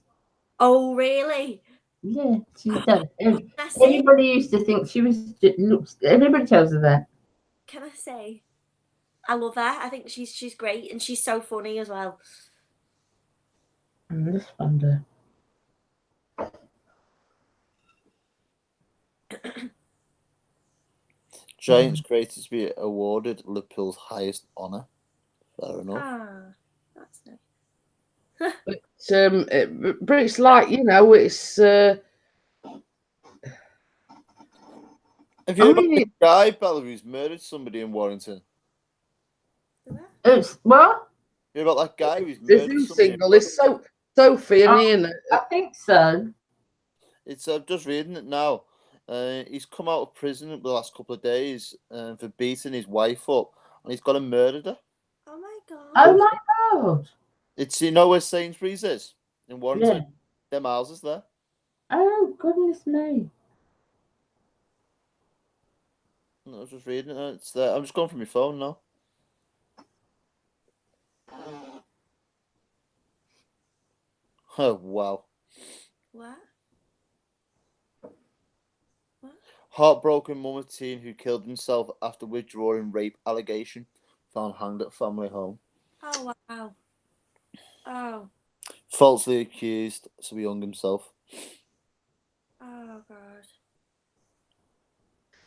Oh, really? Yeah, she does. Can I say? Everybody used to think she was looks. Everybody tells her that. Can I say? I love her. I think she's great, and she's so funny as well. I just wonder. Giants created to be awarded Liverpool's highest honour. Fair enough. Ah, that's nice. But it's like, you know, it's. Have you I heard about mean, the guy, Bella, who's murdered somebody in Warrington? It's what? You heard about that guy who's the murdered new somebody? single is Sophie and Oh. Ian. I think so. It's I'm just reading it now. He's come out of prison the last couple of days for beating his wife up, and he's got a murdered her. Oh my god. Oh my god. It's, you know where Sainsbury's is in Warrington. Yeah. Them houses there. Oh goodness me. I was just reading it. It's there. I'm just going from my phone now. Oh wow. What? Heartbroken mum of teen who killed himself after withdrawing rape allegation found hanged at family home. Oh wow. Oh. Falsely accused, so he hung himself. Oh god.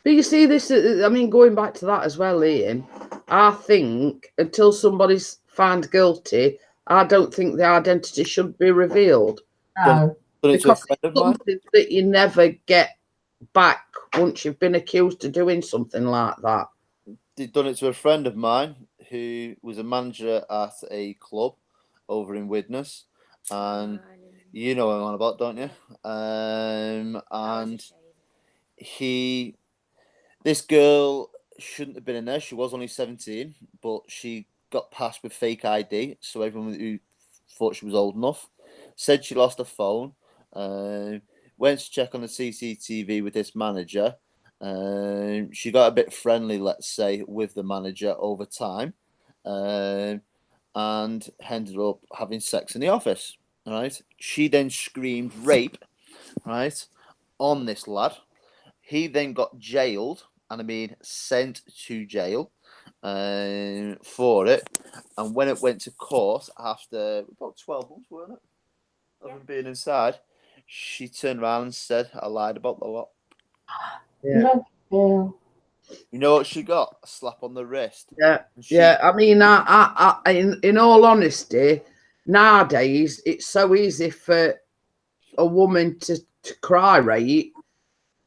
But you see, this, I mean, going back to that as well, Ian, I think until somebody's found guilty, I don't think the identity should be revealed. No. But it's a Because friend of it's mine. something that you never get back once you've been accused of doing something like that. They'd done it to a friend of mine who was a manager at a club over in Widnes, and you know what I'm on about, don't you? And this girl shouldn't have been in there. She was only 17, but she got passed with fake ID, so everyone who thought she was old enough said she lost her phone. Went to check on the CCTV with this manager. She got a bit friendly, let's say, with the manager over time, and ended up having sex in the office. Right? She then screamed rape, right, on this lad. He then got jailed, and I mean sent to jail for it. And when it went to court after about 12 months, weren't it, of him being inside, she turned around and said, "I lied about the lot." Yeah. Yeah. You know what she got? A slap on the wrist. Yeah, yeah. I mean, in all honesty, nowadays it's so easy for a woman to cry rape,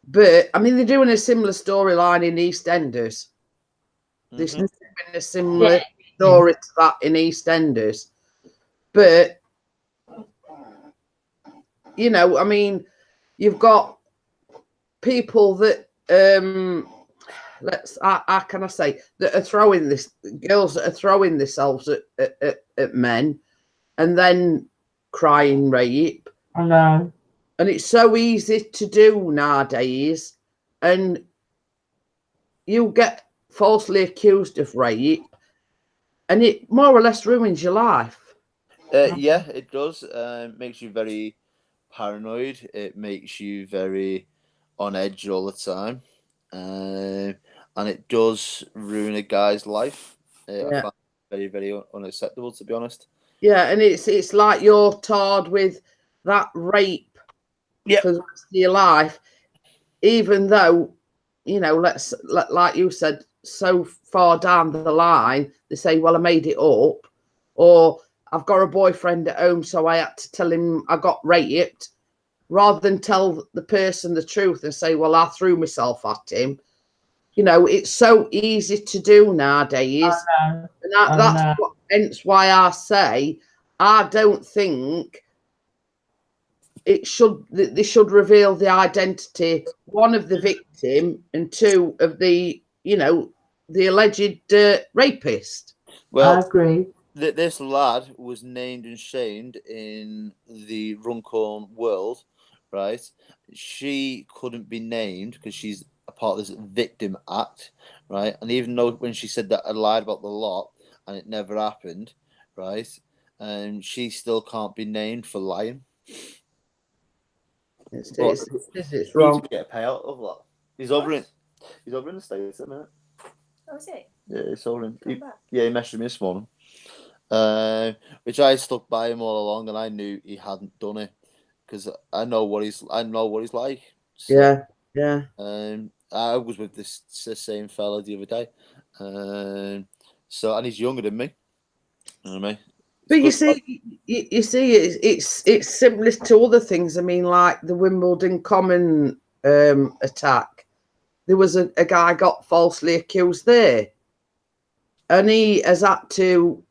but I mean they're doing a similar storyline in EastEnders. There's been a similar story to that in EastEnders, but you know, I mean, you've got people that how can I say, that are throwing girls that are throwing themselves at men and then crying rape. I know. And it's so easy to do nowadays, and you get falsely accused of rape and it more or less ruins your life. Yeah, it does. Makes you very paranoid. It makes you very on edge all the time. And it does ruin a guy's life. I find it very, very unacceptable, to be honest. Yeah, and it's like you're tarred with that rape for the rest of your life, even though, you know, like you said, so far down the line, they say, well, I made it up, or I've got a boyfriend at home, so I had to tell him I got raped, rather than tell the person the truth and say, well, I threw myself at him. You know, it's so easy to do nowadays. And hence why I say I don't think they should reveal the identity, one, of the victim, and two, of the, you know, the alleged rapist. Well, I agree. This lad was named and shamed in the Runcorn world, right? She couldn't be named because she's a part of this victim act, right? And even though when she said that I lied about the lot, and it never happened, right? And she still can't be named for lying. It's He wrong. needs to get a payout of that. He's over in the States at the minute. Oh, is it? Yeah, he's over in. Come back. He messaged me this morning. Which I stuck by him all along, and I knew he hadn't done it because I know what he's like. So, Yeah. I was with this same fella the other day, and he's younger than me. You know what I mean? But you see, it's similar to other things. I mean, like the Wimbledon Common attack. There was a guy got falsely accused there, and he has had to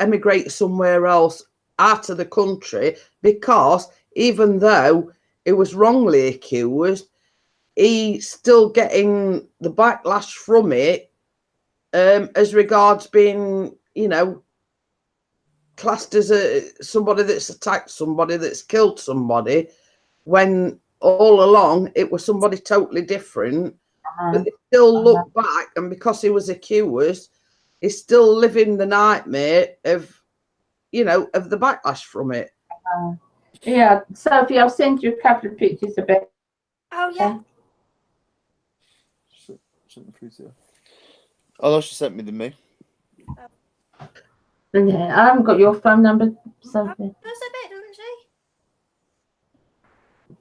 emigrate somewhere else out of the country because even though it was wrongly accused, he's still getting the backlash from it as regards being, classed as somebody that's attacked somebody, that's killed somebody, when all along it was somebody totally different. But they still look back, and because he was accused, he's still living the nightmare of the backlash from it. Yeah, Sophie, I'll send you a couple of pictures of it. Oh, yeah. Oh, she sent me the me. Yeah, I haven't got your phone number, Sophie. Does a bit, doesn't she?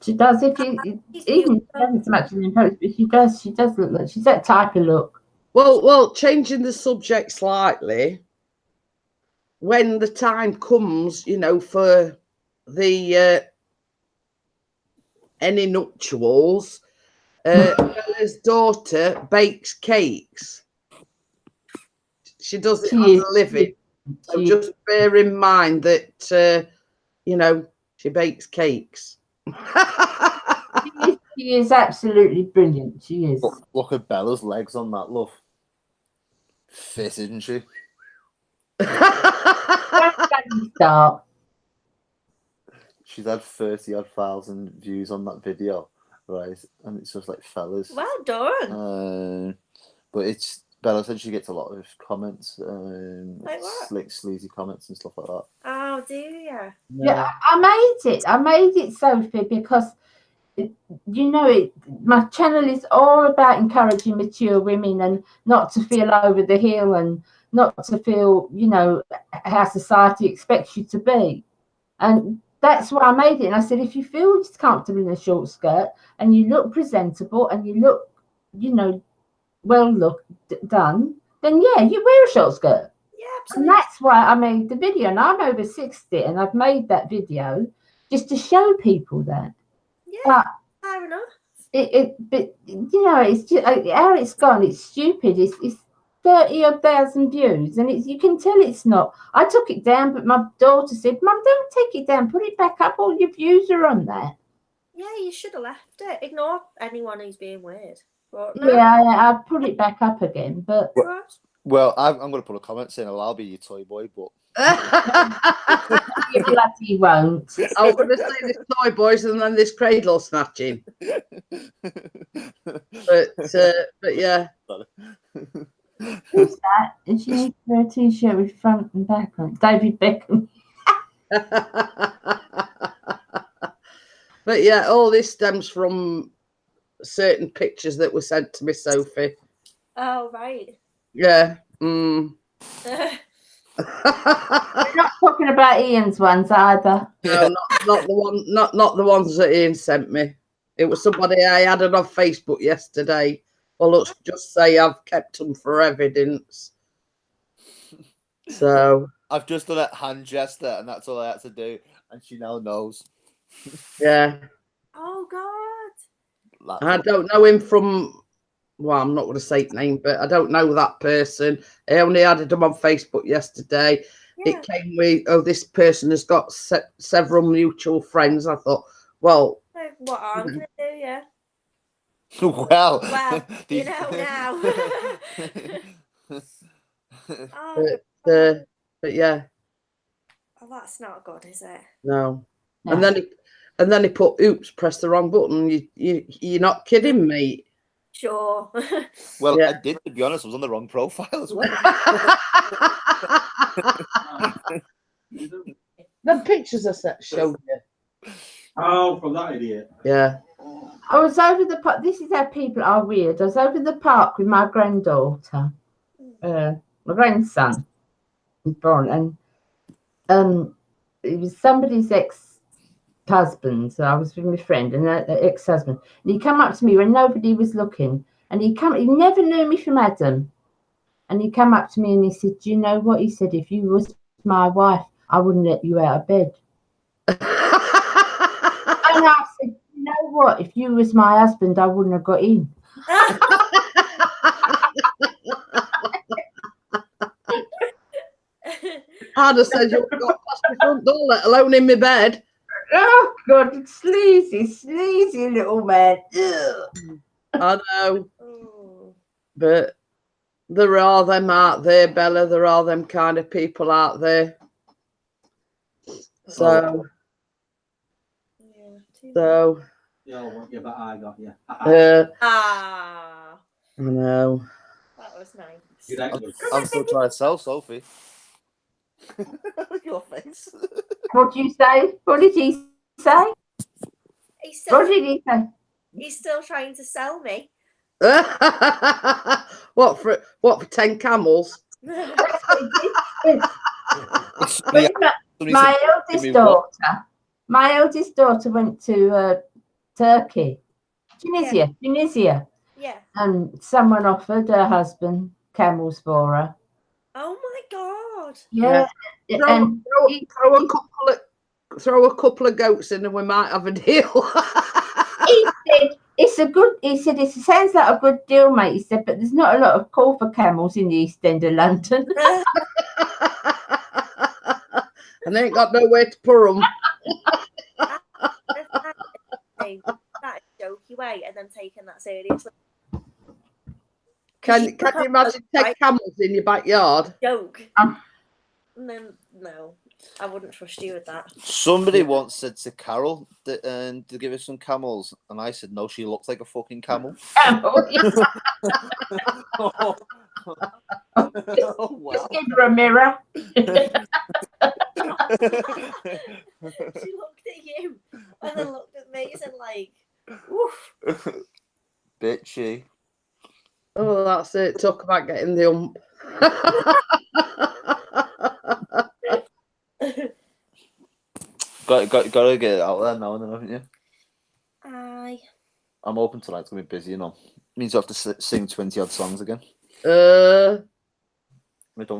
She does. If you even she doesn't so much in post, but she does look like she's that type of look. Well, changing the subject slightly. When the time comes, for the any nuptials, Bella's daughter bakes cakes. She does it as a living. So just bear in mind that she bakes cakes. She is absolutely brilliant. She is. Look at Bella's legs on that, love. Fit, isn't she? Start. She's had 30,000 views on that video, right? And it's just like fellas. Well done. But Bella said she gets a lot of comments, Like what? like sleazy comments and stuff like that. Oh, do you? Yeah, I made it, Sophie, because my channel is all about encouraging mature women and not to feel over the hill and not to feel, how society expects you to be. And that's why I made it. And I said, if you feel just comfortable in a short skirt and you look presentable and you look, well done, then yeah, you wear a short skirt. Yeah, absolutely. And that's why I made the video. And I'm over 60 and I've made that video just to show people that. Yeah, fair enough. But it's just how it's gone. It's stupid. It's 30,000 views, and you can tell it's not. I took it down, but my daughter said, "Mum, don't take it down. Put it back up. All your views are on there." Yeah, you should have left it. Ignore anyone who's being weird. But no. Yeah, I put it back up again, but. Well, I'm going to put a comment saying, I'll be your toy boy, but... You bloody won't. I was going to say this toy boys and then this cradle snatching. But yeah. Who's that? And she needs to wear a t-shirt with front and back on. David Beckham. But yeah, all this stems from certain pictures that were sent to me, Sophie. Oh, right. Yeah. We're not talking about Ian's ones either. No, not the one, not the ones that Ian sent me. It was somebody I added on Facebook yesterday. Well, let's just say I've kept them for evidence. So I've just done a hand gesture, and that's all I had to do, and she now knows. Yeah. Oh God. I don't know him from. Well, I'm not going to say name, but I don't know that person. I only added him on Facebook yesterday. Yeah. It came with, this person has got several mutual friends. I thought, well, what I'm going to do, yeah. Well, you know now. But yeah. Oh, that's not good, is it? No. And then he put, oops, press the wrong button. You're not kidding me. Sure. Well, Yeah. I did, to be honest. I was on the wrong profile as well. The pictures I showed you. Oh, from that idiot. Yeah. I was over the park. This is how people are weird. I was over the park with my granddaughter, my grandson was born, and it was somebody's ex-husband. So I was with my friend and an ex-husband, and he come up to me when nobody was looking, and he never knew me from Adam, and he come up to me and he said, "Do you know what?" He said, "If you was my wife, I wouldn't let you out of bed." And I said, "You know what? If you was my husband, I wouldn't have got in." I'd have said you got past my front door, let alone in my bed. Oh God, sleazy little man. Ugh. I know, Oh. but there are them out there, Bella. There are them kind of people out there. So, Yeah, so. Yeah, I want you, but I got you. Ah, I know. that was nice. You like good. I'm still trying to sell Sophie. Your face. What did you say? What did he say? What did he say? He's still trying to sell me. What for 10 camels? My eldest daughter went to Turkey, Tunisia, Yeah. and someone offered her husband camels for her. Oh my God. Yeah, and Throw a couple of goats in and we might have a deal. he said it's a good. He said it sounds like a good deal, mate. He said, but there's not a lot of call for camels in the East End of London. And they ain't got nowhere to put them. That is jokey way, and then taking that seriously. Can you imagine 10 camels in your backyard? Joke. No, I wouldn't trust you with that. Somebody once said to Carol to give us some camels, and I said, no, she looks like a fucking camel. Oh, Oh, wow. just give her a mirror. She looked at you and then looked at me and like, oof. Bitchy. Oh, that's it. Talk about getting the ump. Got to get it out there now and then, haven't you? Aye. I'm hoping tonight's gonna be busy, you know. Means I have to sing 20-odd songs again. What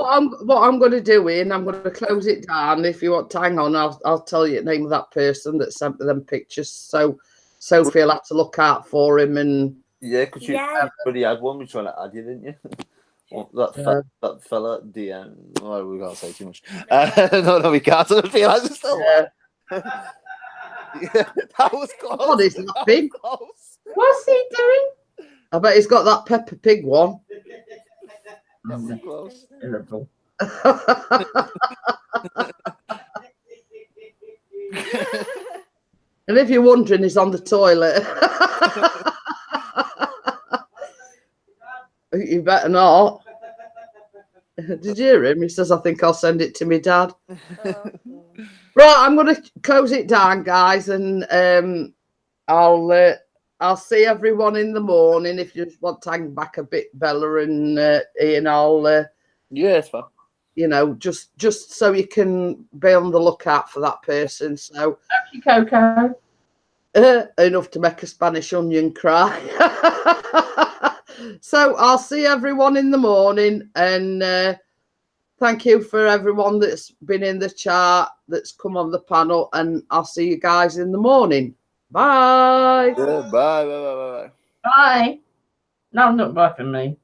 I'm going to do, Ian, I'm going to close it down. If you want to hang on, I'll tell you the name of that person that sent me them pictures. So Sophie will have to look out for him. And yeah, because you already had one. We're trying to add you, didn't you? Well, that fella, DM. Oh, we can't say too much. No, we can't. I feel like it's still there. Yeah, that was close. What is laughing? What's he doing? I bet he's got that Peppa Pig one. That was close. And if you're wondering, he's on the toilet. You better not. Did you hear him? He says, I think I'll send it to my dad. Right, I'm going to close it down, guys, and I'll see everyone in the morning. If you just want to hang back a bit, Bella and Ian, I'll yeah, it's fine. You know, just so you can be on the lookout for that person. So, Coco. Enough to make a Spanish onion cry. So I'll see everyone in the morning, and thank you for everyone that's been in the chat, that's come on the panel, and I'll see you guys in the morning. Bye. Yeah, bye. Bye. No, not bye for me.